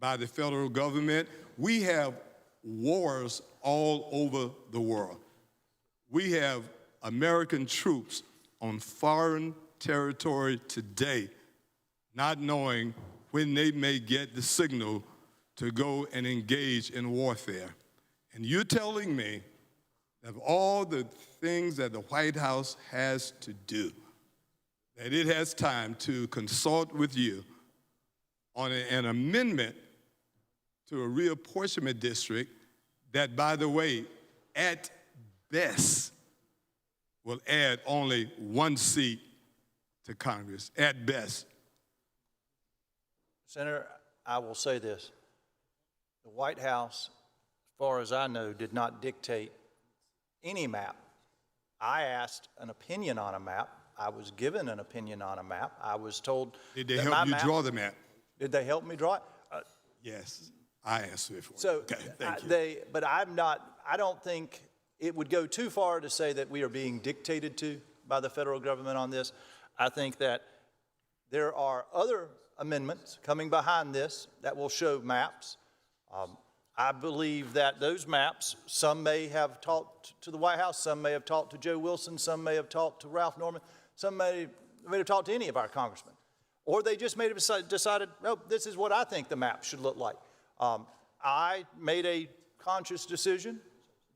by the federal government? We have wars all over the world. We have American troops on foreign territory today, not knowing when they may get the signal to go and engage in warfare. And you're telling me that of all the things that the White House has to do, that it has time to consult with you on an amendment to a reapportionment district that, by the way, at best, will add only 1 seat to Congress, at best. Senator, I will say this. The White House, as far as I know, did not dictate any map. I asked an opinion on a map. I was given an opinion on a map. I was told. Did they help you draw the map? Did they help me draw it? Yes, I answered it for you. So, okay, thank you. But I don't think it would go too far to say that we are being dictated to by the federal government on this. I think that there are other amendments coming behind this that will show maps. I believe that those maps, some may have talked to the White House, some may have talked to Joe Wilson, some may have talked to Ralph Norman, some may have talked to any of our congressmen. Or they just may have decided, no, this is what I think the map should look like. I made a conscious decision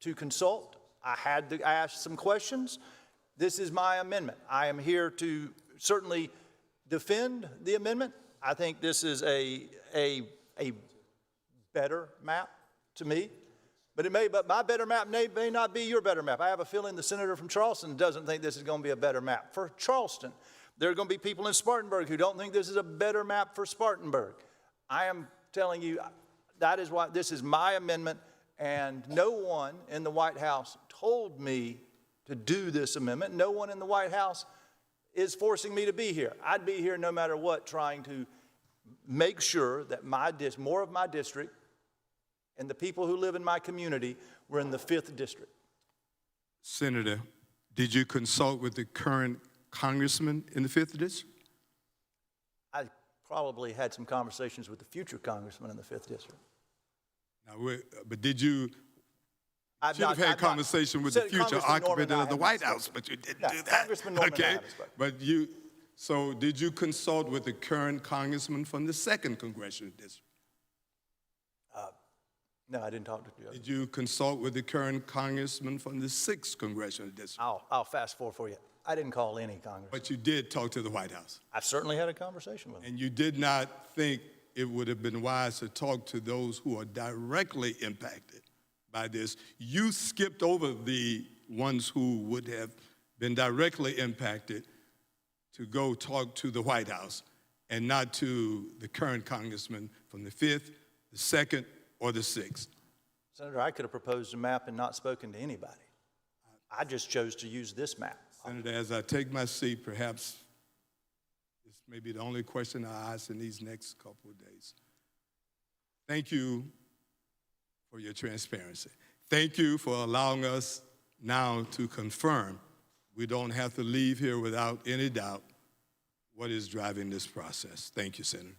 to consult. I had to ask some questions. This is my amendment. I am here to certainly defend the amendment. I think this is a better map to me, but my better map may not be your better map. I have a feeling the senator from Charleston doesn't think this is going to be a better map for Charleston. There are going to be people in Spartanburg who don't think this is a better map for Spartanburg. I am telling you, that is why this is my amendment, and no one in the White House told me to do this amendment. No one in the White House is forcing me to be here. I'd be here no matter what, trying to make sure that more of my district and the people who live in my community were in the 5th district. Senator, did you consult with the current congressman in the 5th district? I probably had some conversations with the future congressman in the 5th district. Now, but did you? Should have had a conversation with the future occupant of the White House, but you didn't do that. Congressman Norman okay, so did you consult with the current congressman from the 2nd congressional district? No, I didn't talk to you. Did you consult with the current congressman from the 6th congressional district? I'll fast forward for you. I didn't call any congressman. But you did talk to the White House. I certainly had a conversation with him. And you did not think it would have been wise to talk to those who are directly impacted by this. You skipped over the ones who would have been directly impacted to go talk to the White House and not to the current congressman from the 5th, the 2nd, or the 6th. Senator, I could have proposed a map and not spoken to anybody. I just chose to use this map. Senator, as I take my seat, perhaps this may be the only question I ask in these next couple of days. Thank you for your transparency. Thank you for allowing us now to confirm we don't have to leave here without any doubt what is driving this process. Thank you, Senator.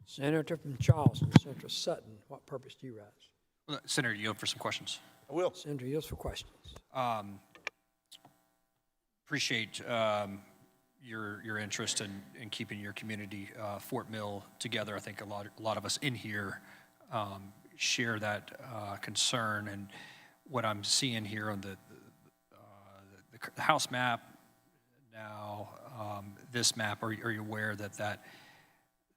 Senator from Charleston, Senator Sutton, what purpose do you rise? Senator, you have for some questions? I will. Senator yields for questions. Appreciate your interest in keeping your community, Fort Mill, together. I think a lot of us in here share that concern. And what I'm seeing here on the House map now, this map, are you aware that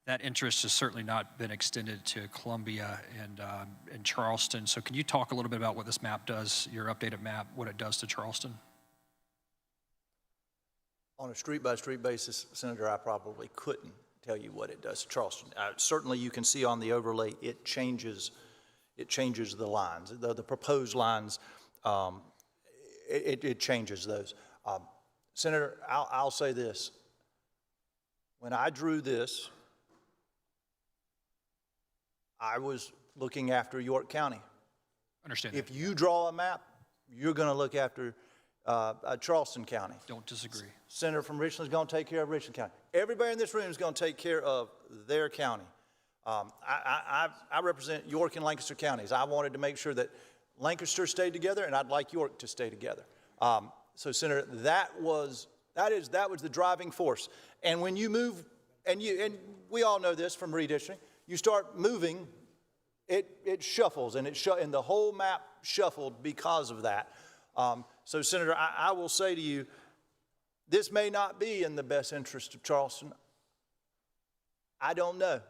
that interest has certainly not been extended to Columbia and Charleston. So can you talk a little bit about what this map does, your updated map, what it does to Charleston? On a street-by-street basis, Senator, I probably couldn't tell you what it does to Charleston. Certainly, you can see on the overlay, it changes the lines, the proposed lines. It changes those. Senator, I'll say this. When I drew this, I was looking after York County. Understand If that. you draw a map, you're going to look after Charleston County. Don't disagree. Senator from Richland is going to take care of Richland County. Everybody in this room is going to take care of their county. I represent York and Lancaster counties. I wanted to make sure that Lancaster stayed together, and I'd like York to stay together. So, Senator, that was the driving force. And when you move, and we all know this from redistricting, you start moving, it shuffles, and the whole map shuffled because of that. So, Senator, I will say to you, this may not be in the best interest of Charleston. I don't know.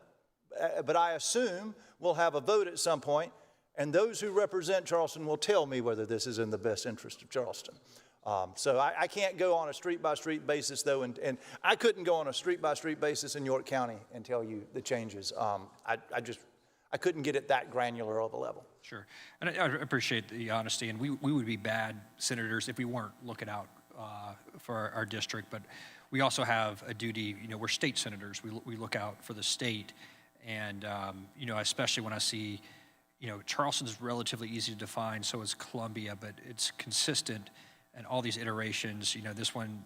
But I assume we'll have a vote at some point, and those who represent Charleston will tell me whether this is in the best interest of Charleston. So I can't go on a street-by-street basis, though, and I couldn't go on a street-by-street basis in York County and tell you the changes. I couldn't get it that granular of a level. Sure, and I appreciate the honesty, and we would be bad senators if we weren't looking out for our district, but we also have a duty, we're state senators, we look out for the state, and, especially when I see, Charleston's relatively easy to define, so is Columbia, but it's consistent, and all these iterations, this one,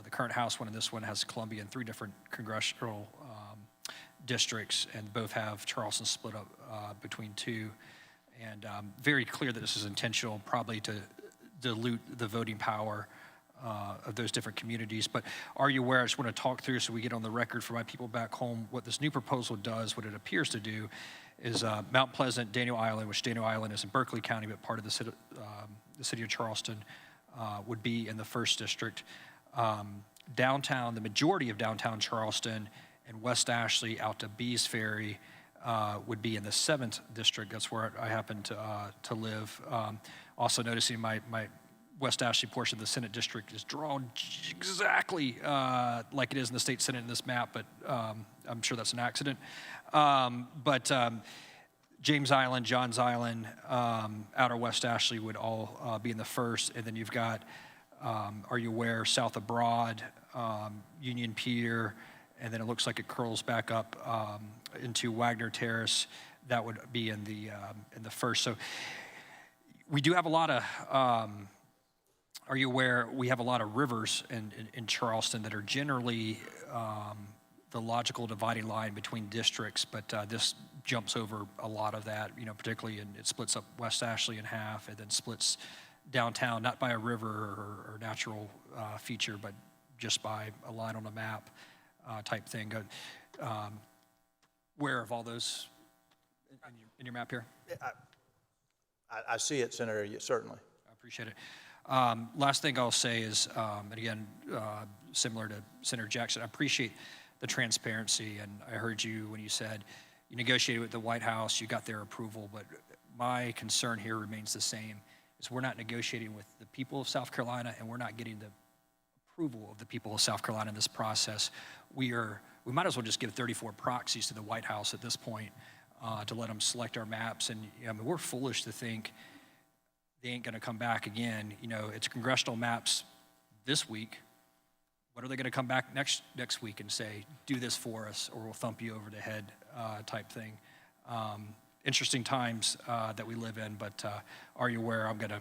the current House one and this one has Columbia in 3 different congressional districts, and both have Charleston split up between 2, and very clear that this is intentional, probably to dilute the voting power of those different communities. But are you aware, I just want to talk through so we get on the record for my people back home, what this new proposal does, what it appears to do, is Mount Pleasant, Daniel Island, which Daniel Island is in Berkeley County, but part of the city of Charleston, would be in the 1st district. Downtown, the majority of downtown Charleston and West Ashley out to Bees Ferry would be in the 7th district. That's where I happen to live. Also noticing my West Ashley portion of the Senate district is drawn exactly like it is in the state Senate in this map, but I'm sure that's an accident. James Island, Johns Island, outer West Ashley would all be in the 1st, and then you've got, are you aware, south of Broad, Union Pier, and then it looks like it curls back up into Wagner Terrace. That would be in the 1st. So we do have a lot of, are you aware, we have a lot of rivers in Charleston that are generally the logical dividing line between districts, but this jumps over a lot of that, particularly, and it splits up West Ashley in half and then splits downtown, not by a river or natural feature, but just by a line on a map type thing. Aware of all those in your map here? I see it, Senator, certainly. I appreciate it. Last thing I'll say is, and again, similar to Senator Jackson, I appreciate the transparency, and I heard you when you said you negotiated with the White House, you got their approval, but my concern here remains the same, is we're not negotiating with the people of South Carolina, and we're not getting the approval of the people of South Carolina in this process. We might as well just give 34 proxies to the White House at this point to let them select our maps, and we're foolish to think they ain't gonna come back again. It's congressional maps this week. What are they gonna come back next week and say, do this for us or we'll thump you over the head type thing. Interesting times that we live in, but are you aware I'm gonna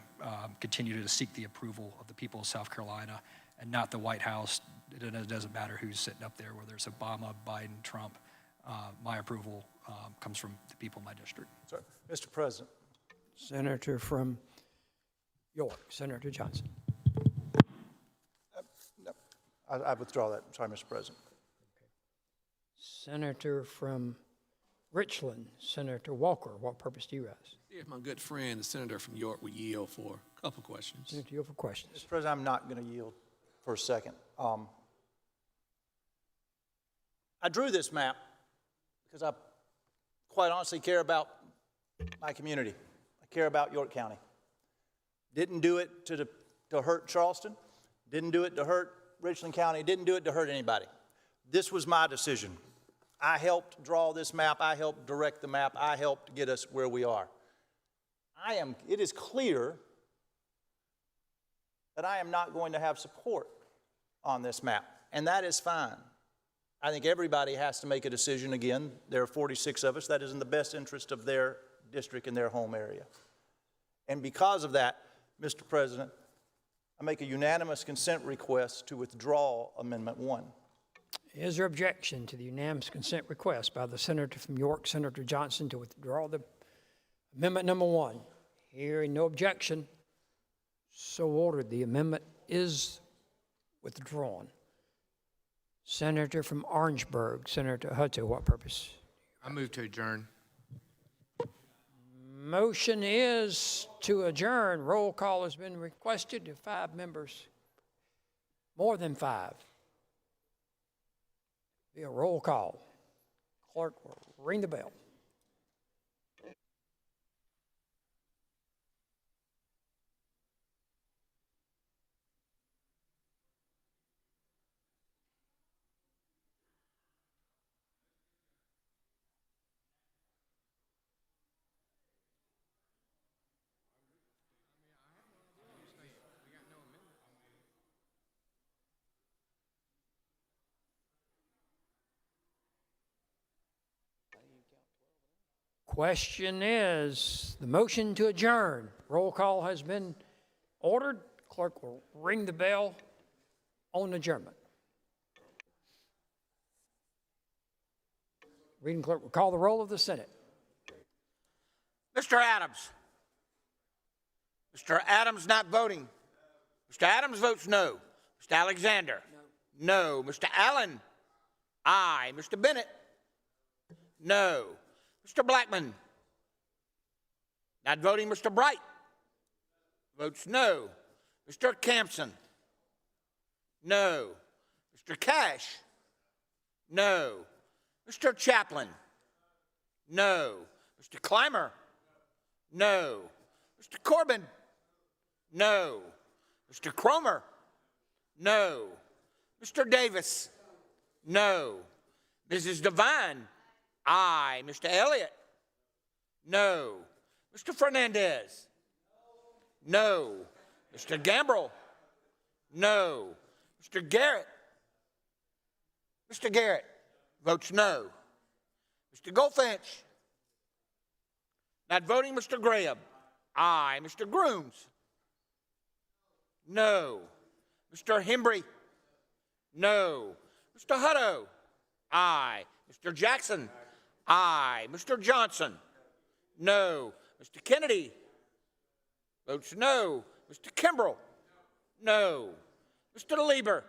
continue to seek the approval of the people of South Carolina and not the White House. It doesn't matter who's sitting up there, whether it's Obama, Biden, Trump. My approval comes from the people in my district. Sorry. Mr. President. Senator from York, Senator Johnson. No, I withdraw that. Sorry, Mr. President. Okay. Senator from Richland, Senator Walker. What purpose do you raise? If my good friend, the senator from York, would yield for a couple questions. Senator, yield for questions. Mr. President, I'm not going to yield for a second. I drew this map because I quite honestly care about my community. I care about York County. Didn't do it to hurt Charleston. Didn't do it to hurt Richland County. Didn't do it to hurt anybody. This was my decision. I helped draw this map. I helped direct the map. I helped get us where we are. It is clear that I am not going to have support on this map, and that is fine. I think everybody has to make a decision. Again, there are 46 of us. That is in the best interest of their district and their home area. And because of that, Mr. President, I make a unanimous consent request to withdraw Amendment 1. Is there objection to the unanimous consent request by the senator from York, Senator Johnson, to withdraw the amendment number 1? Hearing no objection, so ordered. The amendment is withdrawn. Senator from Orangeburg, Senator Hutto, what purpose? I move to adjourn. Motion is to adjourn. Roll call has been requested to 5 members, more than 5. Be a roll call. Clerk will ring the bell. Question is, the motion to adjourn. Roll call has been ordered. Clerk will ring the bell on adjournment. Reading clerk will call the roll of the Senate. Mr. Adams. Mr. Adams not voting. Mr. Adams votes no. Mr. Alexander? No. Mr. Allen? Aye. Mr. Bennett? No. Mr. Blackman? Not voting. Mr. Bright? Votes no. Mr. Campson? No. Mr. Cash? No. Mr. Chaplin? No. Mr. Clymer? No. Mr. Corbin? No. Mr. Cromer? No. Mr. Davis? No. Mrs. Devine? Aye. Mr. Elliott? No. Mr. Fernandez? No. Mr. Gambrell? No. Mr. Garrett? Mr. Garrett votes no. Mr. Goldfinch? Not voting. Mr. Graham? Aye. Mr. Grooms? No. Mr. Hembry? No. Mr. Hutto? Aye. Mr. Jackson? Aye. Mr. Johnson? No. Mr. Kennedy? Votes no. Mr. Kimbrell? No. Mr. Lieber?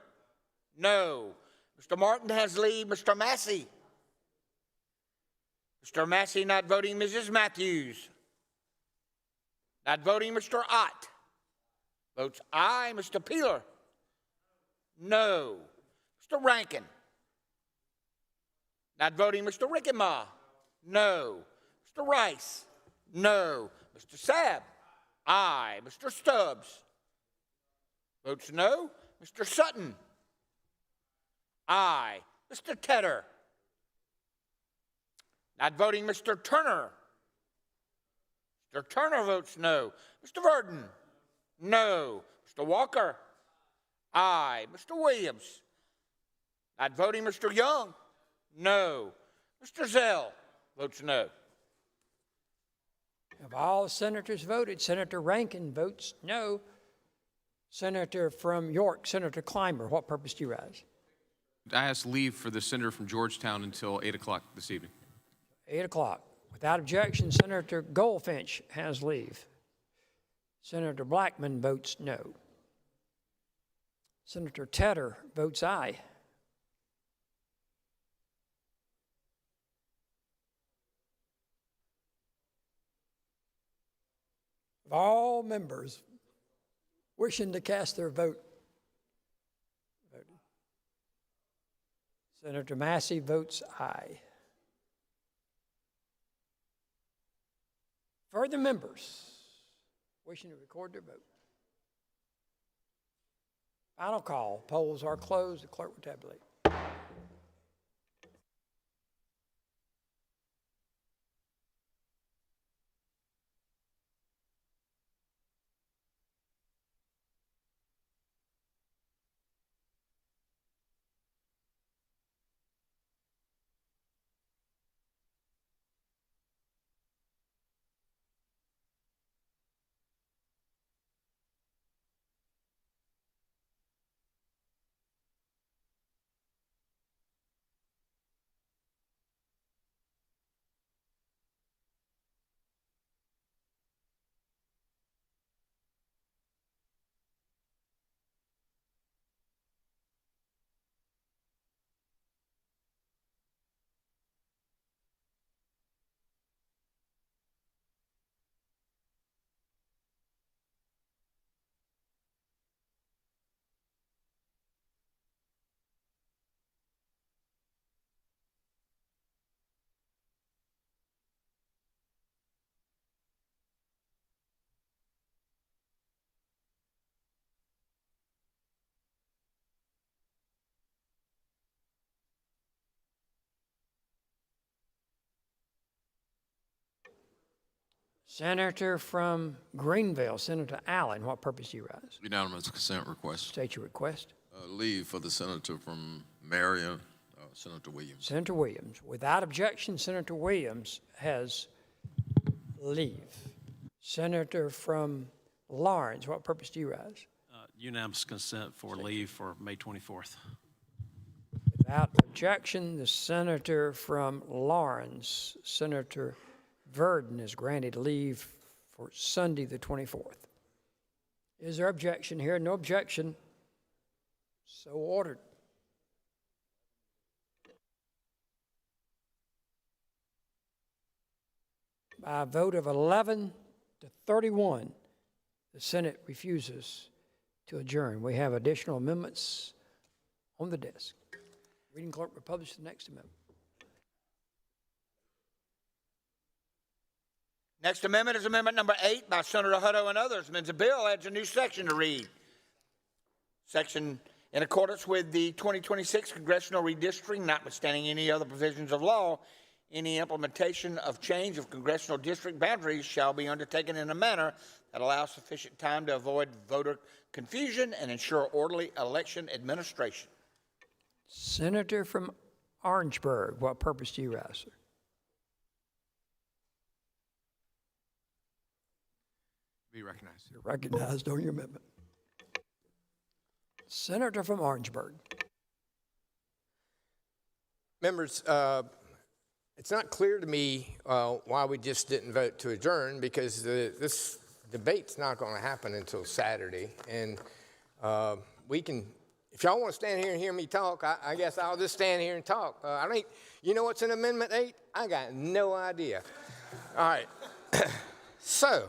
No. Mr. Martin has leave. Mr. Massey? Mr. Massey not voting. Mrs. Matthews? Not voting. Mr. Ott? Votes aye. Mr. Peeler? No. Mr. Rankin? Not voting. Mr. Rickema? No. Mr. Rice? No. Mr. Sabb? Aye. Mr. Stubbs? Votes no. Mr. Sutton? Aye. Mr. Tedder? Not voting. Mr. Turner? Mr. Turner votes no. Mr. Verdon? No. Mr. Walker? Aye. Mr. Williams? Not voting. Mr. Young? No. Mr. Zell votes no. Have all senators voted? Senator Rankin votes no. Senator from York, Senator Clymer, what purpose do you rise? I ask leave for the senator from Georgetown until 8 o'clock this evening. 8 o'clock. Without objection, Senator Goldfinch has leave. Senator Blackman votes no. Senator Tedder votes aye. Of all members wishing to cast their vote, Senator Massey votes aye. Further members wishing to record their vote? Final call. Polls are closed. The clerk will tabulate. Senator from Greenville, Senator Allen, what purpose do you rise? Unanimous consent request. State your request. Leave for the senator from Marion, Senator Williams. Senator Williams. Without objection, Senator Williams has leave. Senator from Lawrence, what purpose do you rise? Unanimous consent for leave for May 24th. Without objection, the senator from Lawrence, Senator Verdon, is granted leave for Sunday the 24th. Is there objection here? No objection. So ordered. By a vote of 11 to 31, the Senate refuses to adjourn. We have additional amendments on the desk. Reading clerk will publish the next amendment. Next amendment is Amendment Number 8 by Senator Hutto and others. Amends a bill, adds a new section to read. Section, in accordance with the 2026 congressional redistricting, notwithstanding any other provisions of law, any implementation of change of congressional district boundaries shall be undertaken in a manner that allows sufficient time to avoid voter confusion and ensure orderly election administration. Senator from Orangeburg, what purpose do you rise, sir? Be recognized. You're recognized on your amendment. Senator from Orangeburg. Members, it's not clear to me why we just didn't vote to adjourn, because this debate's not going to happen until Saturday. And we can, if y'all want to stand here and hear me talk, I guess I'll just stand here and talk. You know what's in Amendment 8? I got no idea. All right. So,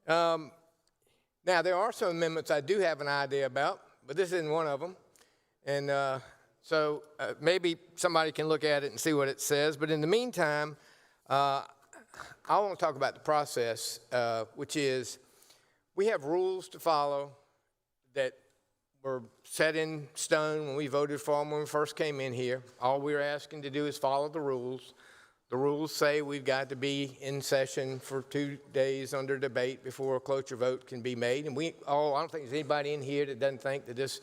now there are some amendments I do have an idea about, but this isn't one of them. And so maybe somebody can look at it and see what it says. But in the meantime, I want to talk about the process, which is we have rules to follow that were set in stone when we voted for them when we first came in here. All we're asking to do is follow the rules. The rules say we've got to be in session for 2 days under debate before a cloture vote can be made. And I don't think there's anybody in here that doesn't think that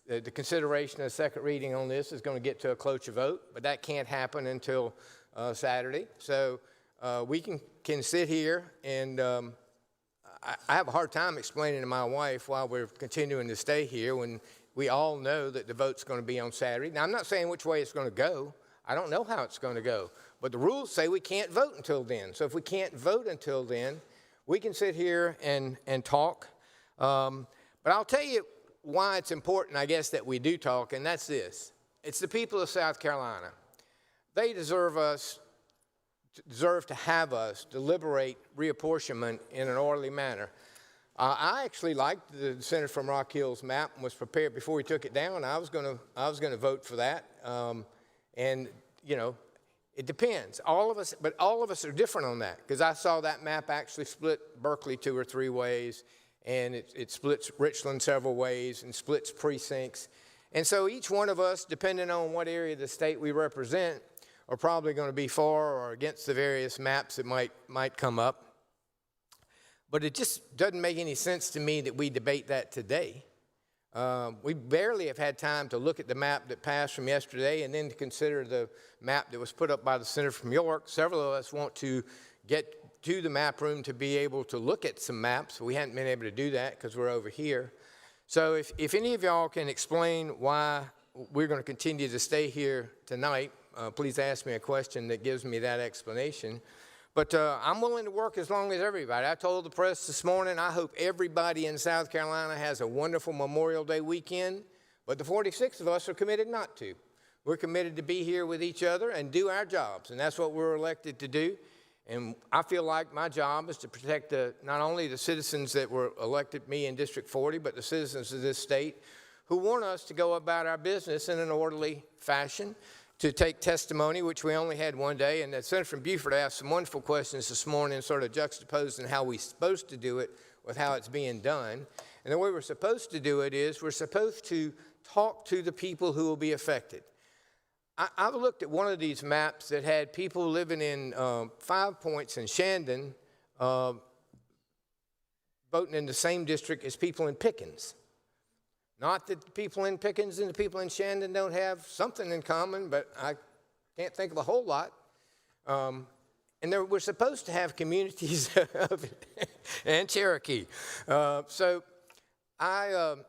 the consideration of second reading on this is going to get to a cloture vote, but that can't happen until Saturday. So we can sit here, and I have a hard time explaining to my wife why we're continuing to stay here when we all know that the vote's going to be on Saturday. Now, I'm not saying which way it's going to go. I don't know how it's going to go. But the rules say we can't vote until then. So if we can't vote until then, we can sit here and talk. But I'll tell you why it's important, I guess, that we do talk, and that's this. It's the people of South Carolina. They deserve to have us deliberate reapportionment in an orderly manner. I actually liked the Senator from Rock Hill's map and was prepared before he took it down. I was going to vote for that. And, you know, It depends. All of us are different on that, because I saw that map actually split Berkeley 2 or 3 ways, and it splits Richland several ways and splits precincts. And so each one of us, depending on what area of the state we represent, are probably going to be for or against the various maps that might come up. But it just doesn't make any sense to me that we debate that today. We barely have had time to look at the map that passed from yesterday and then to consider the map that was put up by the senator from York. Several of us want to get to the map room to be able to look at some maps. We hadn't been able to do that because we're over here. So if any of y'all can explain why we're going to continue to stay here tonight, please ask me a question that gives me that explanation. But I'm willing to work as long as everybody. I told the press this morning, I hope everybody in South Carolina has a wonderful Memorial Day weekend, but the 46 of us are committed not to. We're committed to be here with each other and do our jobs, and that's what we're elected to do. And I feel like my job is to protect not only the citizens that were elected me in District 40, but the citizens of this state who want us to go about our business in an orderly fashion, to take testimony, which we only had one day. And the senator from Beaufort asked some wonderful questions this morning, sort of juxtaposing how we're supposed to do it with how it's being done. And the way we're supposed to do it is we're supposed to talk to the people who will be affected. I've looked at one of these maps that had people living in 5 Points and Shandon voting in the same district as people in Pickens. Not that the people in Pickens and the people in Shandon don't have something in common, but I can't think of a whole lot. And we're supposed to have communities and Cherokee. So the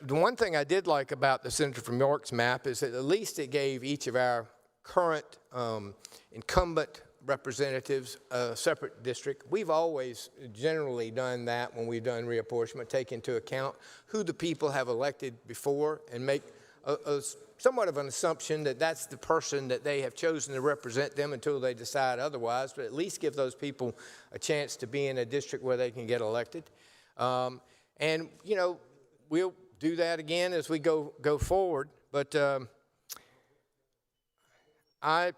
one thing I did like about the senator from York's map is that at least it gave each of our current incumbent representatives a separate district. We've always generally done that when we've done reapportionment, take into account who the people have elected before and make somewhat of an assumption that that's the person that they have chosen to represent them until they decide otherwise, but at least give those people a chance to be in a district where they can get elected. And, you know, we'll do that again as we go forward, but I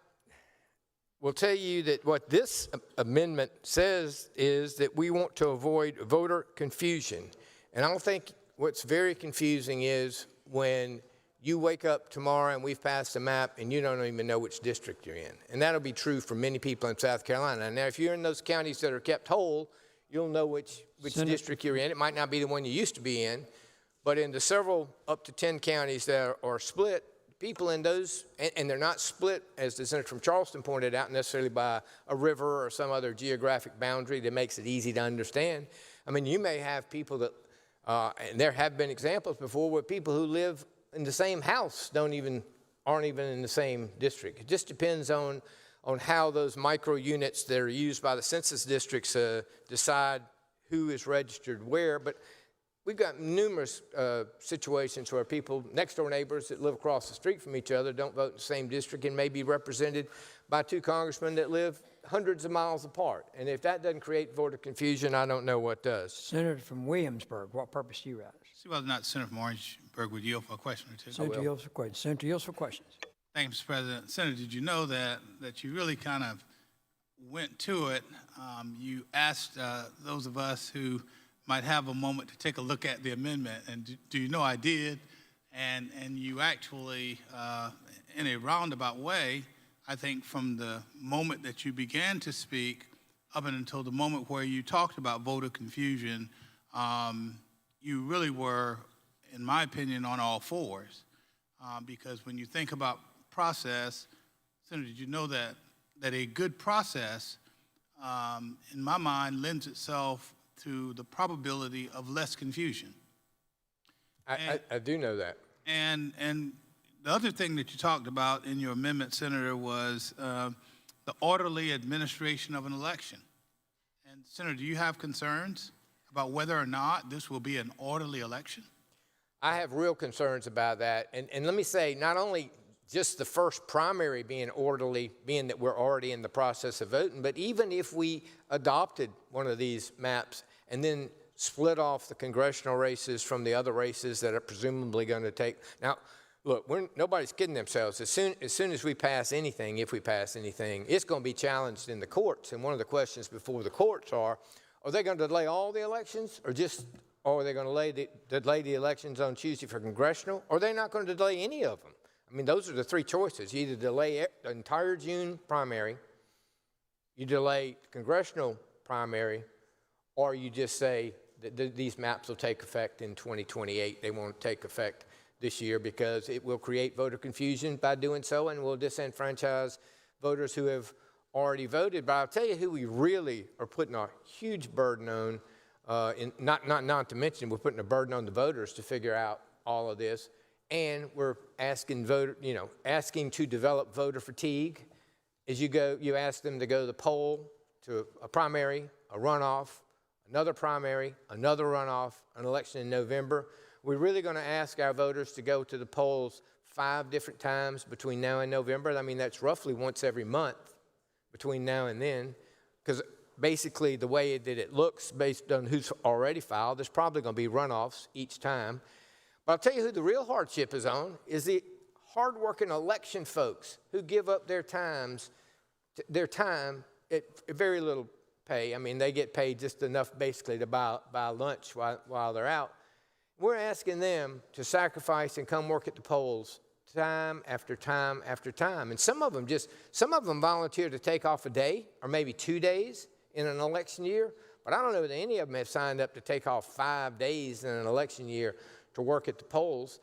will tell you that what this amendment says is that we want to avoid voter confusion. And I don't think what's very confusing is when you wake up tomorrow and we've passed a map and you don't even know which district you're in. And that'll be true for many people in South Carolina. Now, if you're in those counties that are kept whole, you'll know which district you're in. It might not be the one you used to be in, but in the several up to 10 counties that are split, people in those, and they're not split, as the senator from Charleston pointed out, necessarily by a river or some other geographic boundary that makes it easy to understand. I mean, you may have people that, and there have been examples before where people who live in the same house aren't even in the same district. It just depends on how those micro units that are used by the census districts decide who is registered where. But we've got numerous situations where people, next door neighbors that live across the street from each other, don't vote in the same district and may be represented by 2 congressmen that live hundreds of miles apart. And if that doesn't create voter confusion, I don't know what does. Senator from Williamsburg, what purpose do you have? See whether or not Senator from Orangeburg would yield for a question or two. Senator yields for questions. Senator yields for questions. Thank you, Mr. President. Senator, did you know that you really kind of went to it? You asked those of us who might have a moment to take a look at the amendment, and do you know I did? And you actually, in a roundabout way, I think from the moment that you began to speak up until the moment where you talked about voter confusion, you really were, in my opinion, on all fours. Because when you think about process, Senator, did you know that a good process, in my mind, lends itself to the probability of less confusion? I do know that. And the other thing that you talked about in your amendment, Senator, was the orderly administration of an election. And Senator, do you have concerns about whether or not this will be an orderly election? I have real concerns about that. And let me say, not only just the first primary being orderly, being that we're already in the process of voting, but even if we adopted one of these maps and then split off the congressional races from the other races that are presumably going to take. Now, Look, nobody's kidding themselves. As soon as we pass anything, if we pass anything, it's going to be challenged in the courts. And one of the questions before the courts are they going to delay all the elections, or are they going to delay the elections on Tuesday for congressional, or are they not going to delay any of them? I mean, those are the three choices. You either delay the entire June primary, you delay congressional primary, or you just say that these maps will take effect in 2028. They won't take effect this year because it will create voter confusion by doing so and will disenfranchise voters who have already voted. But I'll tell you who we really are putting a huge burden on, not to mention we're putting a burden on the voters to figure out all of this, and we're asking to develop voter fatigue. As you ask them to go to the poll, to a primary, a runoff, another primary, another runoff, an election in November. We're really going to ask our voters to go to the polls 5 different times between now and November. I mean, that's roughly once every month between now and then, because basically the way that it looks based on who's already filed, there's probably going to be runoffs each time. But I'll tell you who the real hardship is on is the hardworking election folks who give up their time at very little pay. I mean, they get paid just enough basically to buy lunch while they're out. We're asking them to sacrifice and come work at the polls time after time after time. And some of them volunteer to take off a day or maybe 2 days in an election year. But I don't know that any of them have signed up to take off 5 days in an election year to work at the polls.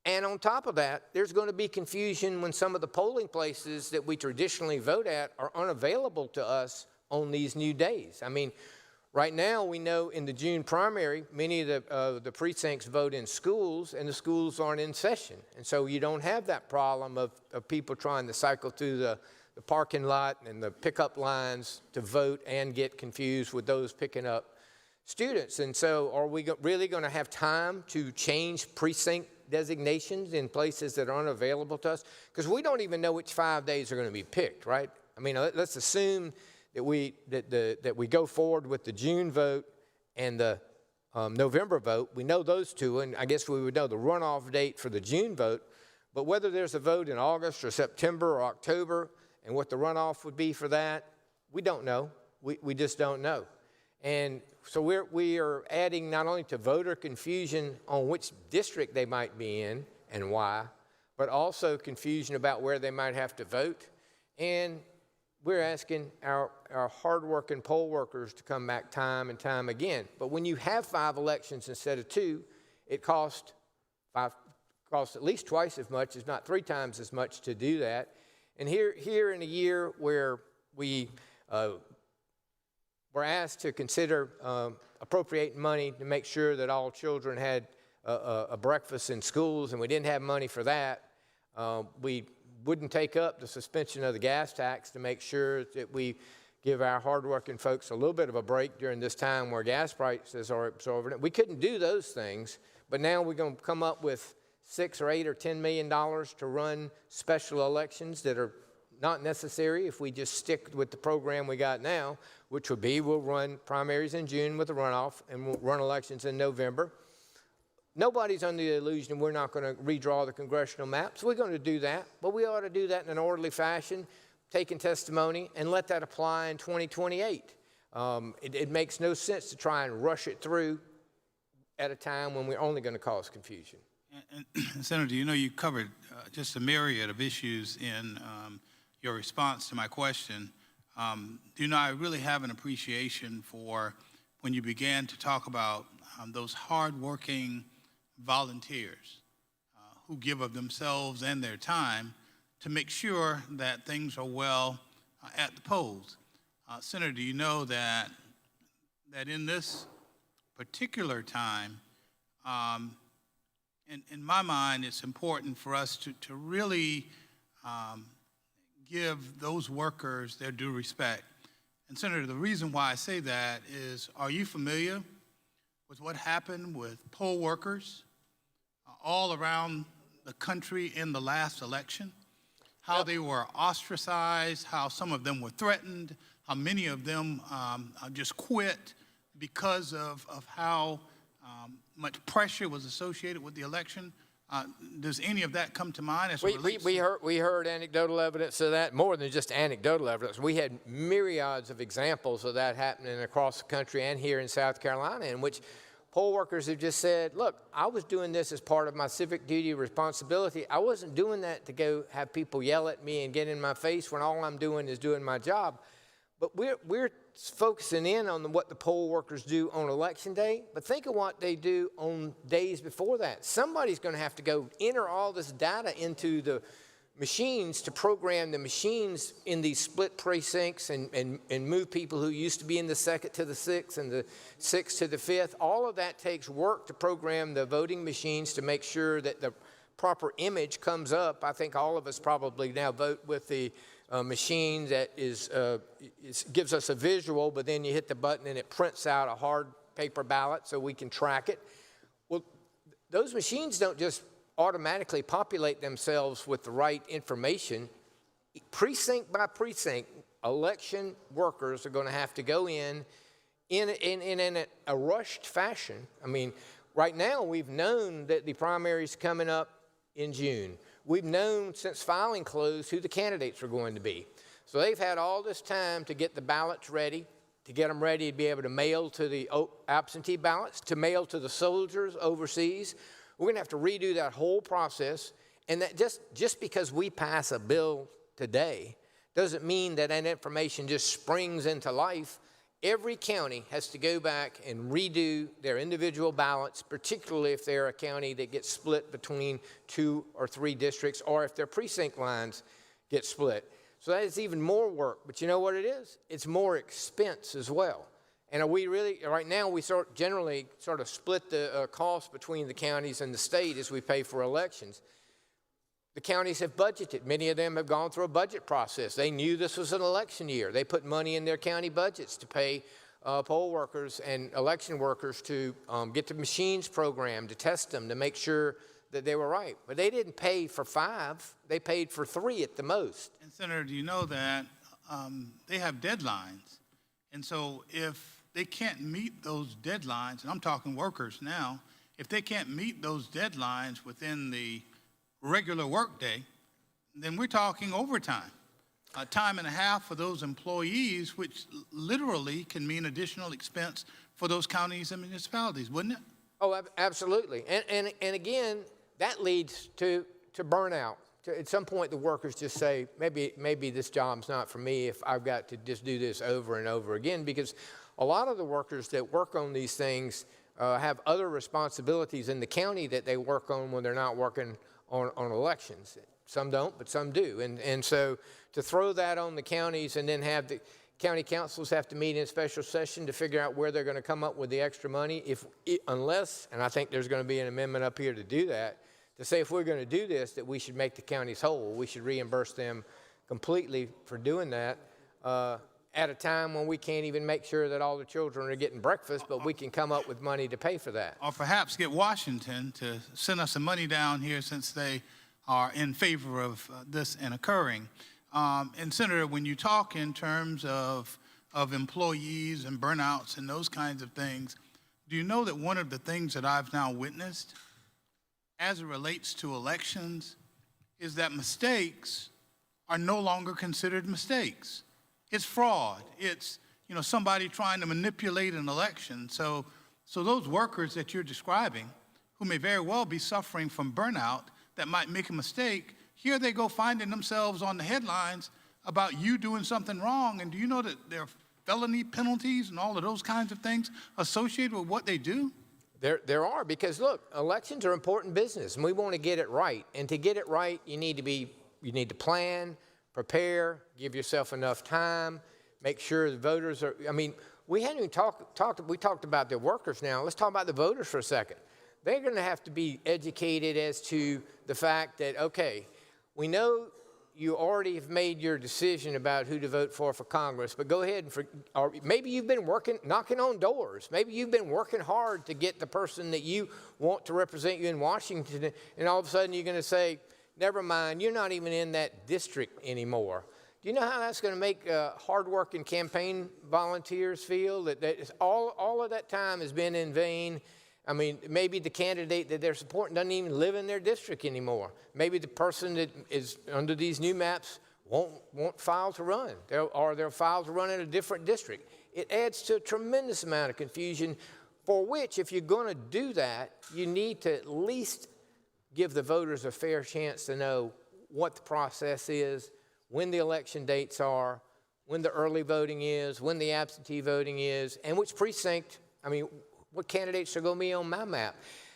And on top of that, there's going to be confusion when some of the polling places that we traditionally vote at are unavailable to us on these new days. I mean, right now, we know in the June primary, many of the precincts vote in schools, and the schools aren't in session. And so you don't have that problem of people trying to cycle through the parking lot and the pickup lines to vote and get confused with those picking up students. And so are we really going to have time to change precinct designations in places that aren't available to us? Because we don't even know which 5 days are going to be picked, right? I mean, let's assume that we go forward with the June vote and the November vote. We know those two, and I guess we would know the runoff date for the June vote. But whether there's a vote in August or September or October and what the runoff would be for that, we don't know. We just don't know. And so we are adding not only to voter confusion on which district they might be in and why, but also confusion about where they might have to vote. And we're asking our hardworking poll workers to come back time and time again. But when you have 5 elections instead of 2, it costs at least twice as much, if not 3 times as much to do that. And here in a year where we were asked to consider appropriating money to make sure that all children had a breakfast in schools, and we didn't have money for that, we wouldn't take up the suspension of the gas tax to make sure that we give our hardworking folks a little bit of a break during this time where gas prices are exorbitant. We couldn't do those things, but now we're going to come up with $6 or $8 or $10 million to run special elections that are not necessary if we just stick with the program we got now, which would be we'll run primaries in June with a runoff and we'll run elections in November. Nobody's under the illusion we're not going to redraw the congressional maps. We're going to do that, but we ought to do that in an orderly fashion, taking testimony, and let that apply in 2028. It makes no sense to try and rush it through at a time when we're only going to cause confusion. And Senator, you know you covered just a myriad of issues in your response to my question. You know, I really have an appreciation for when you began to talk about those hardworking volunteers who give of themselves and their time to make sure that things are well at the polls. Senator, do you know that in this particular time, in my mind, it's important for us to really give those workers their due respect. And Senator, the reason why I say that is, are you familiar with what happened with poll workers all around the country in the last election? How they were ostracized, how some of them were threatened, how many of them just quit because of how much pressure was associated with the election. Does any of that come to mind as it relates? We heard anecdotal evidence of that, more than just anecdotal evidence. We had myriads of examples of that happening across the country and here in South Carolina, in which poll workers have just said, look, I was doing this as part of my civic duty responsibility. I wasn't doing that to go have people yell at me and get in my face when all I'm doing is doing my job. But we're focusing in on what the poll workers do on election day, but think of what they do on days before that. Somebody's going to have to go enter all this data into the machines to program the machines in these split precincts and move people who used to be in the 2nd to the 6th and the 6th to the 5th. All of that takes work to program the voting machines to make sure that the proper image comes up. I think all of us probably now vote with the machine that gives us a visual, but then you hit the button and it prints out a hard paper ballot so we can track it. Well, those machines don't just automatically populate themselves with the right information. Precinct by precinct, election workers are going to have to go in a rushed fashion. I mean, right now we've known that the primary's coming up in June. We've known since filing closed who the candidates are going to be. So they've had all this time to get the ballots ready, to get them ready to be able to mail to the absentee ballots, to mail to the soldiers overseas. We're going to have to redo that whole process. And that just because we pass a bill today doesn't mean that that information just springs into life. Every county has to go back and redo their individual ballots, particularly if they're a county that gets split between 2 or 3 districts, or if their precinct lines get split. So that is even more work. But you know what it is? It's more expense as well. And right now we generally sort of split the cost between the counties and the state as we pay for elections. The counties have budgeted. Many of them have gone through a budget process. They knew this was an election year. They put money in their county budgets to pay poll workers and election workers to get the machines programmed, to test them, to make sure that they were right. But they didn't pay for 5. They paid for 3 at the most. And Senator, do you know that they have deadlines? And so if they can't meet those deadlines, and I'm talking workers now, if they can't meet those deadlines within the regular workday, then we're talking overtime, time and a half for those employees, which literally can mean additional expense for those counties and municipalities, wouldn't it? Oh, absolutely. And again, that leads to burnout. At some point, the workers just say, maybe this job's not for me if I've got to just do this over and over again, because a lot of the workers that work on these things have other responsibilities in the county that they work on when they're not working on elections. Some don't, but some do. And so to throw that on the counties and then have the county councils have to meet in special session to figure out where they're going to come up with the extra money, unless, and I think there's going to be an amendment up here to do that, to say if we're going to do this, that we should make the counties whole. We should reimburse them completely for doing that at a time when we can't even make sure that all the children are getting breakfast, but we can come up with money to pay for that. Or perhaps get Washington to send us some money down here since they are in favor of this and occurring. And Senator, when you talk in terms of employees and burnouts and those kinds of things, do you know that one of the things that I've now witnessed as it relates to elections is that mistakes are no longer considered mistakes. It's fraud. It's, somebody trying to manipulate an election. So those workers that you're describing, who may very well be suffering from burnout, that might make a mistake, here they go finding themselves on the headlines about you doing something wrong. And do you know that there are felony penalties and all of those kinds of things associated with what they do? There are, because look, elections are important business, and we want to get it right. And to get it right, you need to plan, prepare, give yourself enough time, make sure the voters are. I mean, we hadn't even we talked about the workers now. Let's talk about the voters for a second. They're going to have to be educated as to the fact that, okay, we know you already have made your decision about who to vote for Congress, but go ahead or maybe you've been knocking on doors. Maybe you've been working hard to get the person that you want to represent you in Washington, and all of a sudden you're going to say, never mind, you're not even in that district anymore. Do you know how that's going to make hardworking campaign volunteers feel? That all of that time has been in vain. I mean, maybe the candidate that they're supporting doesn't even live in their district anymore. Maybe the person that is under these new maps won't file to run, or they'll file to run in a different district. It adds to a tremendous amount of confusion, for which, if you're going to do that, you need to at least give the voters a fair chance to know what the process is, when the election dates are, when the early voting is, when the absentee voting is, and which precinct, I mean, what candidates are going to be on my map.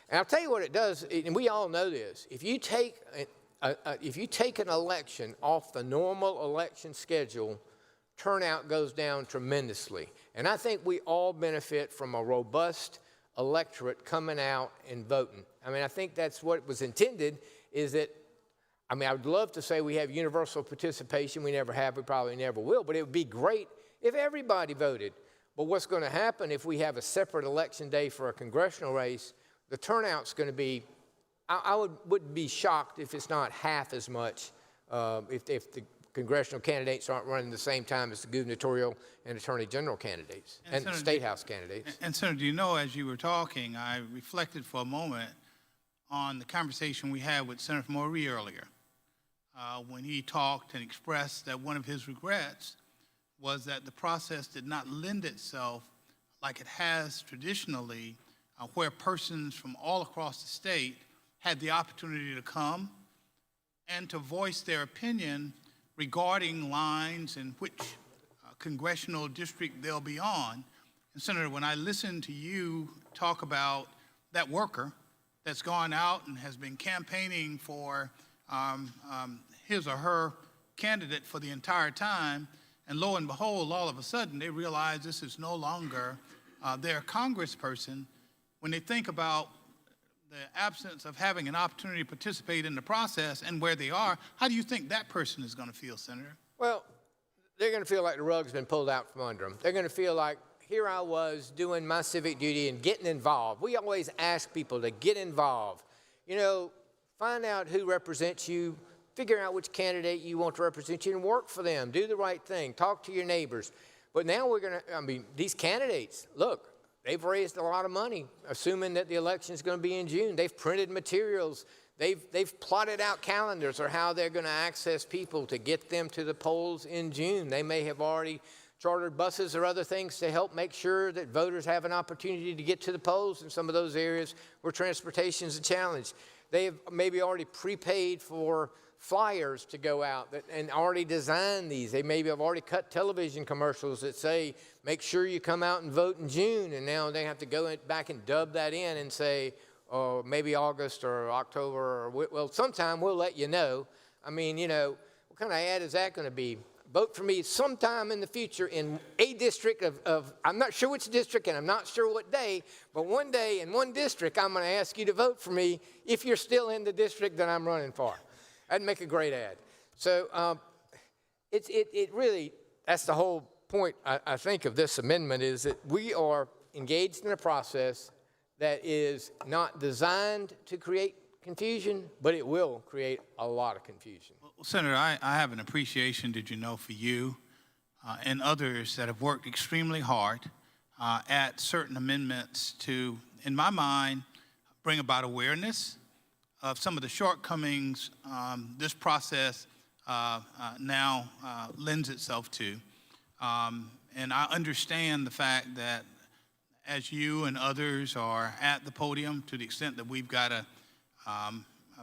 And I'll tell you what it does, and we all know this. If you take an election off the normal election schedule, turnout goes down tremendously. And I think we all benefit from a robust electorate coming out and voting. I mean, I think that's what was intended, is that, I mean, I would love to say we have universal participation. We never have, we probably never will, but it would be great if everybody voted. But what's going to happen if we have a separate election day for a congressional race, the turnout's going to be, I wouldn't be shocked if it's not half as much if the congressional candidates aren't running the same time as the gubernatorial and attorney general candidates and the state house candidates. And Senator, you know, as you were talking, I reflected for a moment on the conversation we had with Senator Maury earlier when he talked and expressed that one of his regrets was that the process did not lend itself like it has traditionally, where persons from all across the state had the opportunity to come and to voice their opinion regarding lines in which congressional district they'll be on. And Senator, when I listen to you talk about that worker that's gone out and has been campaigning for his or her candidate for the entire time, and lo and behold, all of a sudden, they realize this is no longer their congressperson. When they think about the absence of having an opportunity to participate in the process and where they are, how do you think that person is going to feel, Senator? Well, they're going to feel like the rug's been pulled out from under them. They're going to feel like, here I was doing my civic duty and getting involved. We always ask people to get involved. You know, find out who represents you, figure out which candidate you want to represent you, and work for them. Do the right thing. Talk to your neighbors. But now we're going to, I mean, these candidates, look, they've raised a lot of money, assuming that the election is going to be in June. They've printed materials. They've plotted out calendars or how they're going to access people to get them to the polls in June. They may have already chartered buses or other things to help make sure that voters have an opportunity to get to the polls in some of those areas where transportation is a challenge. They have maybe already prepaid for flyers to go out and already designed these. They maybe have already cut television commercials that say, make sure you come out and vote in June, and now they have to go back and dub that in and say, oh, maybe August or October, or well, sometime we'll let you know. I mean, you know, what kind of ad is that going to be? Vote for me sometime in the future in a district of, I'm not sure which district and I'm not sure what day, but one day in one district, I'm going to ask you to vote for me if you're still in the district that I'm running for. That'd make a great ad. So it really, that's the whole point, I think, of this amendment, is that we are engaged in a process that is not designed to create confusion, but it will create a lot of confusion. Well, Senator, I have an appreciation, did you know, for you and others that have worked extremely hard at certain amendments to, in my mind, bring about awareness of some of the shortcomings this process now lends itself to. And I understand the fact that as you and others are at the podium, to the extent that we've got to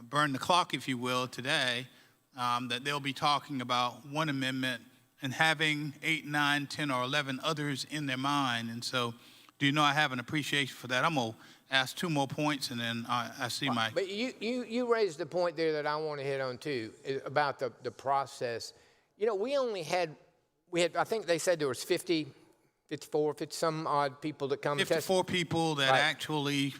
burn the clock, if you will, today, that they'll be talking about one amendment and having 8, 9, 10, or 11 others in their mind. And so, do you know, I have an appreciation for that. I'm going to ask 2 more points, and then I see my... But you raised a point there that I want to hit on, too, about the process. You know, we had, I think they said there was 54, 50 some odd people that come 54 people that actually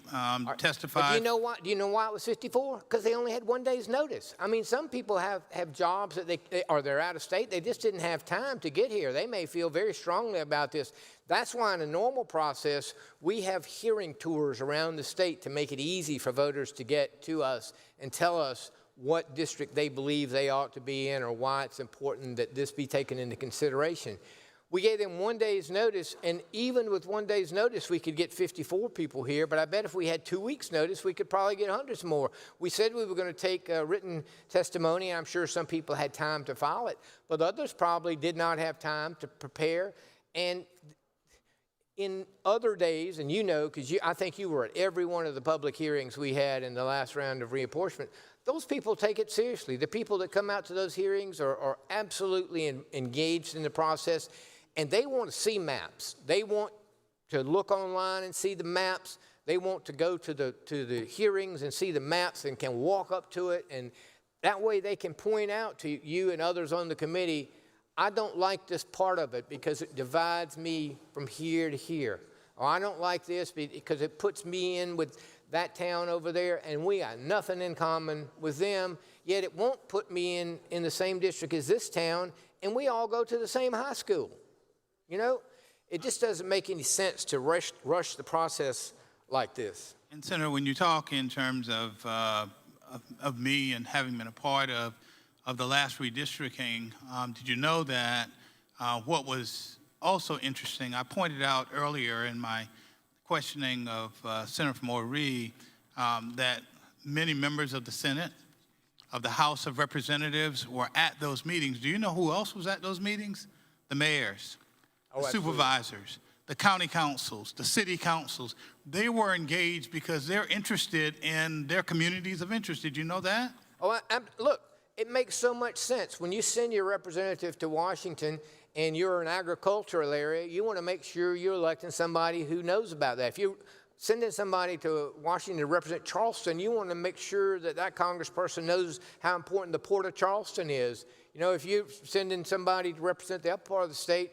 testified. But do you know why? Do you know why it was 54? Because they only had 1 day's notice. I mean, some people have jobs that they're out of state. They just didn't have time to get here. They may feel very strongly about this. That's why in a normal process, we have hearing tours around the state to make it easy for voters to get to us and tell us what district they believe they ought to be in or why it's important that this be taken into consideration. We gave them 1 day's notice, and even with 1 day's notice, we could get 54 people here, but I bet if we had 2 weeks' notice, we could probably get hundreds more. We said we were going to take written testimony, and I'm sure some people had time to file it, but others probably did not have time to prepare. And in other days, and you know, because I think you were at every one of the public hearings we had in the last round of reapportionment, those people take it seriously. The people that come out to those hearings are absolutely engaged in the process, and they want to see maps. They want to look online and see the maps. They want to go to the hearings and see the maps and can walk up to it, and that way they can point out to you and others on the committee, I don't like this part of it because it divides me from here to here. Or I don't like this because it puts me in with that town over there, and we got nothing in common with them, yet it won't put me in the same district as this town, and we all go to the same high school. You know, it just doesn't make any sense to rush the process like this. And Senator, when you talk in terms of me and having been a part of the last redistricting, did you know that what was also interesting, I pointed out earlier in my questioning of Senator from Ori that many members of the Senate, of the House of Representatives were at those meetings. Do you know who else was at those meetings? The mayors, the supervisors, the county councils, the city councils. They were engaged because they're interested in their communities of interest. Did you know that? Oh, look, it makes so much sense. When you send your representative to Washington and you're an agricultural area, you want to make sure you're electing somebody who knows about that. If you're sending somebody to Washington to represent Charleston, you want to make sure that that congressperson knows how important the Port of Charleston is. You know, if you're sending somebody to represent the upper part of the state,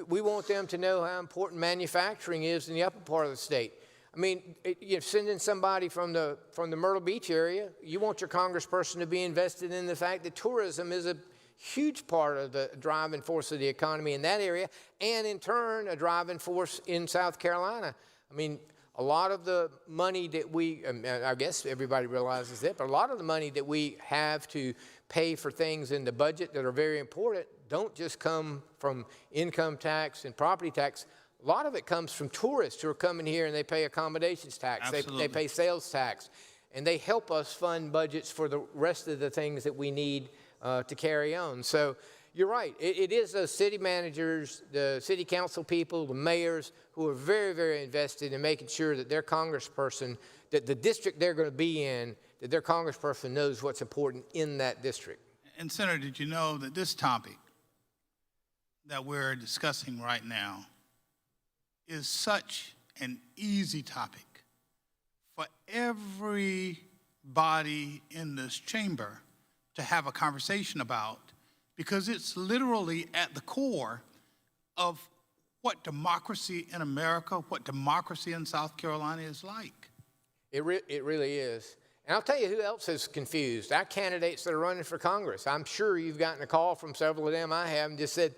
we want them to know how important manufacturing is in the upper part of the state. I mean, you're sending somebody from the Myrtle Beach area, you want your congressperson to be invested in the fact that tourism is a huge part of the driving force of the economy in that area, and in turn, a driving force in South Carolina. I mean, a lot of the money that I guess everybody realizes that, but a lot of the money that we have to pay for things in the budget that are very important don't just come from income tax and property tax. A lot of it comes from tourists who are coming here and they pay accommodations tax, they pay sales tax, and they help us fund budgets for the rest of the things that we need to carry on. So you're right, it is those city managers, the city council people, the mayors who are very, very invested in making sure that their congressperson, that the district they're going to be in, that their congressperson knows what's important in that district. And Senator, did you know that this topic that we're discussing right now is such an easy topic for everybody in this chamber to have a conversation about, because it's literally at the core of what democracy in America, what democracy in South Carolina is like. It really is. And I'll tell you who else is confused. Our candidates that are running for Congress. I'm sure you've gotten a call from several of them. I have, and just said,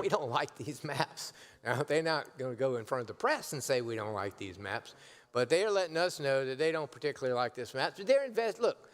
we don't like these maps. Now, they're not going to go in front of the press and say we don't like these maps, but they're letting us know that they don't particularly like this map. So they're look,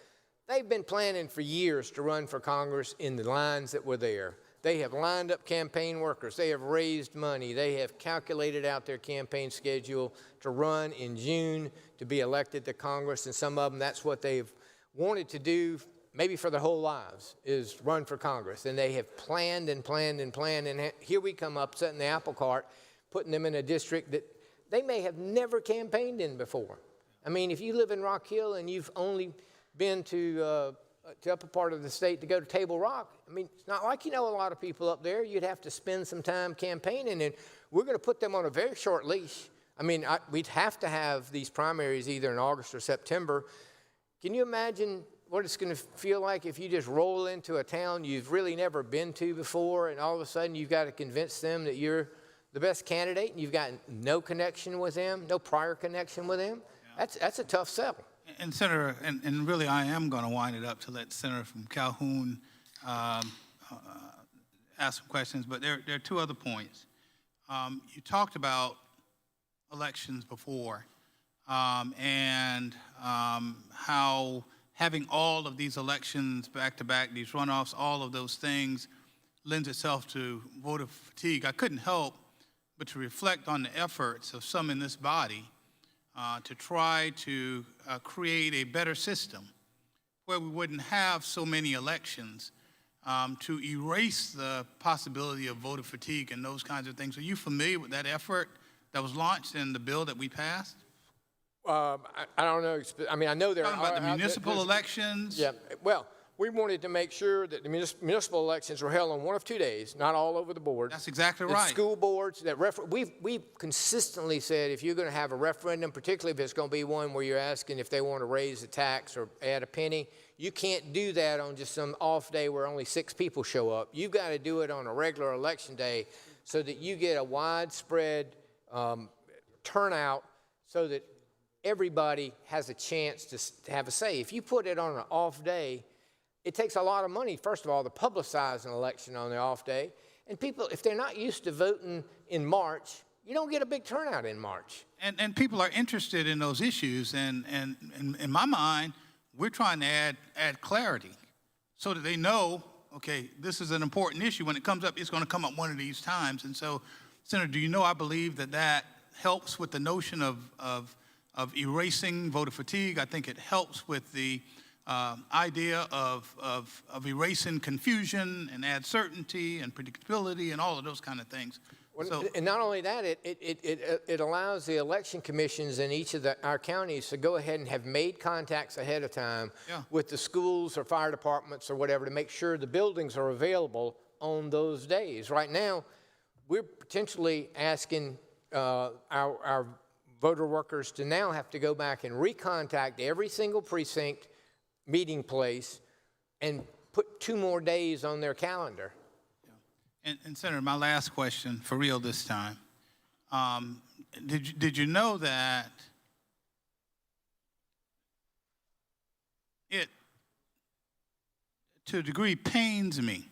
they've been planning for years to run for Congress in the lines that were there. They have lined up campaign workers. They have raised money. They have calculated out their campaign schedule to run in June to be elected to Congress, and some of them, that's what they've wanted to do maybe for their whole lives, is run for Congress. And they have planned and planned and planned, and here we come up, setting the apple cart, putting them in a district that they may have never campaigned in before. I mean, if you live in Rock Hill and you've only been to the upper part of the state to go to Table Rock, I mean, it's not like you know a lot of people up there. You'd have to spend some time campaigning, and we're going to put them on a very short leash. I mean, we'd have to have these primaries either in August or September. Can you imagine what it's going to feel like if you just roll into a town you've really never been to before, and all of a sudden you've got to convince them that you're the best candidate, and you've got no connection with them, no prior connection with them? Yeah. That's a tough sell. And Senator, and really I am going to wind it up to let Senator from Calhoun ask some questions, but there are two other points. You talked about elections before, and how having all of these elections back-to-back, these runoffs, all of those things lends itself to voter fatigue, I couldn't help but to reflect on the efforts of some in this body to try to create a better system where we wouldn't have so many elections, to erase the possibility of voter fatigue and those kinds of things. Are you familiar with that effort that was launched in the bill that we passed? I don't know. I mean, I know there Talking are about the municipal elections. Yeah. Well, we wanted to make sure that the municipal elections were held on one of 2 days, not all over the board. That's exactly The right. School boards, we've consistently said if you're going to have a referendum, particularly if it's going to be one where you're asking if they want to raise the tax or add a penny, you can't do that on just some off day where only 6 people show up. You've got to do it on a regular election day so that you get a widespread turnout so that everybody has a chance to have a say. If you put it on an off day, it takes a lot of money, first of all, to publicize an election on the off day. And people, if they're not used to voting in March, you don't get a big turnout in March. And people are interested in those issues. And in my mind, we're trying to add clarity so that they know, okay, this is an important issue. When it comes up, it's going to come up one of these times. And so, Senator, do you know I believe that helps with the notion of erasing voter fatigue? I think it helps with the idea of erasing confusion and add certainty and predictability and all of those kind of things. So, and not only that, it allows the election commissions in each of our counties to go ahead and have made contacts ahead of time with the schools or fire departments or whatever to make sure the buildings are available on those days. Right now, we're potentially asking our voter workers to now have to go back and recontact every single precinct meeting place and put 2 more days on their calendar. And Senator, my last question, for real this time. Did you know that it, to a degree, pains me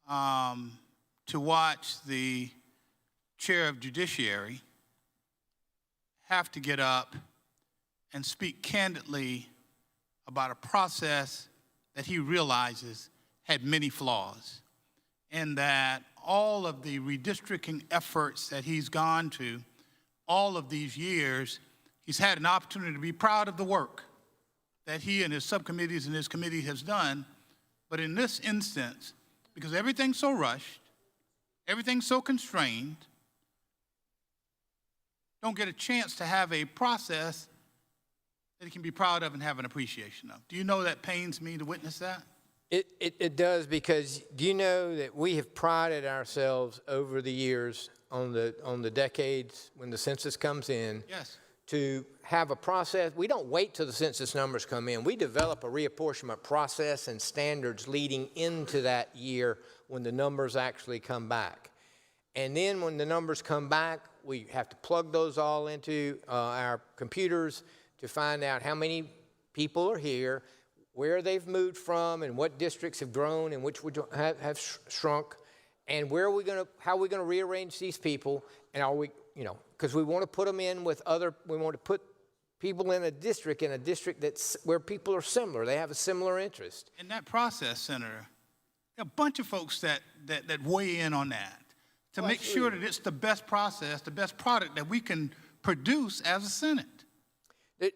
to watch the chair of judiciary have to get up and speak candidly about a process that he realizes had many flaws, and that all of the redistricting efforts that he's gone to all of these years, he's had an opportunity to be proud of the work that he and his subcommittees and his committee has done. But in this instance, because everything's so rushed, everything's so constrained, don't get a chance to have a process that he can be proud of and have an appreciation of. Do you know that pains me to witness that? It does, because do you know that we have prided ourselves over the years on the decades when the census comes in to have a process. We don't wait till the census numbers come in. We develop a reapportionment process and standards leading into that year when the numbers actually come back. And then when the numbers come back, we have to plug those all into our computers to find out how many people are here, where they've moved from, and what districts have grown and which would have shrunk, and how are we going to rearrange these people, and are we, because we want to put them in with we want to put people in a district that's where people are similar, they have a similar interest. In that process, Senator, there are a bunch of folks that weigh in on that to make sure that it's the best process, the best product that we can produce as a Senate.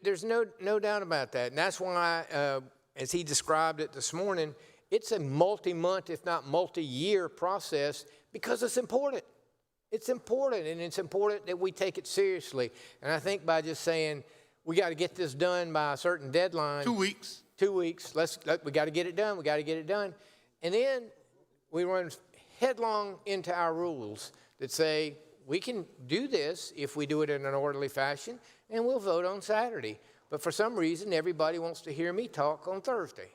There's no doubt about that, and that's why, as he described it this morning, it's a multi-month, if not multi-year process, because it's important. It's important, and it's important that we take it seriously. And I think by just saying we got to get this done by a certain deadline, 2 weeks. 2 weeks. We got to get it done. We got to get it done, and then we run headlong into our rules that say we can do this if we do it in an orderly fashion, and we'll vote on Saturday. But for some reason, everybody wants to hear me talk on Thursday.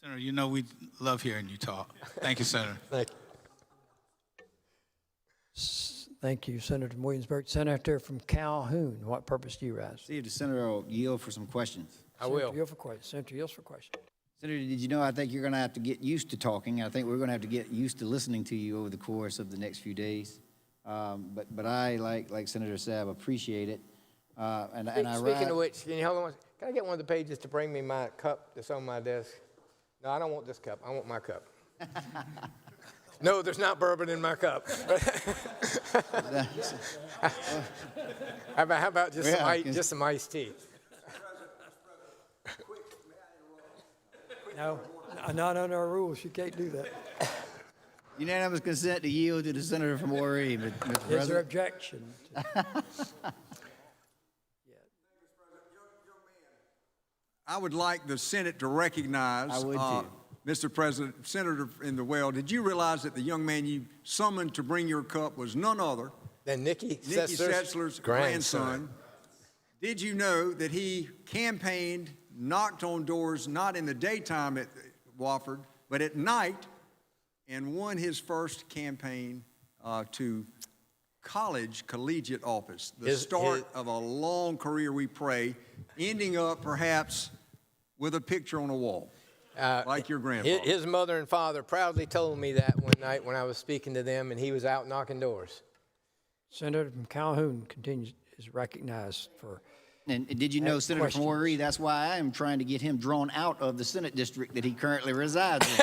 Senator, we love hearing you talk. Thank you, Senator. Thank you. Thank you, Senator Williamsburg. Senator from Calhoun, what purpose do you rise? See if the senator will yield for some questions. I will. Yield for questions. Senator yields for questions. Senator, did you know I think you're going to have to get used to talking. I think we're going to have to get used to listening to you over the course of the next few days. But I, like Senator Saab, appreciate it. Speaking of which, can you hold on? Can I get one of the pages to bring me my cup that's on my desk? No, I don't want this cup. I want my cup. No, there's not bourbon in my cup. How about just, just some iced tea? No, no rules. You can't do that. Unanimous consent to yield to the senator from Warren, Mr. President. Is there objection? I would like the Senate to recognize, I would too. Mr. President, Senator in the well, did you realize that the young man you summoned to bring your cup was none other than Nikki Setzler's grandson? Did you know that he campaigned, knocked on doors, not in the daytime at Wofford, but at night, and won his first campaign to collegiate office, the start of a long career, we pray, ending up perhaps with a picture on a wall, like your grandfather. His mother and father proudly told me that one night when I was speaking to them and he was out knocking doors. Senator from Calhoun is recognized for. And did you know, Senator from Warren, that's why I am trying to get him drawn out of the Senate district that he currently resides in.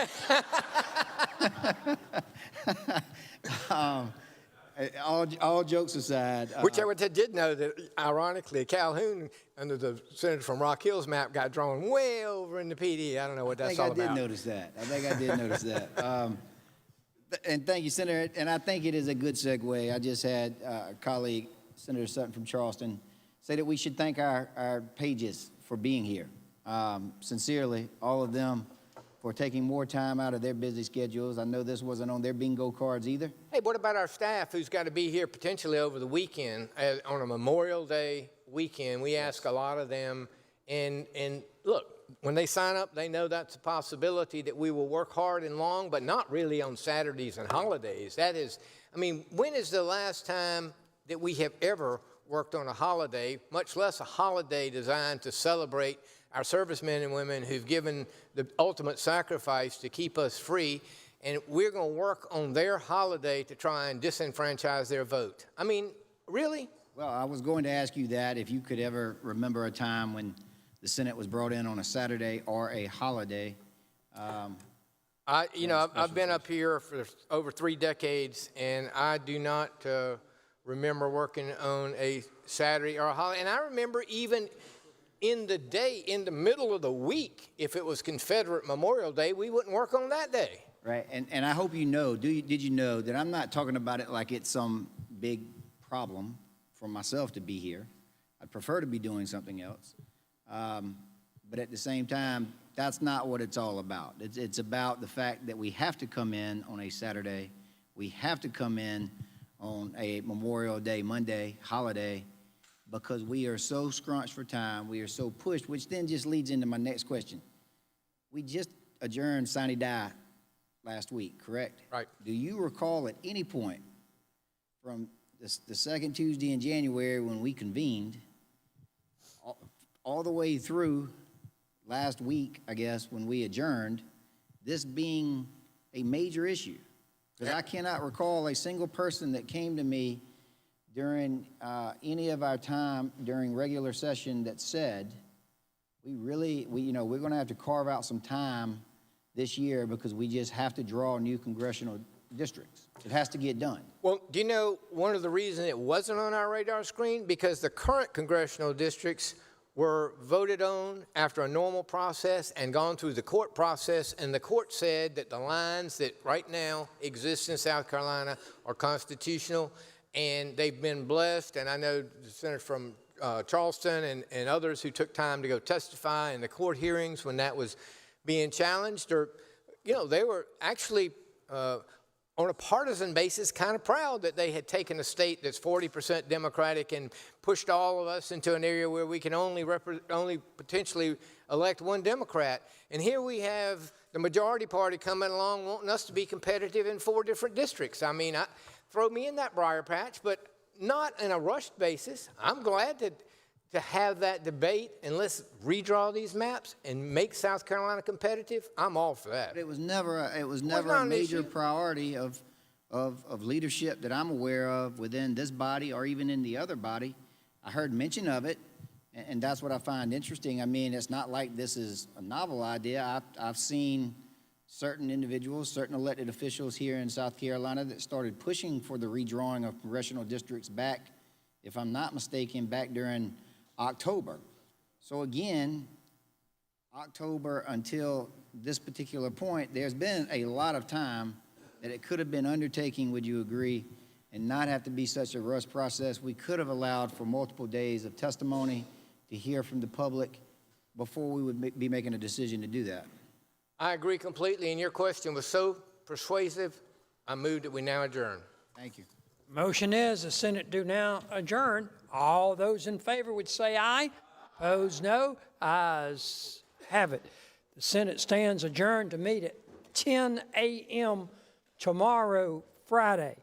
All jokes aside. Which I did know that, ironically, Calhoun, under the senator from Rock Hill's map, got drawn way over in the PD. I don't know what that's all about. I think I did notice that. I think I did notice that. And thank you, Senator. And I think it is a good segue. I just had a colleague, Senator Sutton from Charleston, say that we should thank our pages for being here. Sincerely, all of them, for taking more time out of their busy schedules. I know this wasn't on their bingo cards either. Hey, what about our staff who's got to be here potentially over the weekend, on a Memorial Day weekend? We ask a lot of them, and look, when they sign up, they know that's a possibility that we will work hard and long, but not really on Saturdays and holidays. That is, I mean, when is the last time that we have ever worked on a holiday, much less a holiday designed to celebrate our servicemen and women who've given the ultimate sacrifice to keep us free, and we're going to work on their holiday to try and disenfranchise their vote? I mean, really? Well, I was going to ask you that, if you could ever remember a time when the Senate was brought in on a Saturday or a holiday. I've been up here for over 3 decades, and I do not remember working on a Saturday or a holiday. And I remember even in the day, in the middle of the week, if it was Confederate Memorial Day, we wouldn't work on that day. Right, and I hope you know, did you know that I'm not talking about it like it's some big problem for myself to be here. I'd prefer to be doing something else. But at the same time, that's not what it's all about. It's about the fact that we have to come in on a Saturday. We have to come in on a Memorial Day, Monday, holiday, because we are so scrunched for time, we are so pushed, which then just leads into my next question. We just adjourned sine die last week, correct? Right. Do you recall at any point from the second Tuesday in January when we convened, all the way through last week, I guess, when we adjourned, this being a major issue? Because I cannot recall a single person that came to me during any of our time during regular session that said, we're going to have to carve out some time this year because we just have to draw new congressional districts. It has to get done. Well, do you know one of the reasons it wasn't on our radar screen? Because the current congressional districts were voted on after a normal process and gone through the court process, and the court said that the lines that right now exist in South Carolina are constitutional, and they've been blessed. And I know the senator from Charleston and others who took time to go testify in the court hearings when that was being challenged, or, they were actually on a partisan basis kind of proud that they had taken a state that's 40% Democratic and pushed all of us into an area where we can only potentially elect one Democrat. And here we have the majority party coming along wanting us to be competitive in 4 different districts. I mean, throw me in that briar patch, but not in a rushed basis. I'm glad to have that debate, and let's redraw these maps and make South Carolina competitive. I'm all for that. But it was never a major priority of leadership that I'm aware of within this body or even in the other body. I heard mention of it, and that's what I find interesting. I mean, it's not like this is a novel idea. I've seen certain individuals, certain elected officials here in South Carolina that started pushing for the redrawing of congressional districts back, if I'm not mistaken, back during October. So again, October until this particular point, there's been a lot of time that it could have been undertaking, would you agree, and not have to be such a rush process. We could have allowed for multiple days of testimony to hear from the public before we would be making a decision to do that. I agree completely, and your question was so persuasive, I move that we now adjourn. Thank you. Motion is the Senate do now adjourn. All those in favor would say aye. Opposed, no. Ayes have it. The Senate stands adjourned to meet at 10 a.m. tomorrow, Friday.